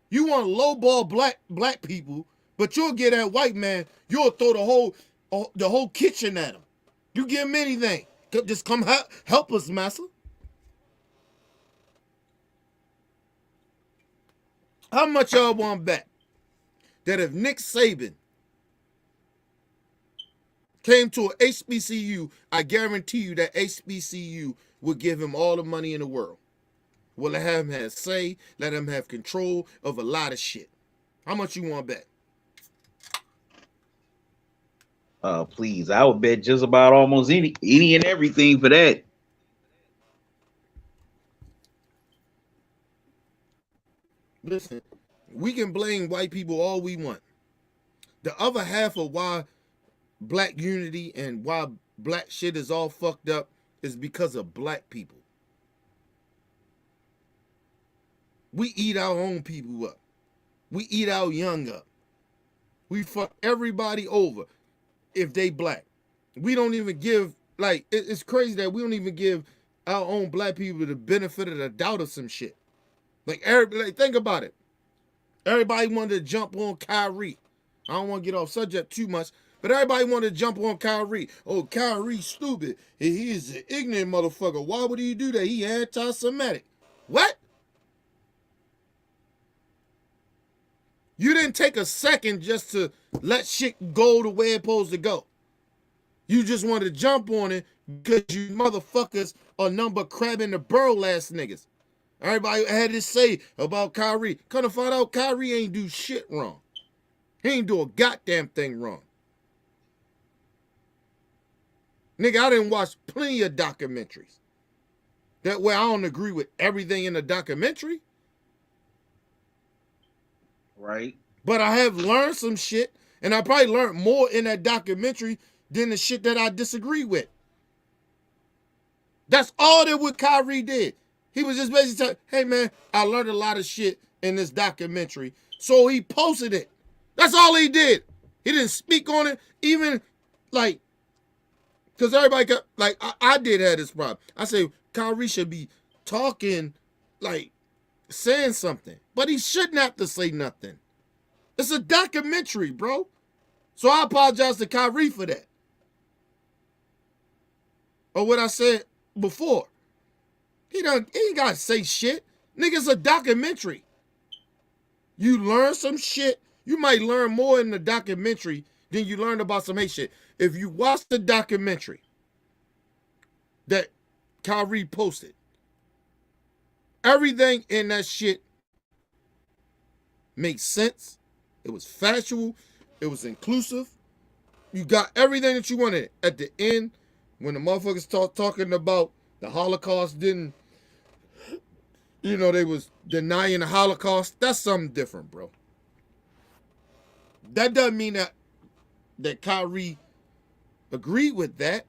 You want to lowball black people, but you'll get that white man, you'll throw the whole kitchen at him. You give him anything. Just come help us, massa. How much y'all want back? That if Nick Saban came to a HBCU, I guarantee you that HBCU would give him all the money in the world. Will let him have say, let him have control of a lot of shit. How much you want back? Please, I would bet just about almost any and everything for that. Listen, we can blame white people all we want. The other half of why black unity and why black shit is all fucked up is because of black people. We eat our own people up. We eat our young up. We fuck everybody over if they black. We don't even give, like, it's crazy that we don't even give our own black people the benefit of the doubt of some shit. Like, think about it. Everybody wanted to jump on Kyrie. I don't want to get off subject too much, but everybody wanted to jump on Kyrie. Oh, Kyrie's stupid. He is an ignorant motherfucker. Why would he do that? He anti-Semitic. What? You didn't take a second just to let shit go the way it's supposed to go. You just wanted to jump on it because you motherfuckers are number crab in the barrel ass niggas. Everybody had to say about Kyrie. Come to find out Kyrie ain't do shit wrong. He ain't do a goddamn thing wrong. Nigga, I didn't watch plenty of documentaries. That way I don't agree with everything in the documentary. Right. But I have learned some shit, and I probably learned more in that documentary than the shit that I disagree with. That's all that what Kyrie did. He was just basically telling, hey man, I learned a lot of shit in this documentary. So he posted it. That's all he did. He didn't speak on it, even like, because everybody got, like, I did have this problem. I say Kyrie should be talking, like, saying something. But he shouldn't have to say nothing. It's a documentary, bro. So I apologize to Kyrie for that. Or what I said before. He ain't gotta say shit. Nigga, it's a documentary. You learn some shit. You might learn more in the documentary than you learned about some hate shit. If you watch the documentary that Kyrie posted, everything in that shit makes sense. It was factual. It was inclusive. You got everything that you wanted. At the end, when the motherfuckers talking about the Holocaust didn't, they was denying the Holocaust. That's something different, bro. That doesn't mean that Kyrie agreed with that.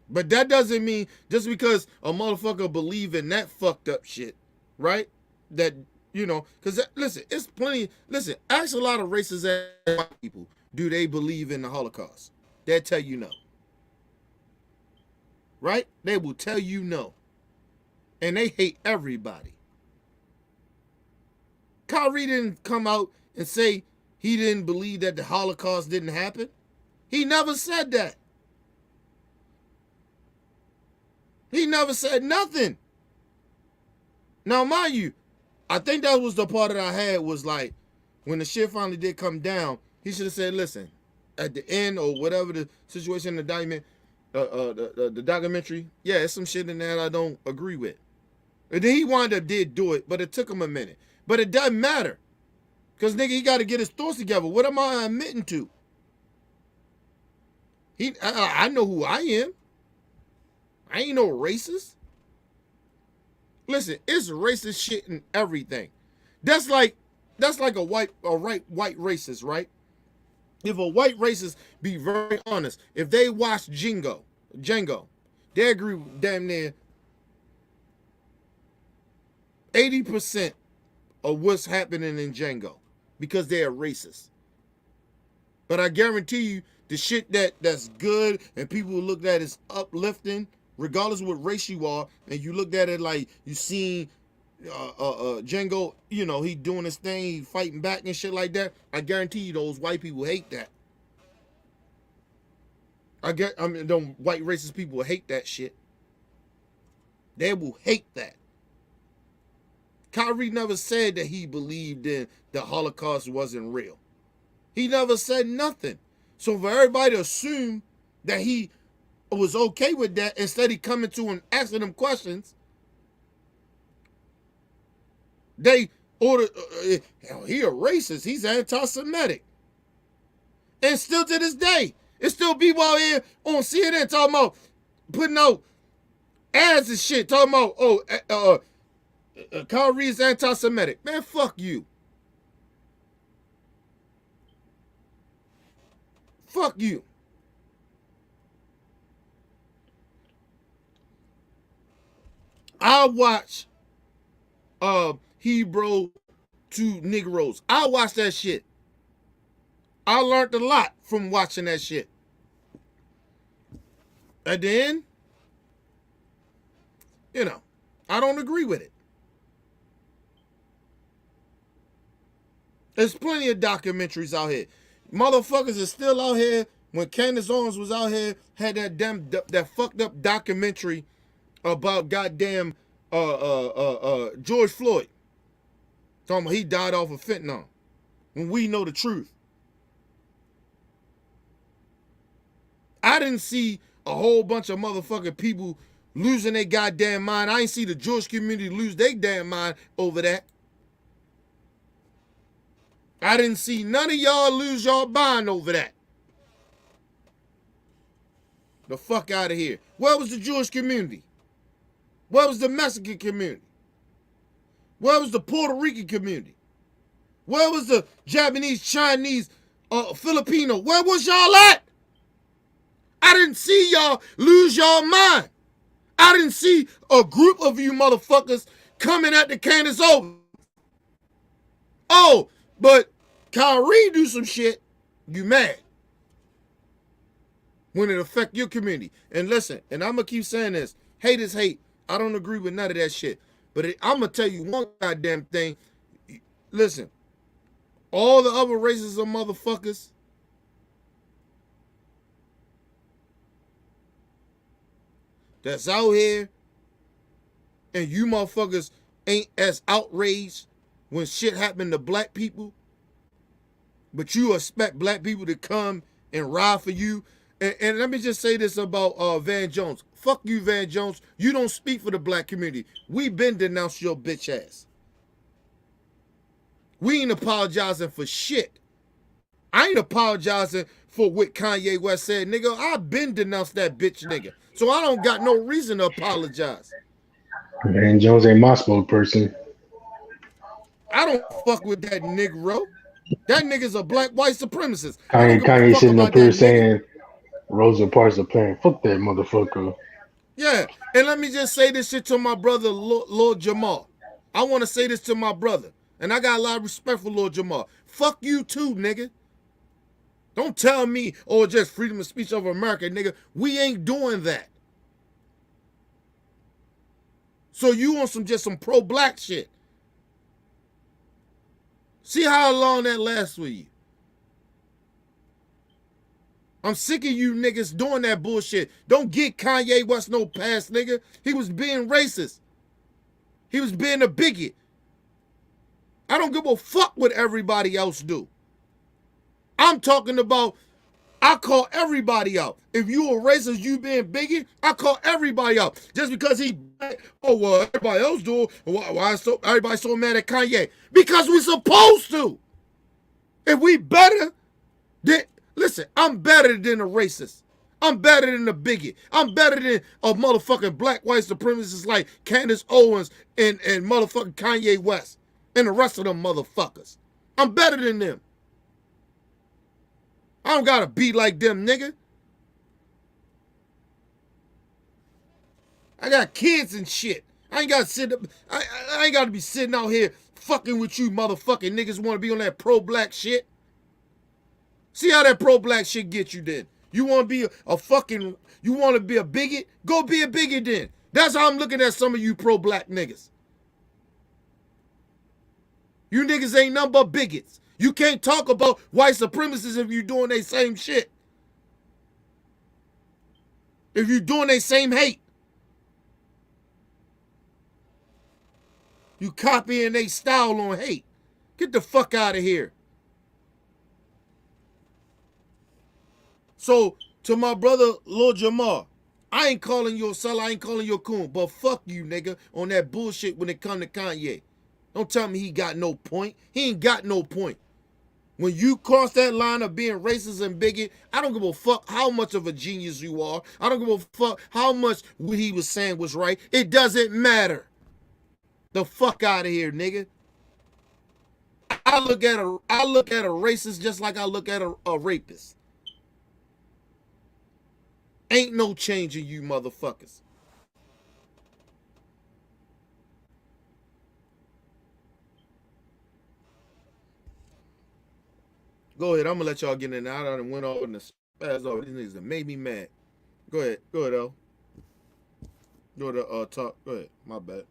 But that doesn't mean just because a motherfucker believe in that fucked up shit, right? That, because listen, it's plenty. Listen, ask a lot of racist ass white people, do they believe in the Holocaust? They'll tell you no. Right? They will tell you no. And they hate everybody. Kyrie didn't come out and say he didn't believe that the Holocaust didn't happen. He never said that. He never said nothing. Now, mind you, I think that was the part that I had was like, when the shit finally did come down, he should have said, listen, at the end or whatever the situation in the document, the documentary, yeah, it's some shit in there that I don't agree with. And then he wound up did do it, but it took him a minute. But it doesn't matter. Because, nigga, he got to get his thoughts together. What am I admitting to? I know who I am. I ain't no racist. Listen, it's racist shit in everything. That's like a white racist, right? If a white racist be very honest, if they watch Django, they agree with damn near 80% of what's happening in Django because they're racist. But I guarantee you, the shit that's good and people look at as uplifting, regardless of what race you are, and you looked at it like you seen Django, he doing his thing, he fighting back and shit like that. I guarantee you those white people hate that. Them white racist people hate that shit. They will hate that. Kyrie never said that he believed in the Holocaust wasn't real. He never said nothing. So for everybody to assume that he was okay with that, instead of coming to and asking them questions, they ordered, he a racist, he's anti-Semitic. And still to this day, it's still people out here on CNN talking about, putting out ads and shit, talking about, Kyrie's anti-Semitic. Man, fuck you. Fuck you. I watch Hebrew to Negroes. I watch that shit. I learned a lot from watching that shit. At the end, I don't agree with it. There's plenty of documentaries out here. Motherfuckers are still out here. When Candace Owens was out here, had that fucked up documentary about goddamn George Floyd. Talking about he died off of fentanyl. When we know the truth. I didn't see a whole bunch of motherfucking people losing their goddamn mind. I ain't see the Jewish community lose their damn mind over that. I didn't see none of y'all lose y'all mind over that. The fuck out of here. Where was the Jewish community? Where was the Mexican community? Where was the Puerto Rican community? Where was the Japanese, Chinese, Filipino? Where was y'all at? I didn't see y'all lose y'all mind. I didn't see a group of you motherfuckers coming at the Candace Owens. Oh, but Kyrie do some shit, you mad. When it affect your community. And listen, and I'm going to keep saying this. Hate is hate. I don't agree with none of that shit. But I'm going to tell you one goddamn thing. Listen, all the other races of motherfuckers that's out here and you motherfuckers ain't as outraged when shit happen to black people, but you expect black people to come and ride for you. And let me just say this about Van Jones. Fuck you, Van Jones. You don't speak for the black community. We been denounced your bitch ass. We ain't apologizing for shit. I ain't apologizing for what Kanye West said, nigga. I been denounced that bitch nigga. So I don't got no reason to apologize. Van Jones ain't my spokesperson. I don't fuck with that Negro. That nigga's a black white supremacist. I don't give a Kanye fuck sitting about up here that nigga. saying Rosa Parks are playing. Fuck that motherfucker. Yeah, and let me just say this shit to my brother, Lord Jamal. I want to say this to my brother, and I got a lot of respect for Lord Jamal. Fuck you too, nigga. Don't tell me, oh, just freedom of speech over America, nigga. We ain't doing that. So you want some pro-black shit. See how long that lasts with you. I'm sick of you niggas doing that bullshit. Don't get Kanye West no pass, nigga. He was being racist. He was being a bigot. I don't give a fuck what everybody else do. I'm talking about, I call everybody out. If you a racist, you being bigot, I call everybody out. Just because he, oh, well, everybody else do, why so everybody so mad at Kanye? Because we supposed to. If we better, then, listen, I'm better than a racist. I'm better than a bigot. I'm better than a motherfucking black white supremacist like Candace Owens and motherfucking Kanye West and the rest of them motherfuckers. I'm better than them. I don't gotta be like them, nigga. I got kids and shit. I ain't gotta sit up. I ain't gotta be sitting out here fucking with you motherfucking niggas wanna be on that pro-black shit. See how that pro-black shit get you then. You wanna be you wanna be a bigot? Go be a bigot then. That's how I'm looking at some of you pro-black niggas. You niggas ain't nothing but bigots. You can't talk about white supremacists if you doing their same shit. If you doing their same hate. You copying their style on hate. Get the fuck out of here. So, to my brother, Lord Jamal, I ain't calling you a seller, I ain't calling you a coon, but fuck you, nigga, on that bullshit when it come to Kanye. Don't tell me he got no point. He ain't got no point. When you cross that line of being racist and bigot, I don't give a fuck how much of a genius you are. I don't give a fuck how much what he was saying was right. It doesn't matter. The fuck out of here, nigga. I look at a racist just like I look at a rapist. Ain't no change in you motherfuckers. Go ahead. I'm gonna let y'all get in there. I done went off in the spaz over. These niggas that made me mad. Go ahead. Go ahead, L. Go to talk. Go ahead. My bad.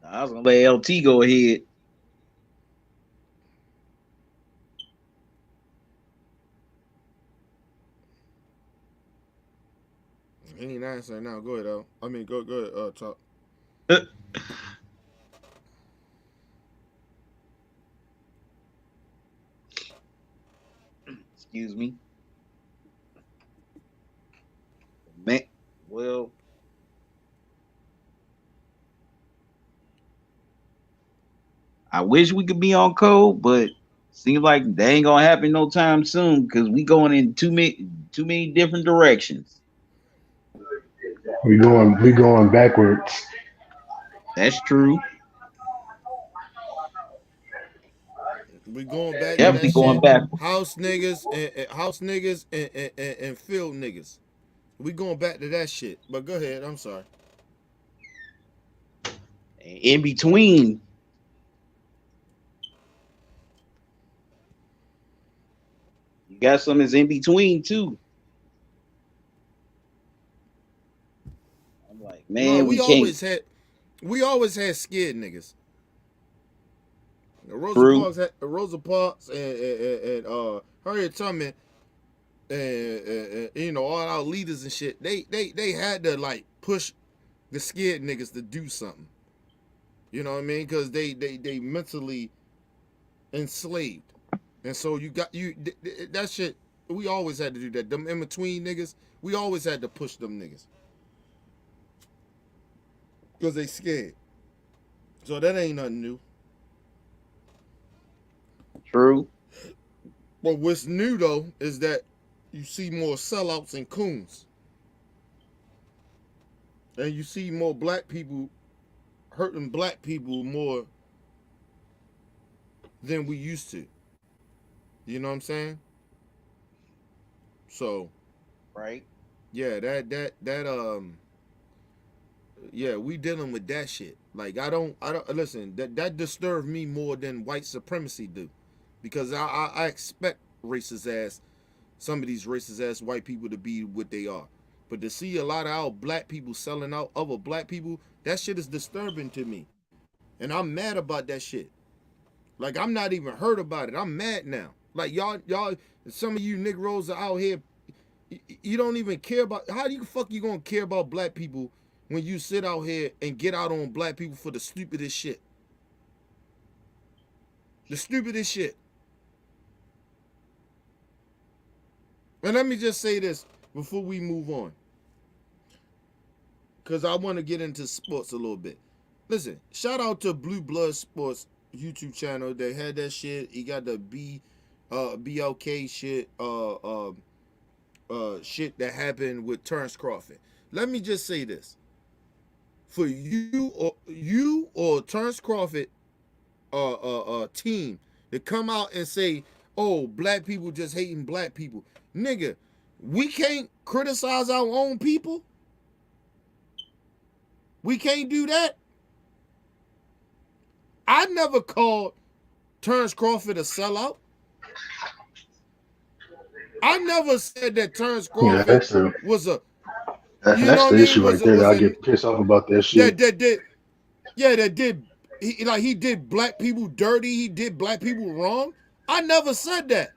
I was gonna let LT go ahead. He ain't answering now. Go ahead, L. I mean, go ahead. Talk. Excuse me. Man, well, I wish we could be on code, but seems like they ain't gonna happen no time soon because we going in too many different directions. We going backwards. That's true. We going back to Definitely that going shit. backwards. House niggas and field niggas. We going back to that shit. But go ahead. I'm sorry. In between, you got some is in between too. I'm like, No, man, we can't. we always had scared niggas. True. Rosa Parks and Harriet Tubman and you know all our leaders and shit. They had to like push the scared niggas to do something. You know what I mean? Because they mentally enslaved, and so you got that shit. We always had to do that. Them in between niggas, we always had to push them niggas because they scared. So that ain't nothing new. True. But what's new though is that you see more sellouts and coons, and you see more black people hurting black people more than we used to. You know what I'm saying? So Right. yeah, yeah, we dealing with that shit. Like I don't listen. That disturbs me more than white supremacy do, because I expect racist ass some of these racist ass white people to be what they are, but to see a lot of our black people selling out other black people, that shit is disturbing to me, and I'm mad about that shit. Like I'm not even heard about it. I'm mad now. Like y'all, some of you Negroes are out here. You don't even care about. How do you fuck you gonna care about black people when you sit out here and get out on black people for the stupidest shit? The stupidest shit. And let me just say this before we move on, because I want to get into sports a little bit. Listen, shout out to Blue Blood Sports YouTube channel. They had that shit. He got the BLK shit. Shit that happened with Terrence Crawford. Let me just say this: for you or Terrence Crawford, team to come out and say, "Oh, black people just hating black people," nigga, we can't criticize our own people. We can't do that. I never called Terrence Crawford a sellout. I never said that Terrence Yeah, Crawford was a, you know that's what I the mean, issue right there. That I get pissed off about that shit. that did, yeah, that did, he did black people dirty. He did black people wrong. I never said that,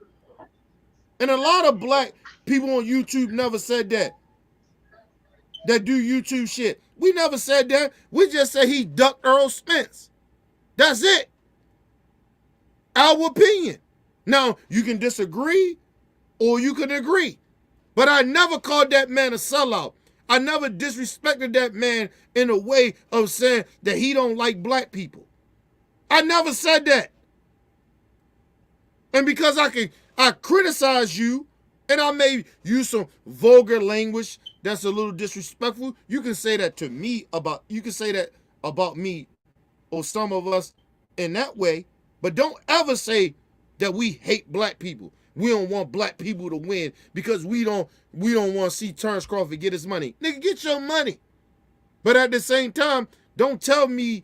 and a lot of black people on YouTube never said that. That do YouTube shit. We never said that. We just said he ducked Earl Spence. That's it. Our opinion. Now you can disagree or you can agree. But I never called that man a sellout. I never disrespected that man in a way of saying that he don't like black people. I never said that. And because I criticize you and I may use some vulgar language that's a little disrespectful, you can say that to me about me or some of us in that way, but don't ever say that we hate black people. We don't want black people to win because we don't want to see Terrence Crawford get his money. Nigga, get your money. But at the same time, don't tell me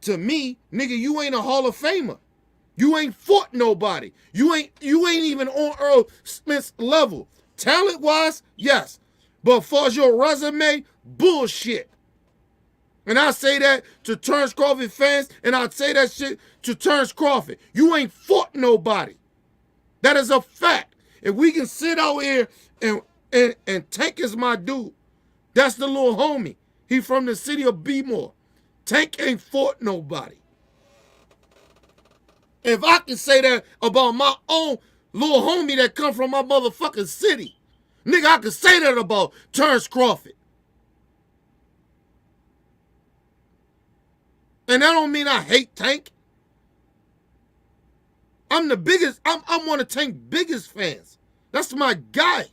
to me, nigga, you ain't a Hall of Famer. You ain't fought nobody. You ain't even on Earl Smith's level. Talent wise, yes. But as far as your resume, bullshit. And I say that to Terrence Crawford fans, and I say that shit to Terrence Crawford. You ain't fought nobody. That is a fact. If we can sit out here and Tank is my dude, that's the little homie. He from the city of Bmore. Tank ain't fought nobody. If I can say that about my own little homie that come from my motherfucking city, nigga, I can say that about Terrence Crawford. And that don't mean I hate Tank. I'm the biggest. I'm one of Tank's biggest fans. That's my guy.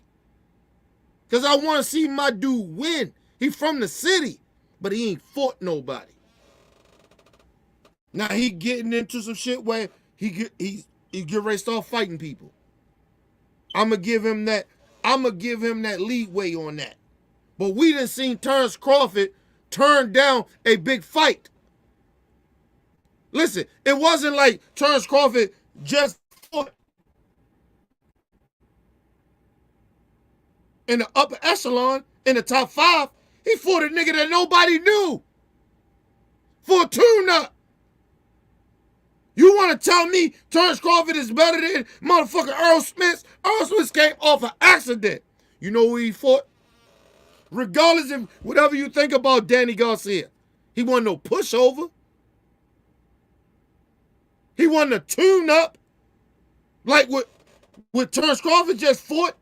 Cause I want to see my dude win. He from the city, but he ain't fought nobody. Now he getting into some shit where he get ready to start fighting people. I'ma give him that leeway on that. But we done seen Terrence Crawford turn down a big fight. Listen, it wasn't like Terrence Crawford just fought in the upper echelon, in the top 5. He fought a nigga that nobody knew for a tune-up. You want to tell me Terrence Crawford is better than motherfucking Earl Smith? Earl Smith came off an accident. You know who he fought? Regardless of whatever you think about Danny Garcia, he wasn't no pushover. He wasn't a tune-up like what Terrence Crawford just fought.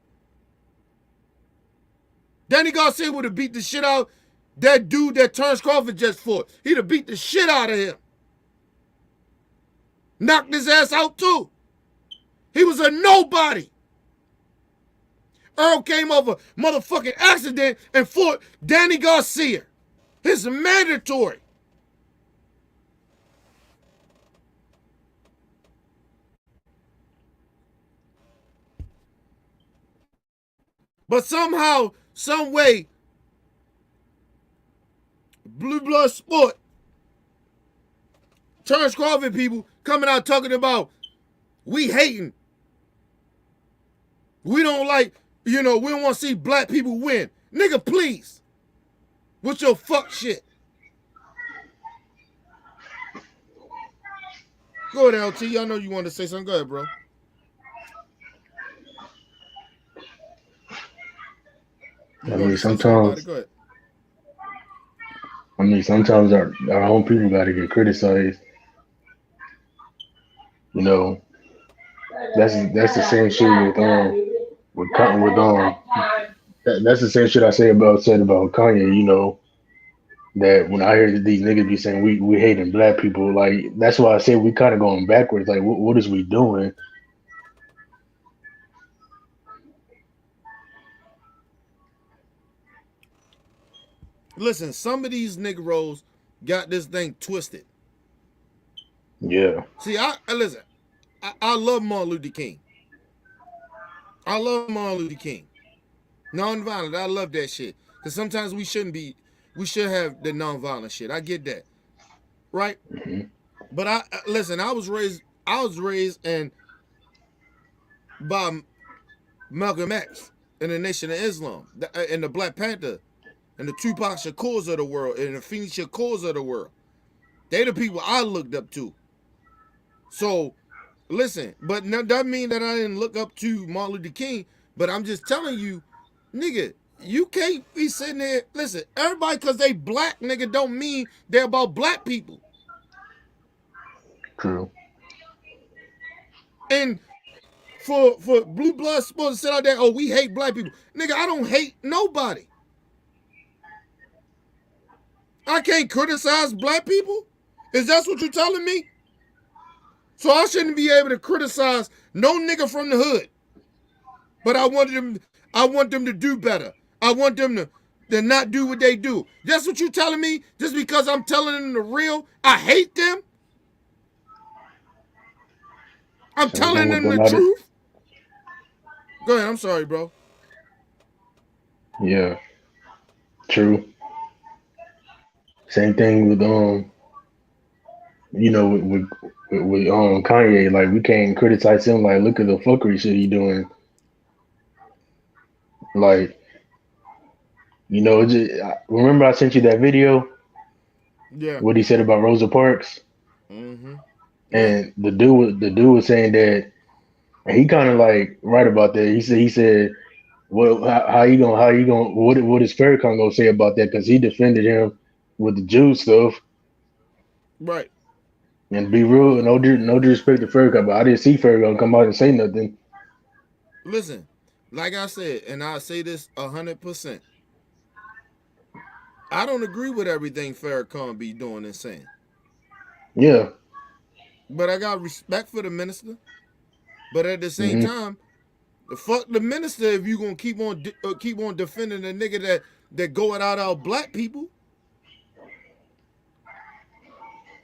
Danny Garcia would have beat the shit out that dude that Terrence Crawford just fought. He'd have beat the shit out of him. Knocked his ass out too. He was a nobody. Earl came off a motherfucking accident and fought Danny Garcia. It's mandatory. But somehow, some way, Blue Blood Sport, Terrence Crawford people coming out talking about we hating. We don't like, we don't want to see black people win. Nigga, please. What's your fuck shit? Go ahead, LT. I know you wanted to say something. Go ahead, bro. Sometimes our own people got to get criticized. That's the same shit that's the same shit I said about Kanye. That when I hear these niggas be saying we hating black people, like that's why I say we kind of going backwards. Like what is we doing? Listen, some of these niggeros got this thing twisted. Yeah. See, I love Martin Luther King. I love Martin Luther King. Nonviolent, I love that shit. Because sometimes we should have the nonviolent shit. I get that. Right? Mm-hmm. But listen, I was raised and by Malcolm X and the Nation of Islam and the Black Panther and the Tupac Shakurs of the world and the Phoenix Shakurs of the world. They the people I looked up to. So, listen, but that doesn't mean that I didn't look up to Martin Luther King, but I'm just telling you, nigga, you can't be sitting there. Listen, everybody because they black, nigga, don't mean they're about black people. True. And for Blue Blood supposed to sit out there, oh, we hate black people. Nigga, I don't hate nobody. I can't criticize black people? Is that what you're telling me? So I shouldn't be able to criticize no nigga from the hood. But I want them to do better. I want them to not do what they do. That's what you're telling me? Just because I'm telling them the real, I hate them? I'm telling them the truth? Go ahead, I'm sorry, bro. Yeah. True. Same thing with with Kanye, like we can't criticize him. Like, look at the fuckery shit he doing. Like, remember I sent you that video. Yeah. What he said about Rosa Parks. Mm-hmm. And the dude was saying that, and he kind of like right about that. He said, well, how you gonna what is Farrakhan gonna say about that? Because he defended him with the Jew stuff. Right. And be real, no disrespect to Farrakhan, but I didn't see Farrakhan come out and say nothing. Listen, like I said, and I say this 100%. I don't agree with everything Farrakhan be doing and saying. Yeah. But I got respect for the minister. But at the same Mm-hmm. time, fuck the minister if you gonna keep on defending the nigga that going out black people.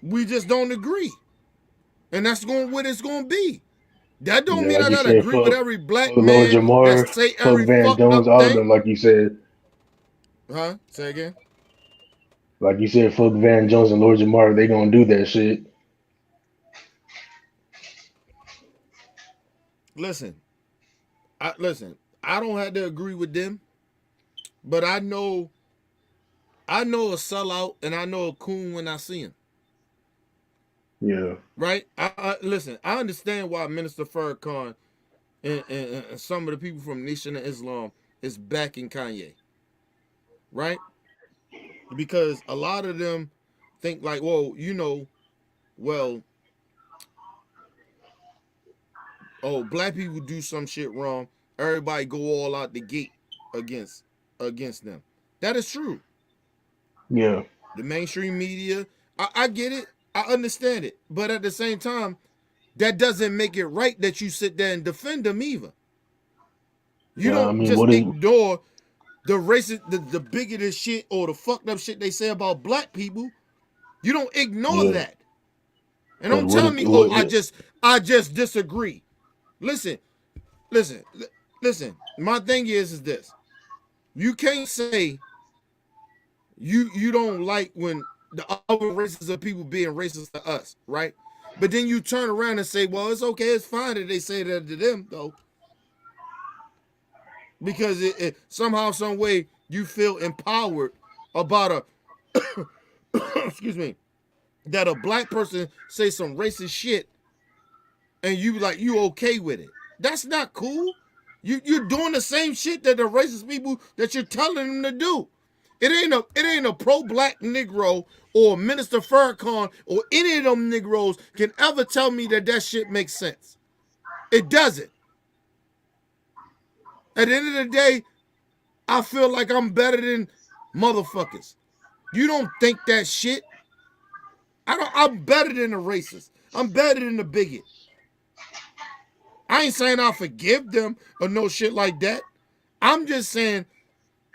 We just don't agree, and that's what it's gonna be. That don't Yeah, mean like I you gotta said, agree with fuck, every black Lord man that Jamar, say fuck every Van fucked Jones, up all of thing. them, like you said. Huh? Say again. Like you said, fuck Van Jones and Lord Jamar, they gonna do that shit. Listen, listen. I don't have to agree with them, but I know a sellout and I know a coon when I see him. Yeah. Right? Listen. I understand why Minister Farrakhan and some of the people from Nation of Islam is backing Kanye. Right? Because a lot of them think like, well, well, oh, black people do some shit wrong. Everybody go all out the gate against against them. That is true. Yeah. The mainstream media, I get it. I understand it. But at the same time, that doesn't make it right that you sit there and defend them either. You Yeah. I don't mean, just what is? ignore the racist, the bigoted shit or the fucked up shit they say about black people. You don't ignore Yeah. that. And Cause don't what tell is? me, oh, What? I just disagree. Listen, listen, listen. My thing is this. You can't say you don't like when the other races of people being racist to us, right? But then you turn around and say, well, it's okay, it's fine that they say that to them, though. Because it somehow, some way, you feel empowered about a excuse me, that a black person say some racist shit and you okay with it. That's not cool. You're doing the same shit that the racist people that you're telling them to do. It ain't a pro-black Negro or Minister Farrakhan or any of them Negroes can ever tell me that shit makes sense. It doesn't. At the end of the day, I feel like I'm better than motherfuckers. You don't think that shit. I'm better than the racist. I'm better than the bigot. I ain't saying I'll forgive them or no shit like that. I'm just saying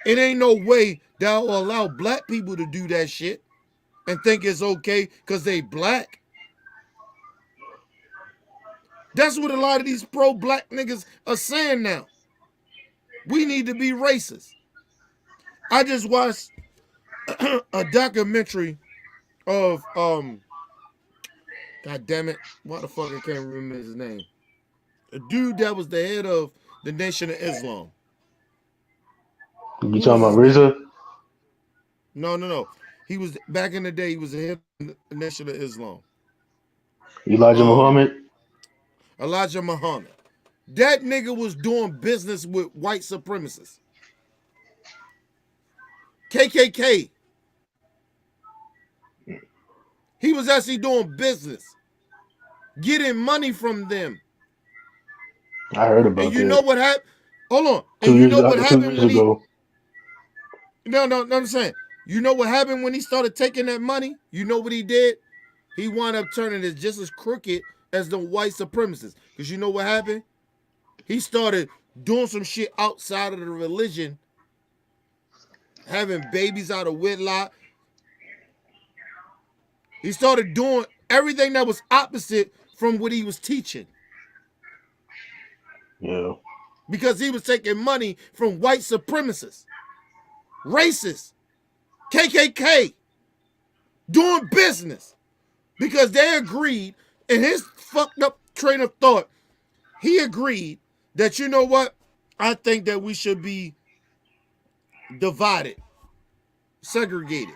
it ain't no way that I'll allow black people to do that shit and think it's okay because they black. That's what a lot of these pro-black niggas are saying now. We need to be racist. I just watched a documentary of God damn it, why the fuck I can't remember his name. A dude that was the head of the Nation of Islam. You What talking was about his name? RZA? No, no, no. He was back in the day. He was the head of the Nation of Islam. Elijah Um, Muhammad? Elijah Muhammad. That nigga was doing business with white supremacists. KKK. He was actually doing business, getting money from them. I heard And about you know that what happened? Hold on. And two you years know what after two happened years when he? ago. No, no, no. I'm saying. You know what happened when he started taking that money? You know what he did? He wound up turning it just as crooked as the white supremacists. Because you know what happened? He started doing some shit outside of the religion, having babies out of wedlock. He started doing everything that was opposite from what he was teaching Yeah. because he was taking money from white supremacists, racists, KKK, doing business because they agreed in his fucked up train of thought. He agreed that, you know what? I think that we should be divided, segregated.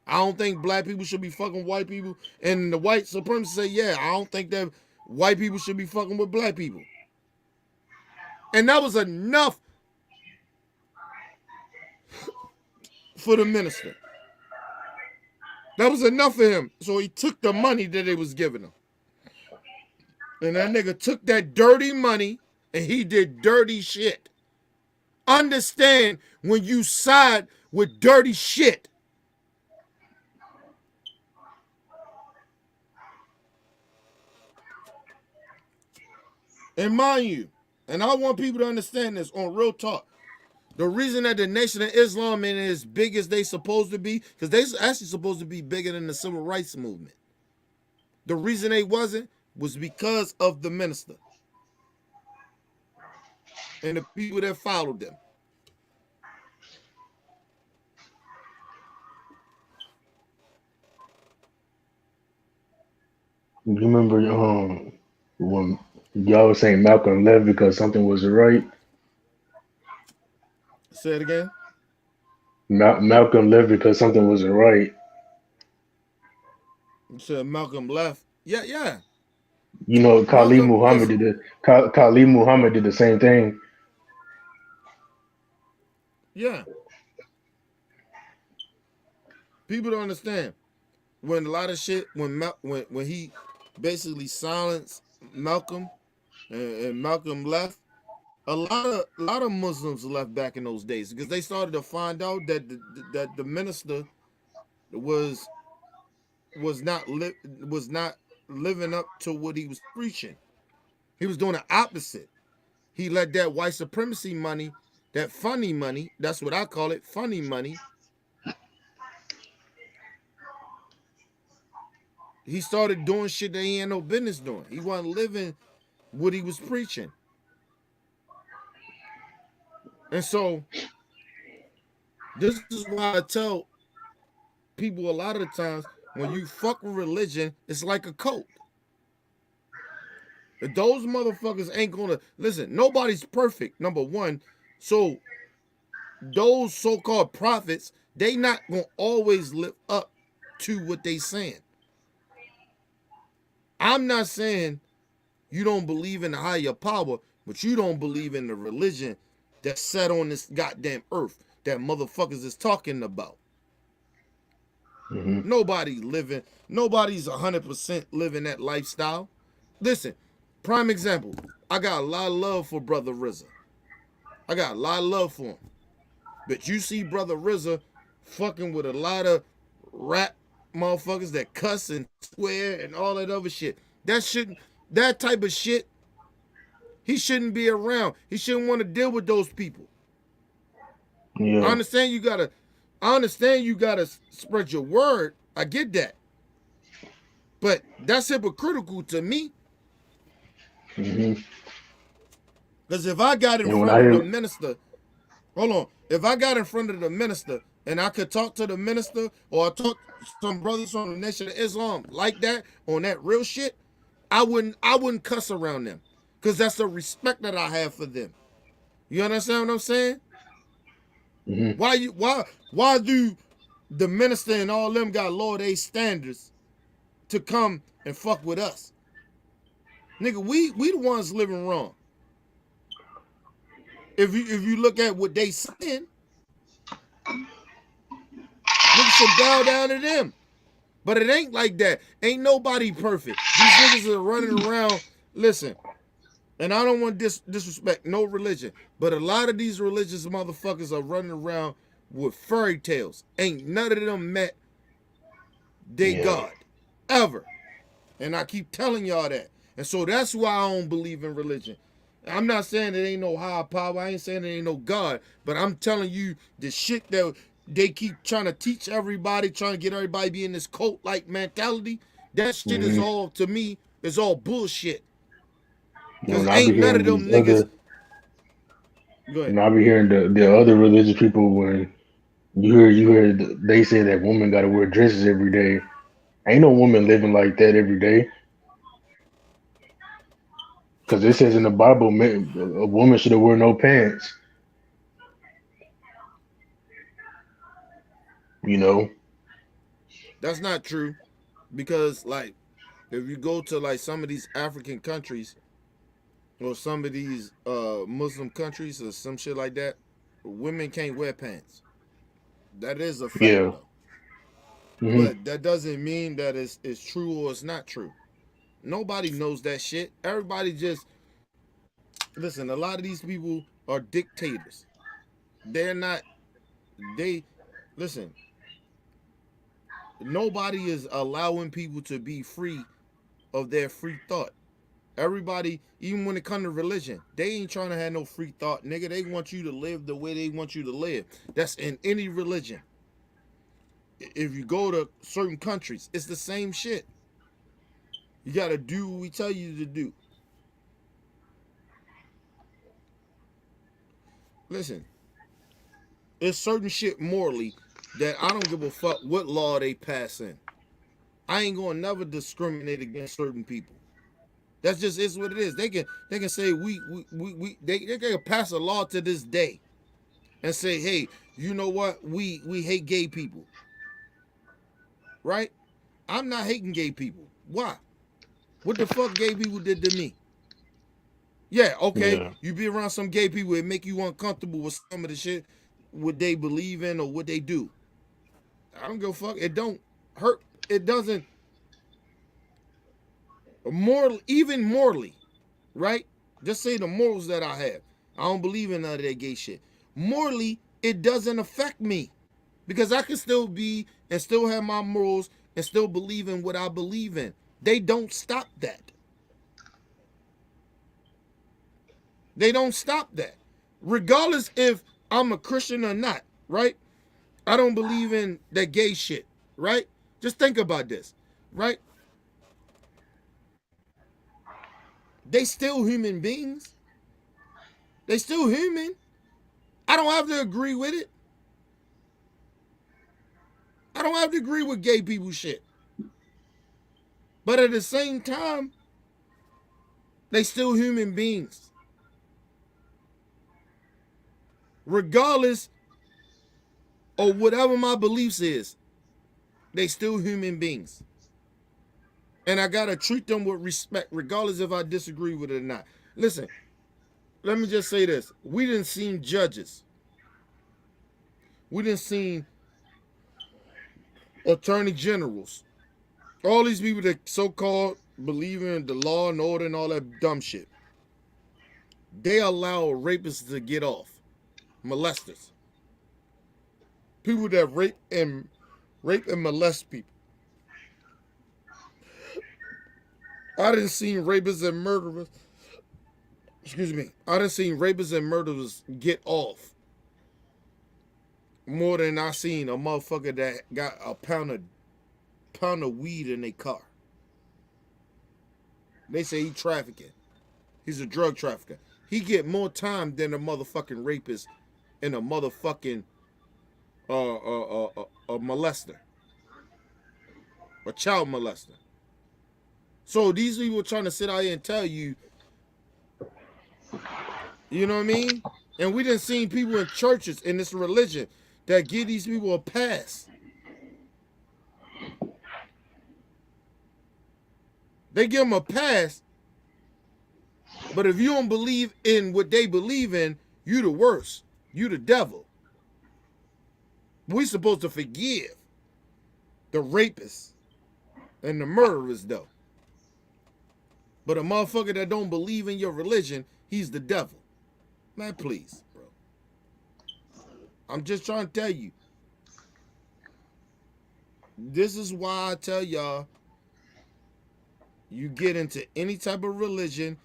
I don't think black people should be fucking white people. And the white supremacists say, yeah, I don't think that white people should be fucking with black people. And that was enough for the minister. That was enough for him. So he took the money that they was giving him. And that nigga took that dirty money and he did dirty shit. Understand when you side with dirty shit. And mind you, and I want people to understand this on real talk. The reason that the Nation of Islam ain't as big as they supposed to be, because they actually supposed to be bigger than the civil rights movement. The reason they wasn't was because of the minister and the people that followed them. You remember when y'all was saying Malcolm left because something was right? Say it again. Malcolm left because something wasn't right. You said Malcolm left. Yeah, yeah. You know, Malcolm, listen, Khalid Muhammad did the same thing. yeah. People don't understand when a lot of shit when he basically silenced Malcolm and Malcolm left. A lot of Muslims left back in those days because they started to find out that the minister was was not living up to what he was preaching. He was doing the opposite. He let that white supremacy money, that funny money, that's what I call it, funny money. He started doing shit that he had no business doing. He wasn't living what he was preaching. And so this is why I tell people a lot of the times when you fuck with religion, it's like a cult. If those motherfuckers ain't gonna listen, nobody's perfect, number one. So those so-called prophets, they not gonna always live up to what they saying. I'm not saying you don't believe in the higher power, but you don't believe in the religion that's set on this goddamn earth that motherfuckers is talking about. Hmm. Nobody's 100% living that lifestyle. Listen, prime example, I got a lot of love for Brother RZA. I got a lot of love for him. But you see Brother RZA fucking with a lot of rap motherfuckers that cuss and swear and all that other shit. That type of shit, he shouldn't be around. He shouldn't want to deal with those people. I Yeah. understand you gotta spread your word. I get that. But that's hypocritical to me. Hmm. Because if I got in And when front I of the hear, minister, hold on. If I got in front of the minister and I could talk to the minister or talk to some brothers from the Nation of Islam like that on that real shit, I wouldn't cuss around them. Because that's the respect that I have for them. You understand what I'm saying? hmm Why do the minister and all them got lower their standards to come and fuck with us? Nigga, we the ones living wrong. If you look at what they saying, niggas should bow down to them. But it ain't like that. Ain't nobody perfect. These niggas are running around. Listen, and I don't want to disrespect no religion, but a lot of these religious motherfuckers are running around with fairy tales. Ain't none of them met they yeah. God. Ever. And I keep telling y'all that. And so that's why I don't believe in religion. I'm not saying there ain't no higher power. I ain't saying there ain't no God. But I'm telling you the shit that they keep trying to teach everybody, trying to get everybody be in this cult-like mentality. That shit is Hmm. all, to me, is all bullshit. Because When I be ain't none hearing of them these niggas. other, Go ahead. when I be hearing the other religious people, when they say that women got to wear dresses every day. Ain't no woman living like that every day. Because it says in the Bible, a woman should have wear no pants. You know. That's not true. Because, like, if you go to, like, some of these African countries or some of these Muslim countries or some shit like that, women can't wear pants. That is a fact, Yeah. though. Hmm. But that doesn't mean that it's true or it's not true. Nobody knows that shit. Everybody just listen. A lot of these people are dictators. They're not. They listen. Nobody is allowing people to be free of their free thought. Everybody, even when it comes to religion, they ain't trying to have no free thought, nigga. They want you to live the way they want you to live. That's in any religion. If you go to certain countries, it's the same shit. You gotta do what we tell you to do. Listen, it's certain shit morally that I don't give a fuck what law they pass in. I ain't gonna never discriminate against certain people. That's just is what it is. They can say they can pass a law to this day and say, hey, you know what? We hate gay people. Right? I'm not hating gay people. Why? What the fuck gay people did to me? Yeah, okay. Yeah. You be around some gay people, it make you uncomfortable with some of the shit what they believe in or what they do. I don't give a fuck. It don't hurt. It doesn't even morally, right? Just say the morals that I have. I don't believe in none of that gay shit. Morally, it doesn't affect me because I can still be and still have my morals and still believe in what I believe in. They don't stop that. They don't stop that. Regardless if I'm a Christian or not, right? I don't believe in that gay shit, right? Just think about this, right? They still human beings. They still human. I don't have to agree with it. I don't have to agree with gay people shit. But at the same time, they still human beings. Regardless of whatever my beliefs is, they still human beings. And I gotta treat them with respect, regardless if I disagree with it or not. Listen, let me just say this. We didn't see judges. We didn't see attorney generals. All these people that so-called believe in the law and order and all that dumb shit. They allow rapists to get off. Molesters. People that rape and molest people. I didn't see rapists and murderers. Excuse me. I didn't see rapists and murderers get off more than I seen a motherfucker that got a pound of weed in their car. They say he trafficking. He's a drug trafficker. He get more time than a motherfucking rapist and a motherfucking a molester, a child molester. So these people trying to sit out here and tell you, you know what I mean? And we done seen people in churches in this religion that give these people a pass. They give them a pass, but if you don't believe in what they believe in, you the worst. You the devil. We supposed to forgive the rapists and the murderers, though. But a motherfucker that don't believe in your religion, he's the devil. Man, please, bro. I'm just trying to tell you. This is why I tell y'all, you get into any type of religion,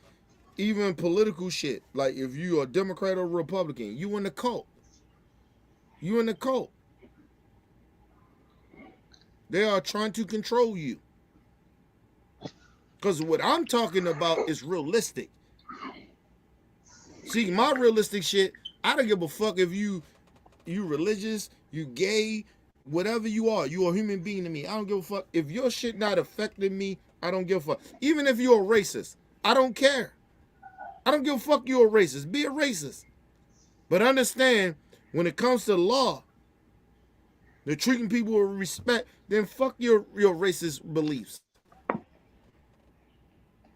even political shit. Like if you are Democrat or Republican, you in the cult. You in the cult. They are trying to control you. Because what I'm talking about is realistic. See, my realistic shit, I don't give a fuck if you religious, you gay, whatever you are a human being to me. I don't give a fuck. If your shit not affecting me, I don't give a fuck. Even if you're a racist, I don't care. I don't give a fuck you're a racist. Be a racist. But understand, when it comes to law, they're treating people with respect, then fuck your racist beliefs.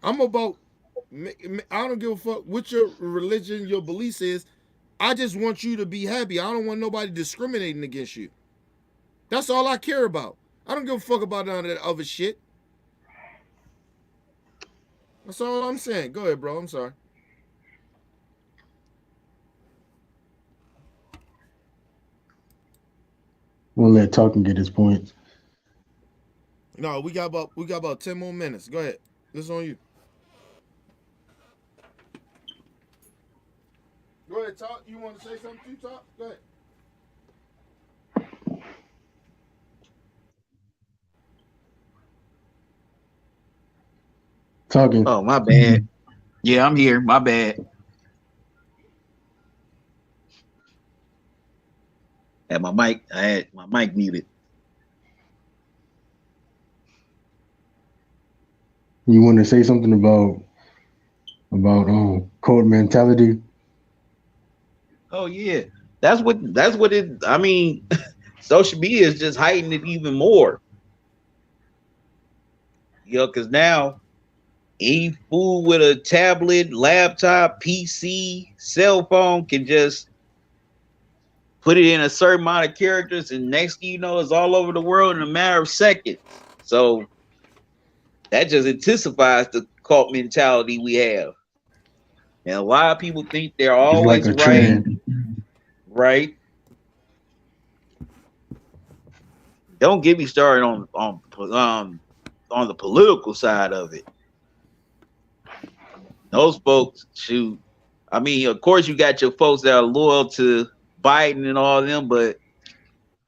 I'm about, I don't give a fuck what your religion, your beliefs is. I just want you to be happy. I don't want nobody discriminating against you. That's all I care about. I don't give a fuck about none of that other shit. That's all I'm saying. Go ahead, bro. I'm sorry. We'll let Talking get his points. No, we got about 10 more minutes. Go ahead. This is on you. Go ahead, talk. You want to say something too, talk? Go ahead. Talking. Oh, my bad. Yeah, I'm here. My bad. I had my mic muted. You want to say something about cult mentality? Oh yeah. That's what it I mean, social media is just heightening it even more. You know, because now any fool with a tablet, laptop, PC, cell phone can just put it in a certain amount of characters, and next thing you know, it's all over the world in a matter of seconds. So that just intensifies the cult mentality we have. And a lot of people think they're It's like always a right, trend. right? Don't get me started on the political side of it. Those folks, shoot. I mean, of course, you got your folks that are loyal to Biden and all of them, but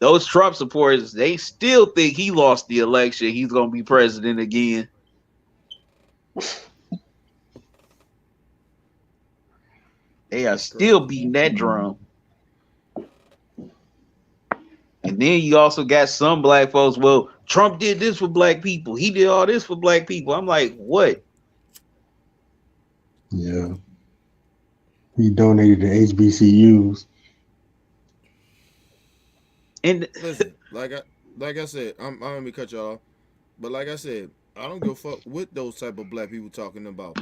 those Trump supporters, they still think he lost the election. He's going to be president again. They are That's still crazy. beating that drum. And then you also got some black folks. Well, Trump did this for black people. He did all this for black people. I'm like, what? Yeah. He donated to HBCUs. And Listen, like I said, I'm gonna be cut y'all off, but like I said, I don't give a fuck what those type of black people talking about.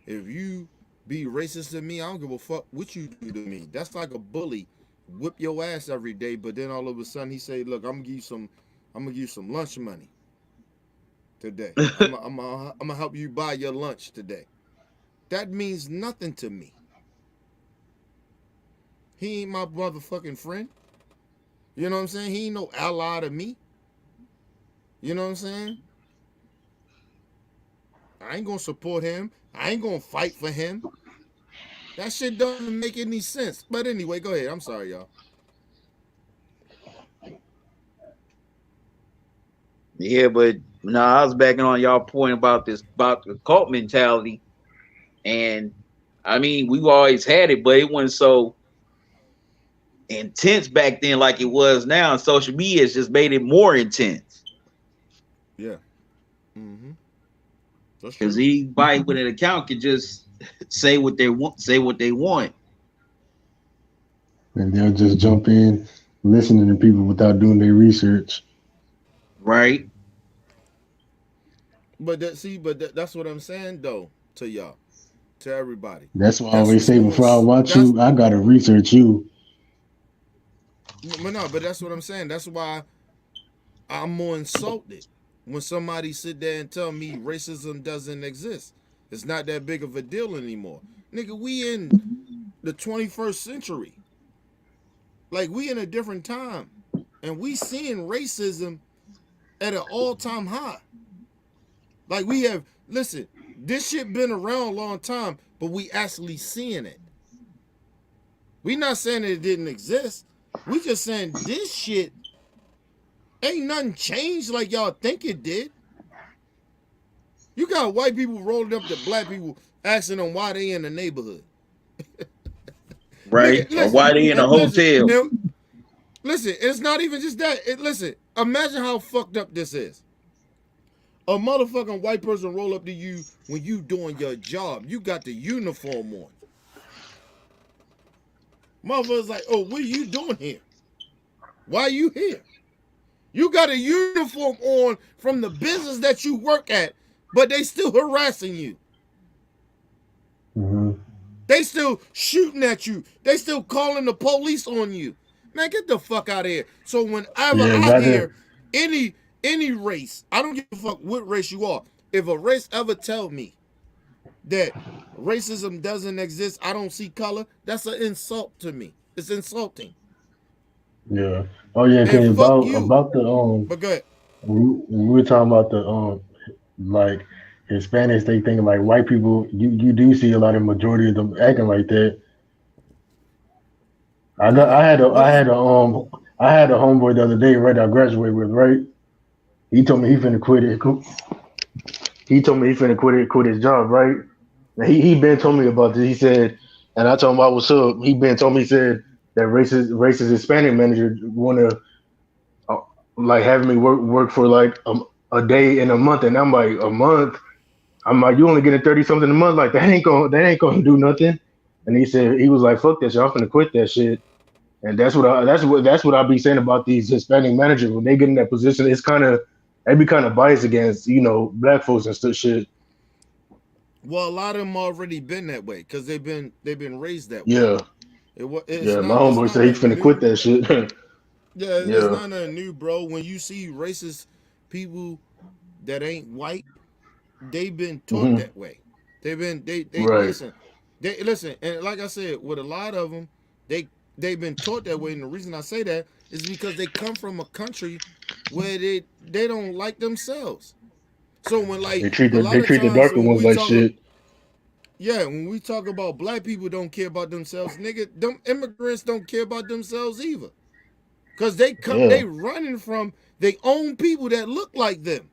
If you be racist to me, I don't give a fuck what you do to me. That's like a bully, whip your ass every day, but then all of a sudden he say, "Look, I'm gonna give you some lunch money today. I'm gonna help you buy your lunch today." That means nothing to me. He ain't my motherfucking friend. You know what I'm saying? He ain't no ally to me. You know what I'm saying? I ain't gonna support him. I ain't gonna fight for him. That shit doesn't make any sense. But anyway, go ahead. I'm sorry, y'all. yeah, but no, I was backing on y'all point about the cult mentality. And I mean, we've always had it, but it wasn't so intense back then like it was now. And social media has just made it more intense. Yeah. Mm-hmm. That's Because true. anybody with an account can just say what they want, And they'll just jump in listening to people without doing their research. right? That's what I'm saying though to y'all, to everybody. That's why I That's always what's say on. before I watch That's you, I gotta research you. but no, but that's what I'm saying. That's why I'm more insulted when somebody sit there and tell me racism doesn't exist. It's not that big of a deal anymore. Nigga, we in the 21st century. Like we in a different time. And we seeing racism at an all-time high. Like we have listen, this shit been around a long time, but we actually seeing it. We not saying that it didn't exist. We just saying this shit ain't nothing changed like y'all think it did. You got white people rolling up to black people asking them why they in the neighborhood. Right? Nigga, Or why listen, they in a listen, hotel? listen. It's not even just that. Listen, imagine how fucked up this is. A motherfucking white person roll up to you when you doing your job. You got the uniform on. Motherfuckers like, oh, what are you doing here? Why are you here? You got a uniform on from the business that you work at, but they still harassing you. Mm-hmm. They still shooting at you. They still calling the police on you. Man, get the fuck out of here. So whenever Yeah, I exactly. hear any race, I don't give a fuck what race you are. If a race ever tell me that racism doesn't exist, I don't see color, that's an insult to me. It's insulting. Yeah. Oh yeah, And cause fuck you. about the But go ahead. when we were talking about the like Hispanics, they think like white people. You do see a lot of majority of them acting like that. I had a homeboy the other day, right? I graduated with, right? He told me he finna quit it. He told me he finna quit his job, right? And he been told me about this. He said, and I told him I was up. He been told me, he said that racist Hispanic manager wanna uh, like have me work for like a day in a month, and I'm like, a month. I'm like, you only getting 30 something a month, like that ain't gonna do nothing. And he said, he was like, fuck that shit, I'm finna quit that shit. And that's what I be saying about these Hispanic managers when they get in that position. It's kind of, they be kind of biased against black folks and stuff shit. Well, a lot of them already been that way because they've been raised that way. Yeah, It's yeah. My it's homeboy not said he's nothing finna quit new. that shit. Yeah, it's Yeah. not nothing new, bro. When you see racist people that ain't white, they've been taught Hmm. that way. They Right. listen. They listen, and like I said, with a lot of them, they they've been taught that way. And the reason I say that is because they come from a country where they don't like themselves. So when like a lot They of treat the times darker when ones we like talk, shit. yeah, when we talk about black people don't care about themselves, nigga, them immigrants don't care about themselves either. Cause Yeah, they running from their own people that look like them.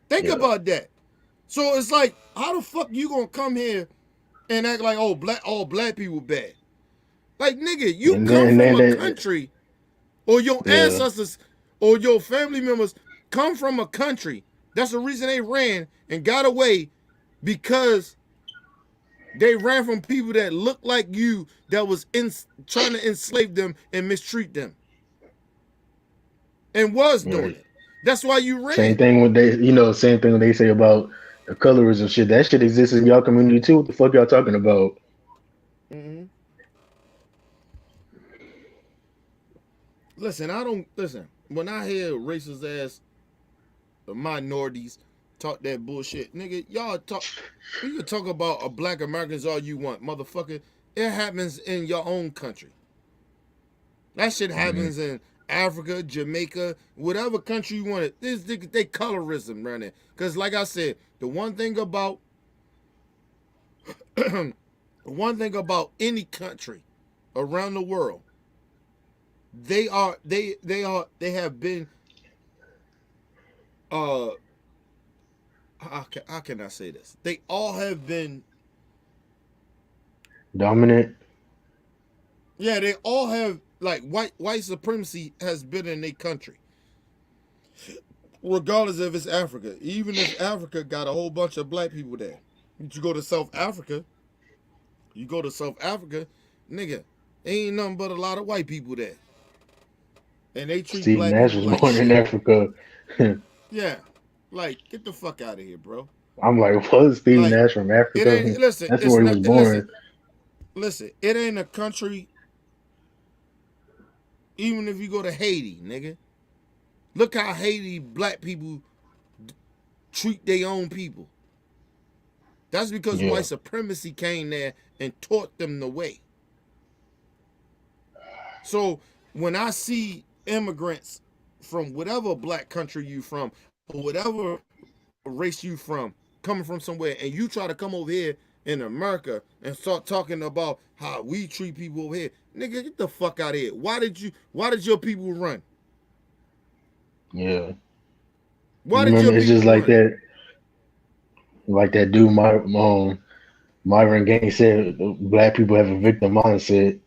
Think yeah. about that. So it's like, how the fuck you gonna come here and act like all black people bad? Like nigga, you And come then from then a they, country, or your yeah, ancestors, or your family members come from a country. That's the reason they ran and got away because they ran from people that looked like you that was trying to enslave them and mistreat them and was doing right. it. That's why you Same ran. thing when same thing when they say about the colorism shit. That shit exists in y'all community too. What the fuck y'all talking about? Mm-hmm. Listen, I don't listen. When I hear racist ass minorities talk that bullshit, nigga, y'all talk. You can talk about black Americans all you want, motherfucker. It happens in your own country. That shit Hmm. happens in Africa, Jamaica, whatever country you want it. This they colorism right there. Cause like I said, the one thing about the one thing about any country around the world, they have been uh how can I say this? They all have been, Dominant. yeah, they all have like white supremacy has been in their country. Regardless if it's Africa. Even if Africa got a whole bunch of black people there. You go to South Africa, nigga, ain't nothing but a lot of white people there. And they treat Steve black Nash people was like born in shit. Africa. Yeah. Like, get the fuck out of here, bro. I'm like, what? Steve Like, Nash from it Africa? ain't listen, That's it's where he not was listen, born. it ain't a country, even if you go to Haiti, nigga. Look how Haiti black people treat their own people. That's because Yeah. white supremacy came there and taught them the way. So when I see immigrants from whatever black country you from or whatever race you from coming from somewhere and you try to come over here in America and start talking about how we treat people over here, nigga, get the fuck out of here. Why did your people run? Yeah. Why You did remember your it's people just run? like that dude Myron Gaines said black people have a victim mindset,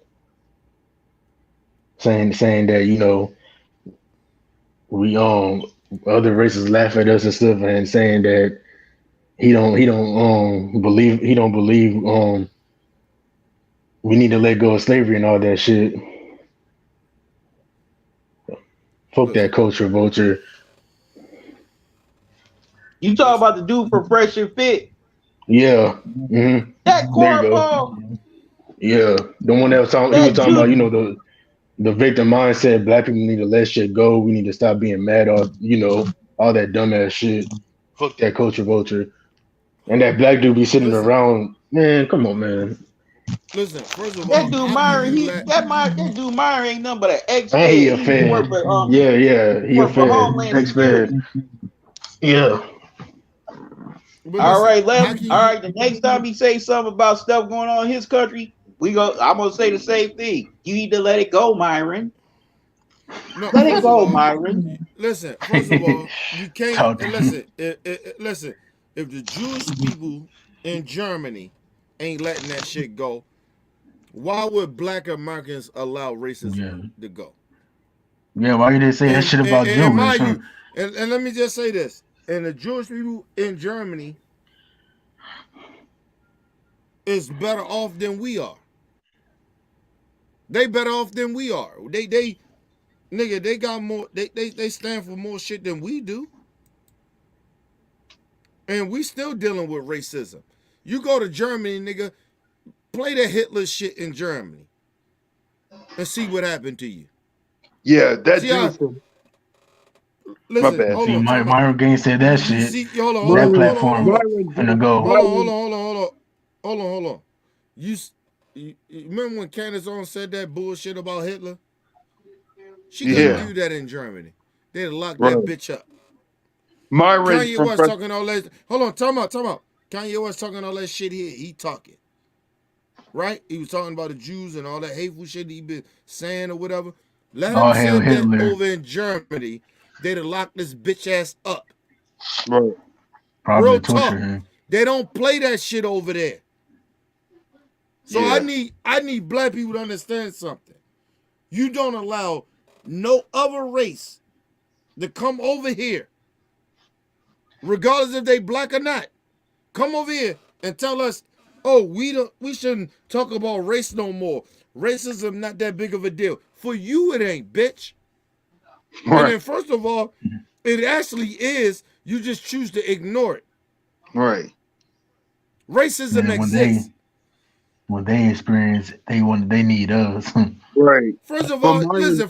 saying that, we other races laugh at us and stuff, and saying that he don't believe we need to let go of slavery and all that shit. Fuck that Listen, culture vulture. You talk listen. about the dude from Fresh and Fit. Yeah. Hmm. That There you go. cornball, Yeah. The one that was talking, he was that talking about, juice. the victim mindset. Black people need to let shit go. We need to stop being mad or all that dumbass shit. Fuck that culture vulture. And that black dude be sitting Listen, around. Man, come on, man. listen. First of That all, dude how can Myron, you let that dude Myron ain't nothing but an And he ex-fed. a He used to work fed. for Yeah, yeah. He a fed. Homeland Ex fed. Security. Yeah. but listen, how can All you right. The next time he say something about stuff going on in his country, I'm gonna say the same thing. You need to let it go, Myron. No, Let it first of go, all, Myron. listen. First of all, you can't Talking. listen. Listen, if the Jewish people in Germany ain't letting that shit go, why would Black Americans allow racism Yeah. to go? Yeah, why you didn't say that shit about And Jewish? mind you, and let me just say this: and the Jewish people in Germany is better off than we are. They better off than we are. They nigga, they got more. They stand for more shit than we do, and we still dealing with racism. You go to Germany, nigga, play that Hitler shit in Germany, and see what happened to you. Yeah, that See how? dude from my Listen, bad. hold See, on, time out. Myron Gaines said that You shit. see, hold on, hold That on, Myron, hold on, hold platform on. Myron, finna go. Hold on, hold Myron, on, hold on, hold on. Hold on. You remember when Candace Owens said that bullshit about Hitler? She couldn't Yeah, Yeah. do that in Germany. They'd lock that right. bitch up. Myron Kanye from West talking all that. Hold on, time out. Kanye West talking all that shit here. He talking. Right? He was talking about the Jews and all that hateful shit he been saying or whatever. Let him All hail said that Hitler. over in Germany. They'd have locked this bitch ass up. right. Probably Real torture talk. him. They don't play that shit over there. So Yeah, I need black people to understand something. You don't allow no other race to come over here, regardless if they black or not. Come over here and tell us, oh, we shouldn't talk about race no more. Racism not that big of a deal. For you it ain't, bitch. And right, then first of all, it actually is. You just choose to ignore it. right, Racism And exists. when they experience, they need us. right. First of But all, Myron, listen,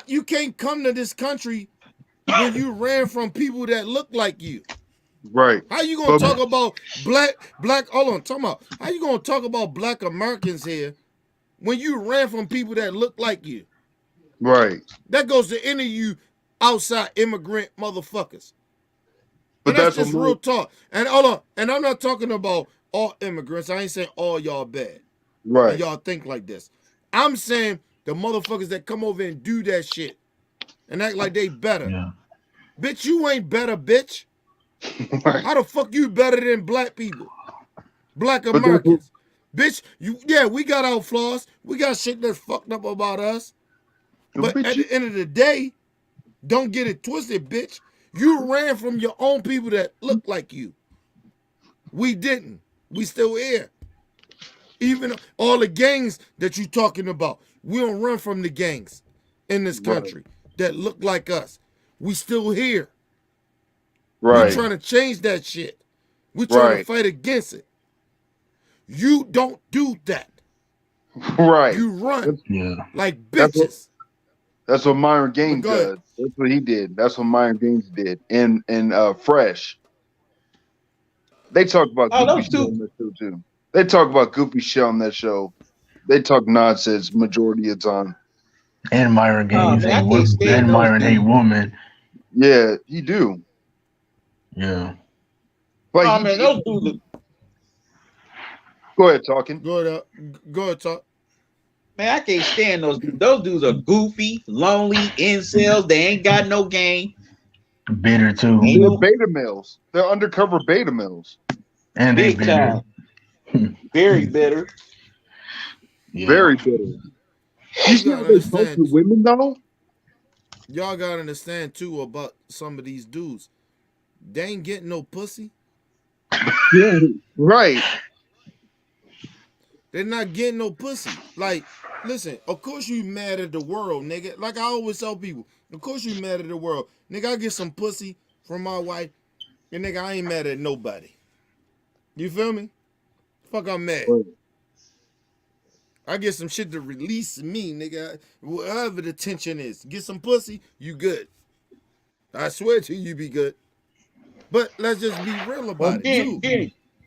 you can't come to this country when you ran from people that look like you. right. How you gonna But talk about black? Hold on, talk about how you gonna talk about black Americans here when you ran from people that look like you? right. That goes to any of you outside immigrant motherfuckers, But and that's that's what just my real talk. And hold on, and I'm not talking about all immigrants. I ain't saying all y'all bad and right, y'all think like this. I'm saying the motherfuckers that come over and do that shit and act like they better. Yeah. Bitch, you ain't better, bitch. right. How the fuck you better than black people? Black But that's what Americans. Bitch, we got our flaws. We got shit that's fucked up about us. But bitch at you. the end of the day, don't get it twisted, bitch. You ran from your own people that look like you. We didn't. We still here. Even all the gangs that you talking about, we don't run from the gangs in this Right, country that look like us. We still here. We right, Yeah. trying to change that shit. We trying to right, fight against it. You don't do that. right. You run That's Yeah. like that's what bitches. that's what Myron But Gaines go ahead. does. That's what he did. That's what Myron Gaines did. And Fresh. They talk about Oh, goofy those shit on two. that show too. They talk about goofy shit on that show. They talk nonsense majority of the time. And Myron Oh Gaines man, I hate can't stand and those Myron hate dudes. woman. Yeah, he do. Yeah. But Oh he man, did. those dudes. Go ahead, talking. Go ahead. Go ahead, talk. Man, I can't stand those dudes. Those dudes are goofy, lonely, incels. They ain't got no game. Bitter too. Ain't They're no beta males. They're undercover beta males. And they big bitter. time. Very bitter. Yeah. Very bitter. You You see how gotta they talk to understand. women though? Y'all gotta understand too about some of these dudes. They ain't getting no pussy. Yeah. Right. They're not getting no pussy. Like, listen, of course you mad at the world, nigga. Like I always tell people, of course you mad at the world. Nigga, I get some pussy from my wife, and nigga, I ain't mad at nobody. You feel me? Fuck, I'm mad. Right. I get some shit to release me, nigga. Whatever the tension is. Get some pussy, you good. I swear to you, be good. But let's just be real Well, about it, too.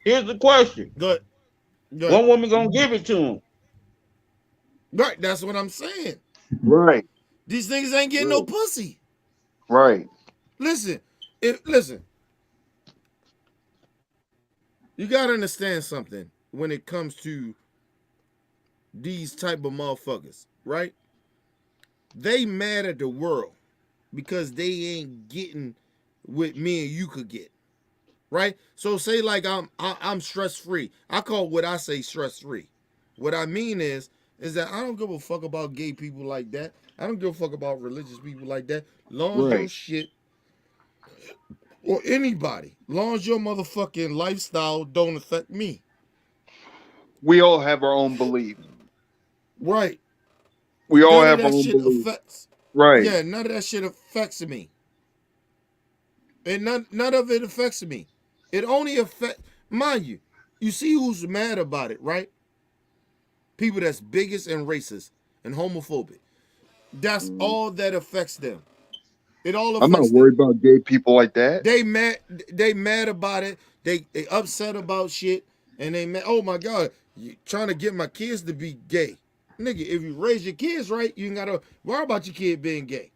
here's the question: Good. Good. one woman gonna give it to him? Right, that's what I'm saying. Right. These niggas ain't getting no Right. pussy. Right. Listen, listen, you gotta understand something when it comes to these type of motherfuckers, right? They mad at the world because they ain't getting what me and you could get, right? So say like I'm stress free. I call what I say stress free. What I mean is that I don't give a fuck about gay people like that. I don't give a fuck about religious people like that. Long as your Right. shit or anybody, long as your motherfucking lifestyle don't affect me, We all have our own beliefs. right? We all None of have our that own shit beliefs. affects. Right. Yeah, none of that shit affects me, and none of it affects me. It only affect, mind you. You see who's mad about it, right? People that's bigots and racist and homophobic. That's Mm. all that affects them. It all I'm not affects them. worried about gay people like that. They mad. They mad about it. They upset about shit, and they mad. Oh my god, you trying to get my kids to be gay, nigga? If you raise your kids right, you ain't gotta worry about your kid being gay.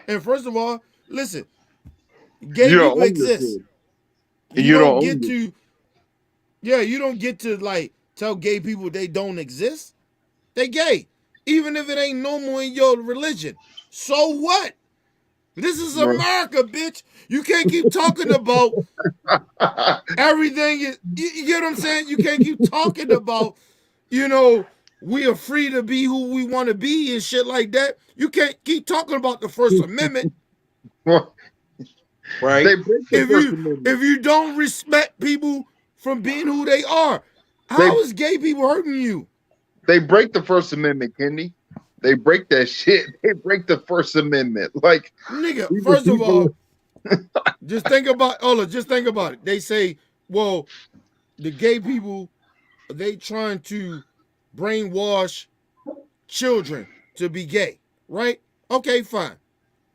And first of all, listen, gay You don't people own your exist. kid, and You you don't don't own get it. to, yeah, you don't get to like tell gay people they don't exist. They gay, even if it ain't normal in your religion. So what? This is Right. America, bitch. You can't keep talking about everything is, you get what I'm saying? You can't keep talking about, you know, we are free to be who we want to be and shit like that. You can't keep talking about the First Amendment They Right? break the if First you Amendment. if you don't respect people from being who they are. They How is gay people hurting you? they break the First Amendment, Kenny. They break that shit. They break the First Amendment. Like Nigga, these are first of people. all, just think about Ola, just think about it. They say, well, the gay people, they trying to brainwash children to be gay, right? Okay, fine,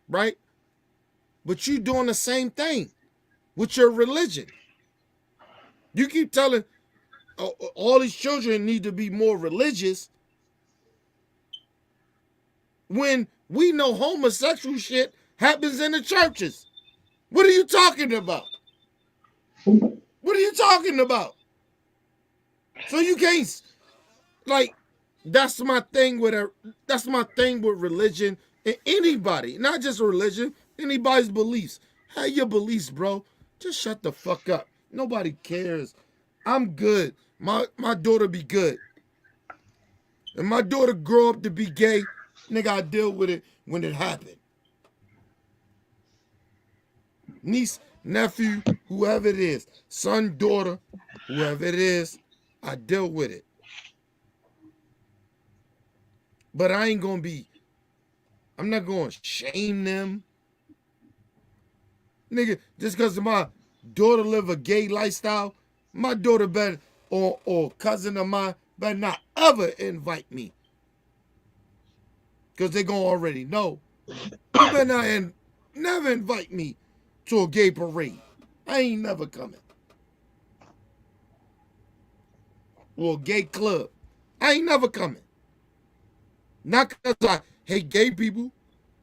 right? But you doing the same thing with your religion. You keep telling all these children need to be more religious when we know homosexual shit happens in the churches. What are you talking about? What are you talking about? So you can't like that's my thing with a that's my thing with religion and anybody, not just religion, anybody's beliefs. Have your beliefs, bro. Just shut the fuck up. Nobody cares. I'm good. My daughter be good. And my daughter grow up to be gay, nigga, I deal with it when it happened. Niece, nephew, whoever it is, son, daughter, whoever it is, I deal with it. But I ain't gonna be, I'm not gonna shame them. Nigga, just because my daughter live a gay lifestyle, my daughter better, or cousin of mine, better not ever invite me. Because they gonna already know. You better not never invite me to a gay parade. I ain't never coming. Or a gay club. I ain't never coming. Not because I hate gay people,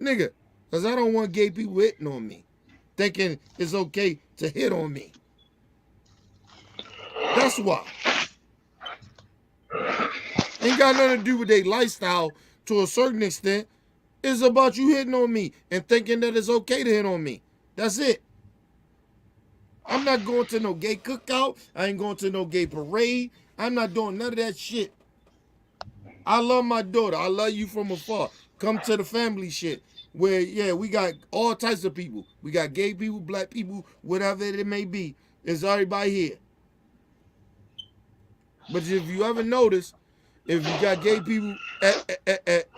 nigga. Because I don't want gay people hitting on me, thinking it's okay to hit on me. That's why. Ain't got nothing to do with their lifestyle to a certain extent. It's about you hitting on me and thinking that it's okay to hit on me. That's it. I'm not going to no gay cookout. I ain't going to no gay parade. I'm not doing none of that shit. I love my daughter. I love you from afar. Come to the family shit. Where, yeah, we got all types of people. We got gay people, black people, whatever it may be. There's everybody here. But if you ever notice, if you got gay people at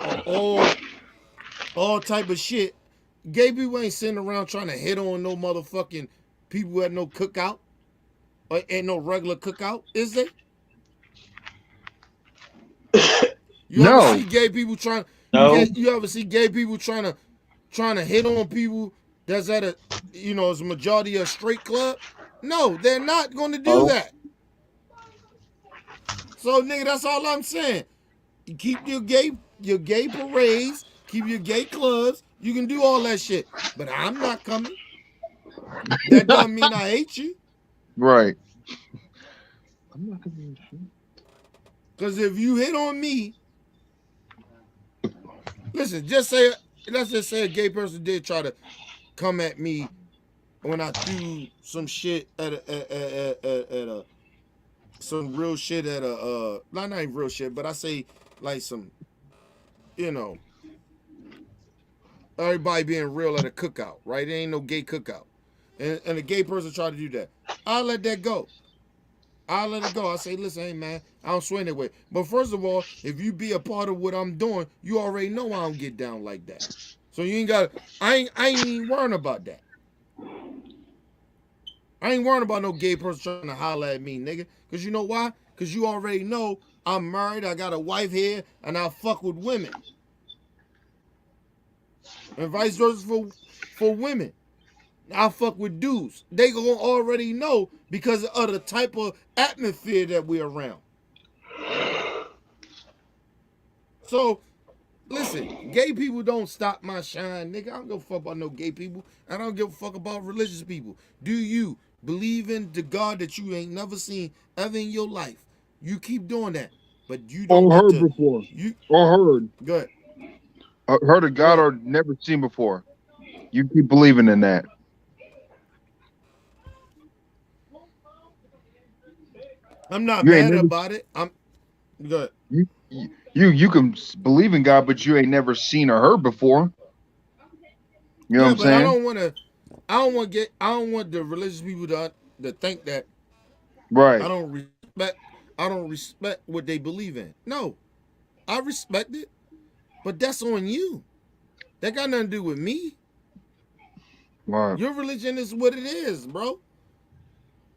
all type of shit, gay people ain't sitting around trying to hit on no motherfucking people at no cookout or at no regular cookout, is they? You ever No, see gay people trying? No. You ever see gay people trying to hit on people that's at a as a majority of a straight club? No, they're not going to do no. that. So nigga, that's all I'm saying. You keep your gay parades, keep your gay clubs. You can do all that shit, but I'm not coming. That doesn't mean I hate you. Right. I'm not gonna. Because if you hit on me, listen, let's just say a gay person did try to come at me when I threw some shit at a some real shit at not even real shit, but I say like some, you know, everybody being real at a cookout, right? There ain't no gay cookout. And a gay person try to do that. I'll let that go. I'll let it go. I say, listen, hey man, I don't swing that way. But first of all, if you be a part of what I'm doing, you already know I don't get down like that. So you ain't got. I ain't even worrying about that. I ain't worrying about no gay person trying to holler at me, nigga. Cause you know why? Cause you already know I'm married. I got a wife here, and I fuck with women, and vice versa for women. I fuck with dudes. They gonna already know because of the type of atmosphere that we're around. So listen, gay people don't stop my shine, nigga. I don't give a fuck about no gay people. I don't give a fuck about religious people. Do you believe in the God that you ain't never seen ever in your life? You keep doing that, but you don't Or get heard to. before. You Or heard. go ahead. Heard of Go God ahead. or never seen before. You keep believing in that. I'm not You ain't mad never about it. I'm good. you can believe in God, but you ain't never seen or heard before. You know what Yeah, I'm but I saying? don't want to. I don't want the religious people to think that I Right. don't respect. I don't respect what they believe in. No, I respect it, but that's on you. That got nothing to do with me. Right. Your religion is what it is, bro.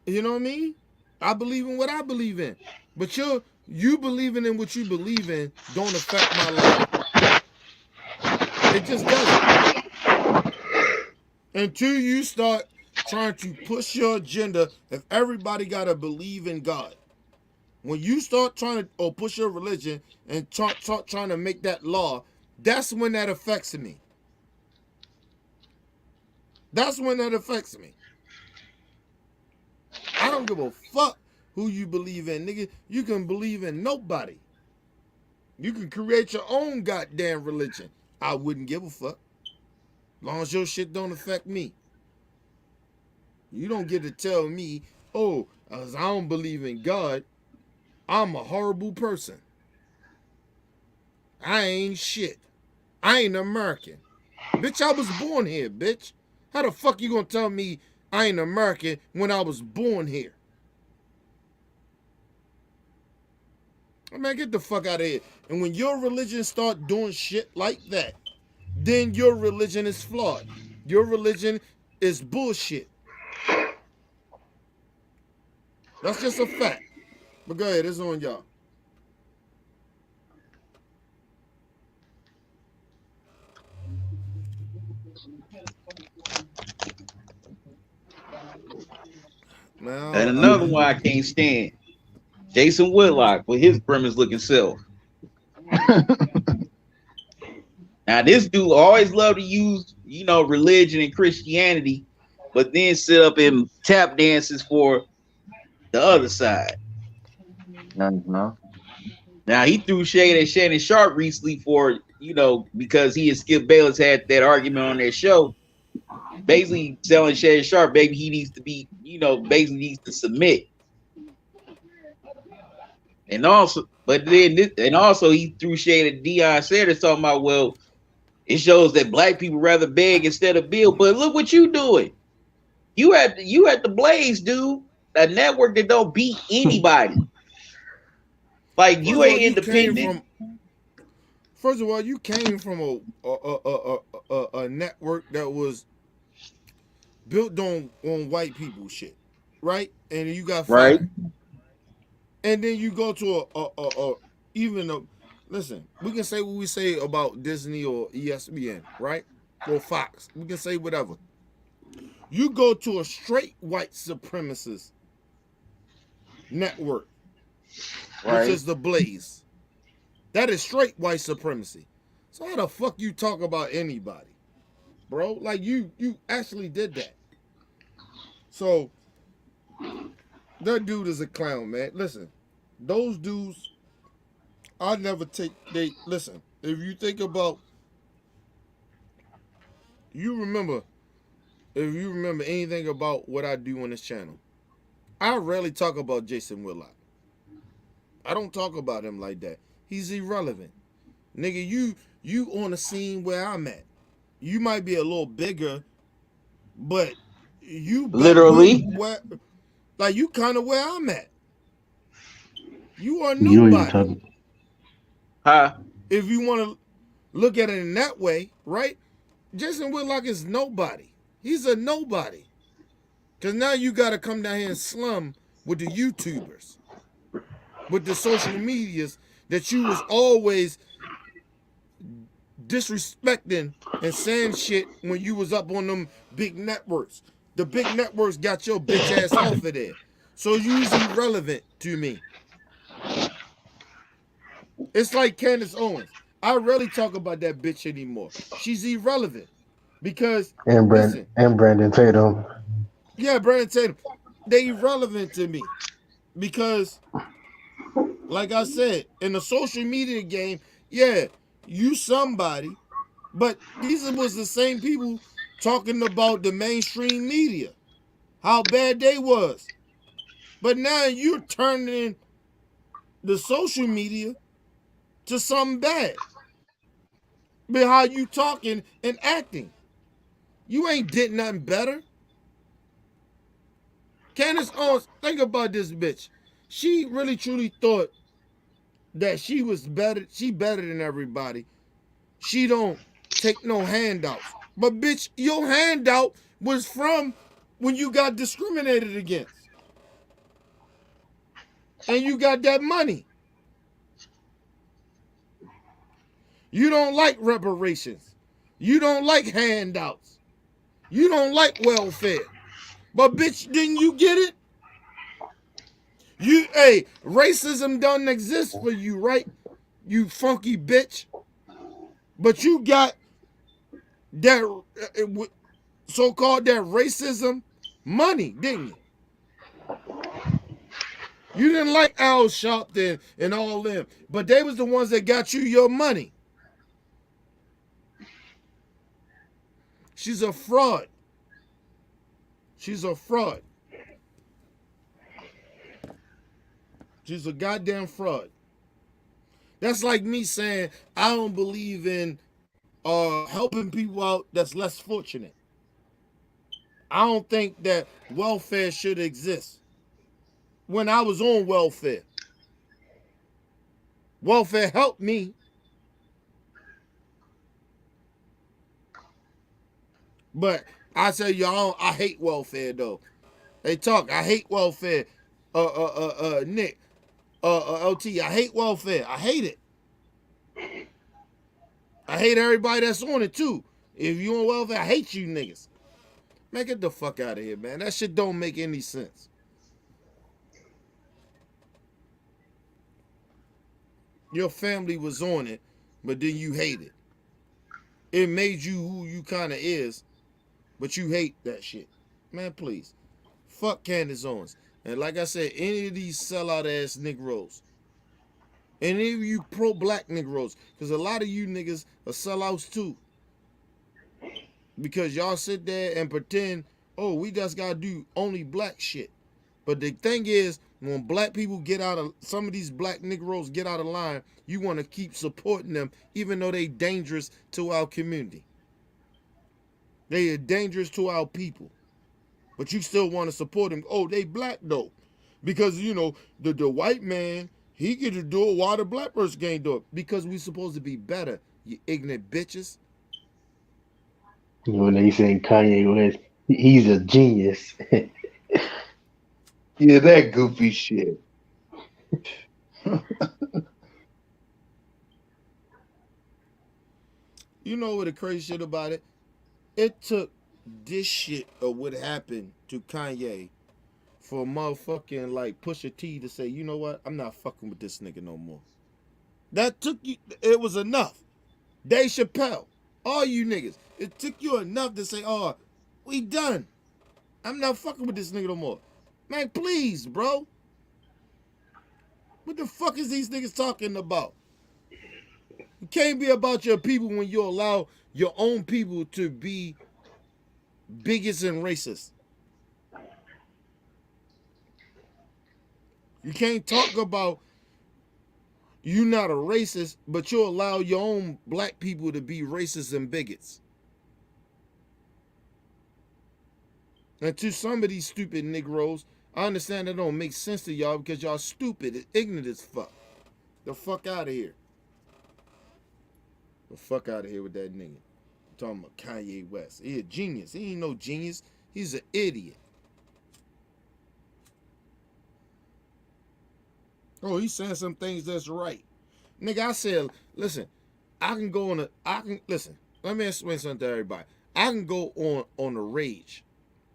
You know what I mean? I believe in what I believe in, but you believing in what you believe in don't affect my life. It just doesn't. Until you start trying to push your agenda, if everybody gotta believe in God, when you start trying to or push your religion and trying to make that law, that's when that affects me. That's when that affects me. I don't give a fuck who you believe in, nigga. You can believe in nobody. You can create your own goddamn religion. I wouldn't give a fuck. As long as your shit don't affect me. You don't get to tell me, oh, as I don't believe in God, I'm a horrible person. I ain't shit. I ain't American. Bitch, I was born here, bitch. How the fuck you gonna tell me I ain't American when I was born here? Man, get the fuck out of here. And when your religion start doing shit like that, then your religion is flawed. Your religion is bullshit. That's just a fact. But go ahead, it's on y'all. Man, And I another one I can't stand, Jason Whitlock with his premise looking self. Now this dude always love to use, religion and Christianity, but then sit up in tap dances for the other side. Uh-huh. Now he threw shade at Shannon Sharp recently for, because he and Skip Bayless had that argument on their show, basically telling Shannon Sharp, baby, he needs to be, basically needs to submit. And also, but then and also he threw shade at Deion Sanders talking about, well, it shows that black people rather beg instead of build. But look what you doing. You at the Blaze, dude. A network that don't beat anybody. Like First you of all, ain't you came independent. from. First of all, you came from a network that was built on white people shit, right? And you got Right. fired. And then you go to even a listen. We can say what we say about Disney or ESPN, right? Or Fox. We can say whatever. You go to a straight white supremacist network, which Right. is the Blaze. That is straight white supremacy. So how the fuck you talk about anybody, bro? Like you actually did that. So that dude is a clown, man. Listen, those dudes I never take they listen. If you think about you remember if you remember anything about what I do on this channel, I rarely talk about Jason Whitlock. I don't talk about him like that. He's irrelevant. Nigga, you on the scene where I'm at. You might be a little bigger, but you about Literally. where like you kind of where I'm at. You are You know what you're nobody. talking. Huh? If you want to look at it in that way, right? Jason Whitlock is nobody. He's a nobody. Cause now you gotta come down here and slum with the YouTubers, with the social medias that you was always disrespecting and saying shit when you was up on them big networks. The big networks got your bitch ass off of there. So you's irrelevant to me. It's like Candace Owens. I rarely talk about that bitch anymore. She's irrelevant. Because, listen, And Brandon Tatum. yeah, Brandon Tatum, they irrelevant to me. Because, like I said, in the social media game, yeah, you somebody, but these was the same people talking about the mainstream media, how bad they was. But now you're turning the social media to something bad. But how you talking and acting. You ain't did nothing better. Candace Owens, think about this bitch. She really truly thought that she was better. She better than everybody. She don't take no handouts. But bitch, your handout was from when you got discriminated against. And you got that money. You don't like reparations. You don't like handouts. You don't like welfare. But bitch, didn't you get it? Hey, racism doesn't exist for you, right? You funky bitch. But you got that so-called that racism money, didn't you? You didn't like Al Sharpton and all them, but they was the ones that got you your money. She's a fraud. She's a fraud. She's a goddamn fraud. That's like me saying I don't believe in helping people out that's less fortunate. I don't think that welfare should exist. When I was on welfare, welfare helped me, but I tell y'all, I hate welfare though. They talk, I hate welfare. Nick, LT, I hate welfare. I hate it. I hate everybody that's on it too. If you on welfare, I hate you niggas. Man, get the fuck out of here, man. That shit don't make any sense. Your family was on it, but then you hate it. It made you who you kind of is, but you hate that shit. Man, please. Fuck Candace Owens. And like I said, any of these sellout ass Negroes, any of you pro-black Negroes, because a lot of you niggas are sellouts too. Because y'all sit there and pretend, oh, we just gotta do only black shit. But the thing is, when black people get out of, some of these black Negroes get out of line, you want to keep supporting them, even though they dangerous to our community. They are dangerous to our people. But you still want to support them. Oh, they black though. Because, you know, the white man, he get to do it while the black person can't do it. Because we supposed to be better, you ignorant bitches. You know, they saying Kanye West, he's a genius. Yeah, that goofy shit. You know what the crazy shit about it? It took this shit of what happened to Kanye for motherfucking like Pusha T to say, you know what? I'm not fucking with this nigga no more. That took you, it was enough. Dave Chappelle, all you niggas, it took you enough to say, oh, we done. I'm not fucking with this nigga no more. Man, please, bro. What the fuck is these niggas talking about? It can't be about your people when you allow your own people to be bigots and racist. You can't talk about you not a racist, but you allow your own black people to be racist and bigots. And to some of these stupid Negroes, I understand that don't make sense to y'all because y'all stupid and ignorant as fuck. The fuck out of here. The fuck out of here with that nigga. I'm talking about Kanye West. He a genius. He ain't no genius. He's an idiot. Oh, he's saying some things that's right. Nigga, I said, listen, I can go on listen, let me explain something to everybody. I can go on a rage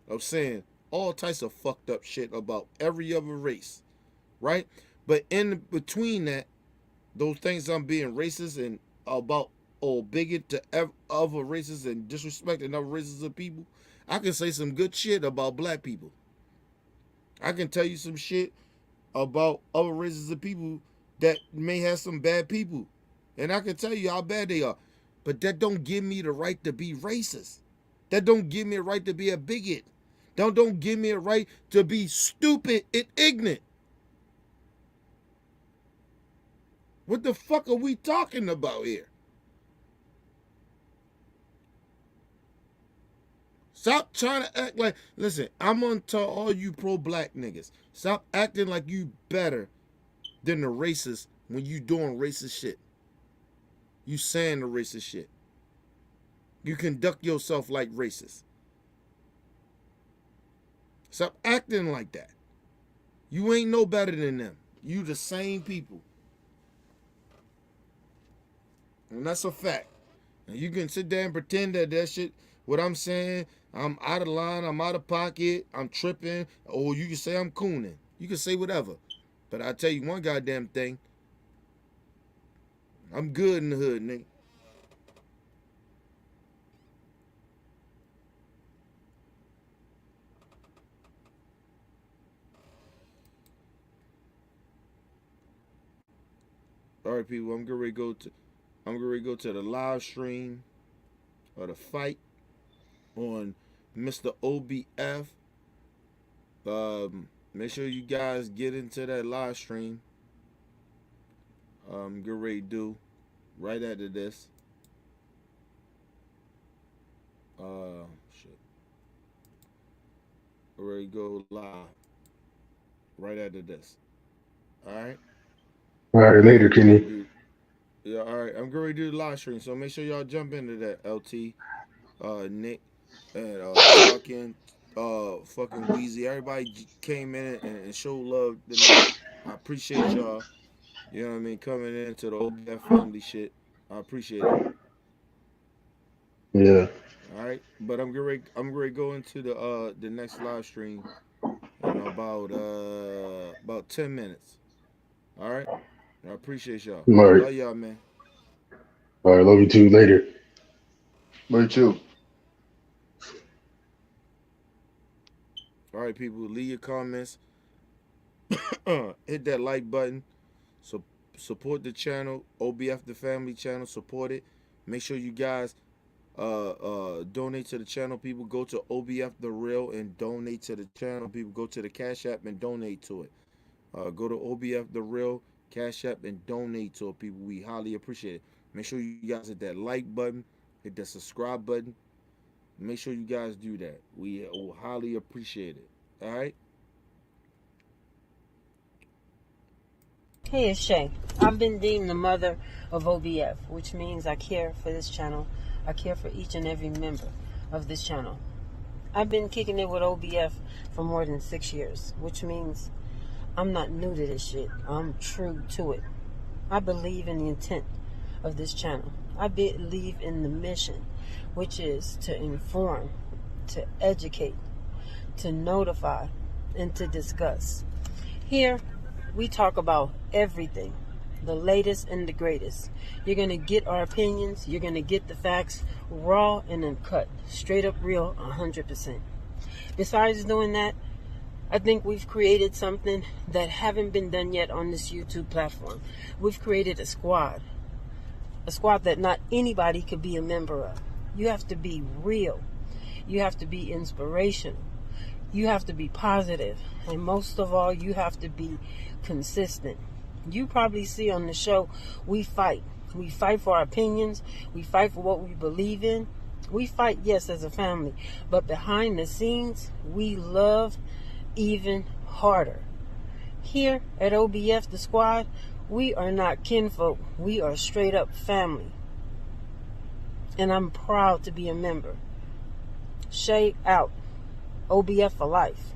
of saying all types of fucked up shit about every other race, right? But in between that, those things I'm being racist and about or bigot to other races and disrespecting other races of people, I can say some good shit about black people. I can tell you some shit about other races of people that may have some bad people. And I can tell you how bad they are. But that don't give me the right to be racist. That don't give me a right to be a bigot. Don't give me a right to be stupid and ignorant. What the fuck are we talking about here? Stop trying to act like, listen, I'm gonna tell all you pro-black niggas, stop acting like you better than the racist when you doing racist shit. You saying the racist shit. You conduct yourself like racist. Stop acting like that. You ain't no better than them. You the same people. And that's a fact. And you can sit there and pretend that shit, what I'm saying, I'm out of line, I'm out of pocket, I'm tripping, or you can say I'm cooning. You can say whatever. But I tell you one goddamn thing. I'm good in the hood, nigga. All right, people, I'm getting ready to go to the live stream of the fight on Mr. O.B.F. Make sure you guys get into that live stream. Get ready to do right after this. Shit. Get ready to go live right after this. All right. All right, later, Kenny. Yeah, all right. I'm going to do the live stream, so make sure y'all jump into that. LT, Nick, and fucking Weezy. Everybody came in and showed love tonight. I appreciate y'all. You know what I mean? Coming into the O.B.F. family shit. I appreciate it. Yeah. All right, but I'm ready to go into the next live stream in about 10 minutes. All right. I appreciate y'all. All right. Love y'all, man. All right. Love you too. Later. Me too. All right, people, leave your comments. Hit that like button. So support the channel, O.B.F. the family channel. Support it. Make sure you guys donate to the channel. People go to O.B.F. the real and donate to the channel. People go to the Cash App and donate to it. Go to O.B.F. the real Cash App and donate to it. People, we highly appreciate it. Make sure you guys hit that like button, hit that subscribe button. Make sure you guys do that. We will highly appreciate it. All right. Hey, it's Shay. I've been deemed the mother of O.B.F., which means I care for this channel. I care for each and every member of this channel. I've been kicking it with O.B.F. for more than 6 years, which means I'm not new to this shit. I'm true to it. I believe in the intent of this channel. I believe in the mission, which is to inform, to educate, to notify, and to discuss. Here, we talk about everything, the latest and the greatest. You're going to get our opinions. You're going to get the facts raw and uncut, straight up real, 100%. Besides doing that, I think we've created something that haven't been done yet on this YouTube platform. We've created a squad A squad that not anybody could be a member of. You have to be real. You have to be inspirational. You have to be positive. And most of all, you have to be consistent. You probably see on the show, we fight. We fight for our opinions. We fight for what we believe in. We fight, yes, as a family. But behind the scenes, we love even harder. Here at O.B.F, the squad, we are not kinfolk. We are straight up family. And I'm proud to be a member. Shay out. O.B.F for life.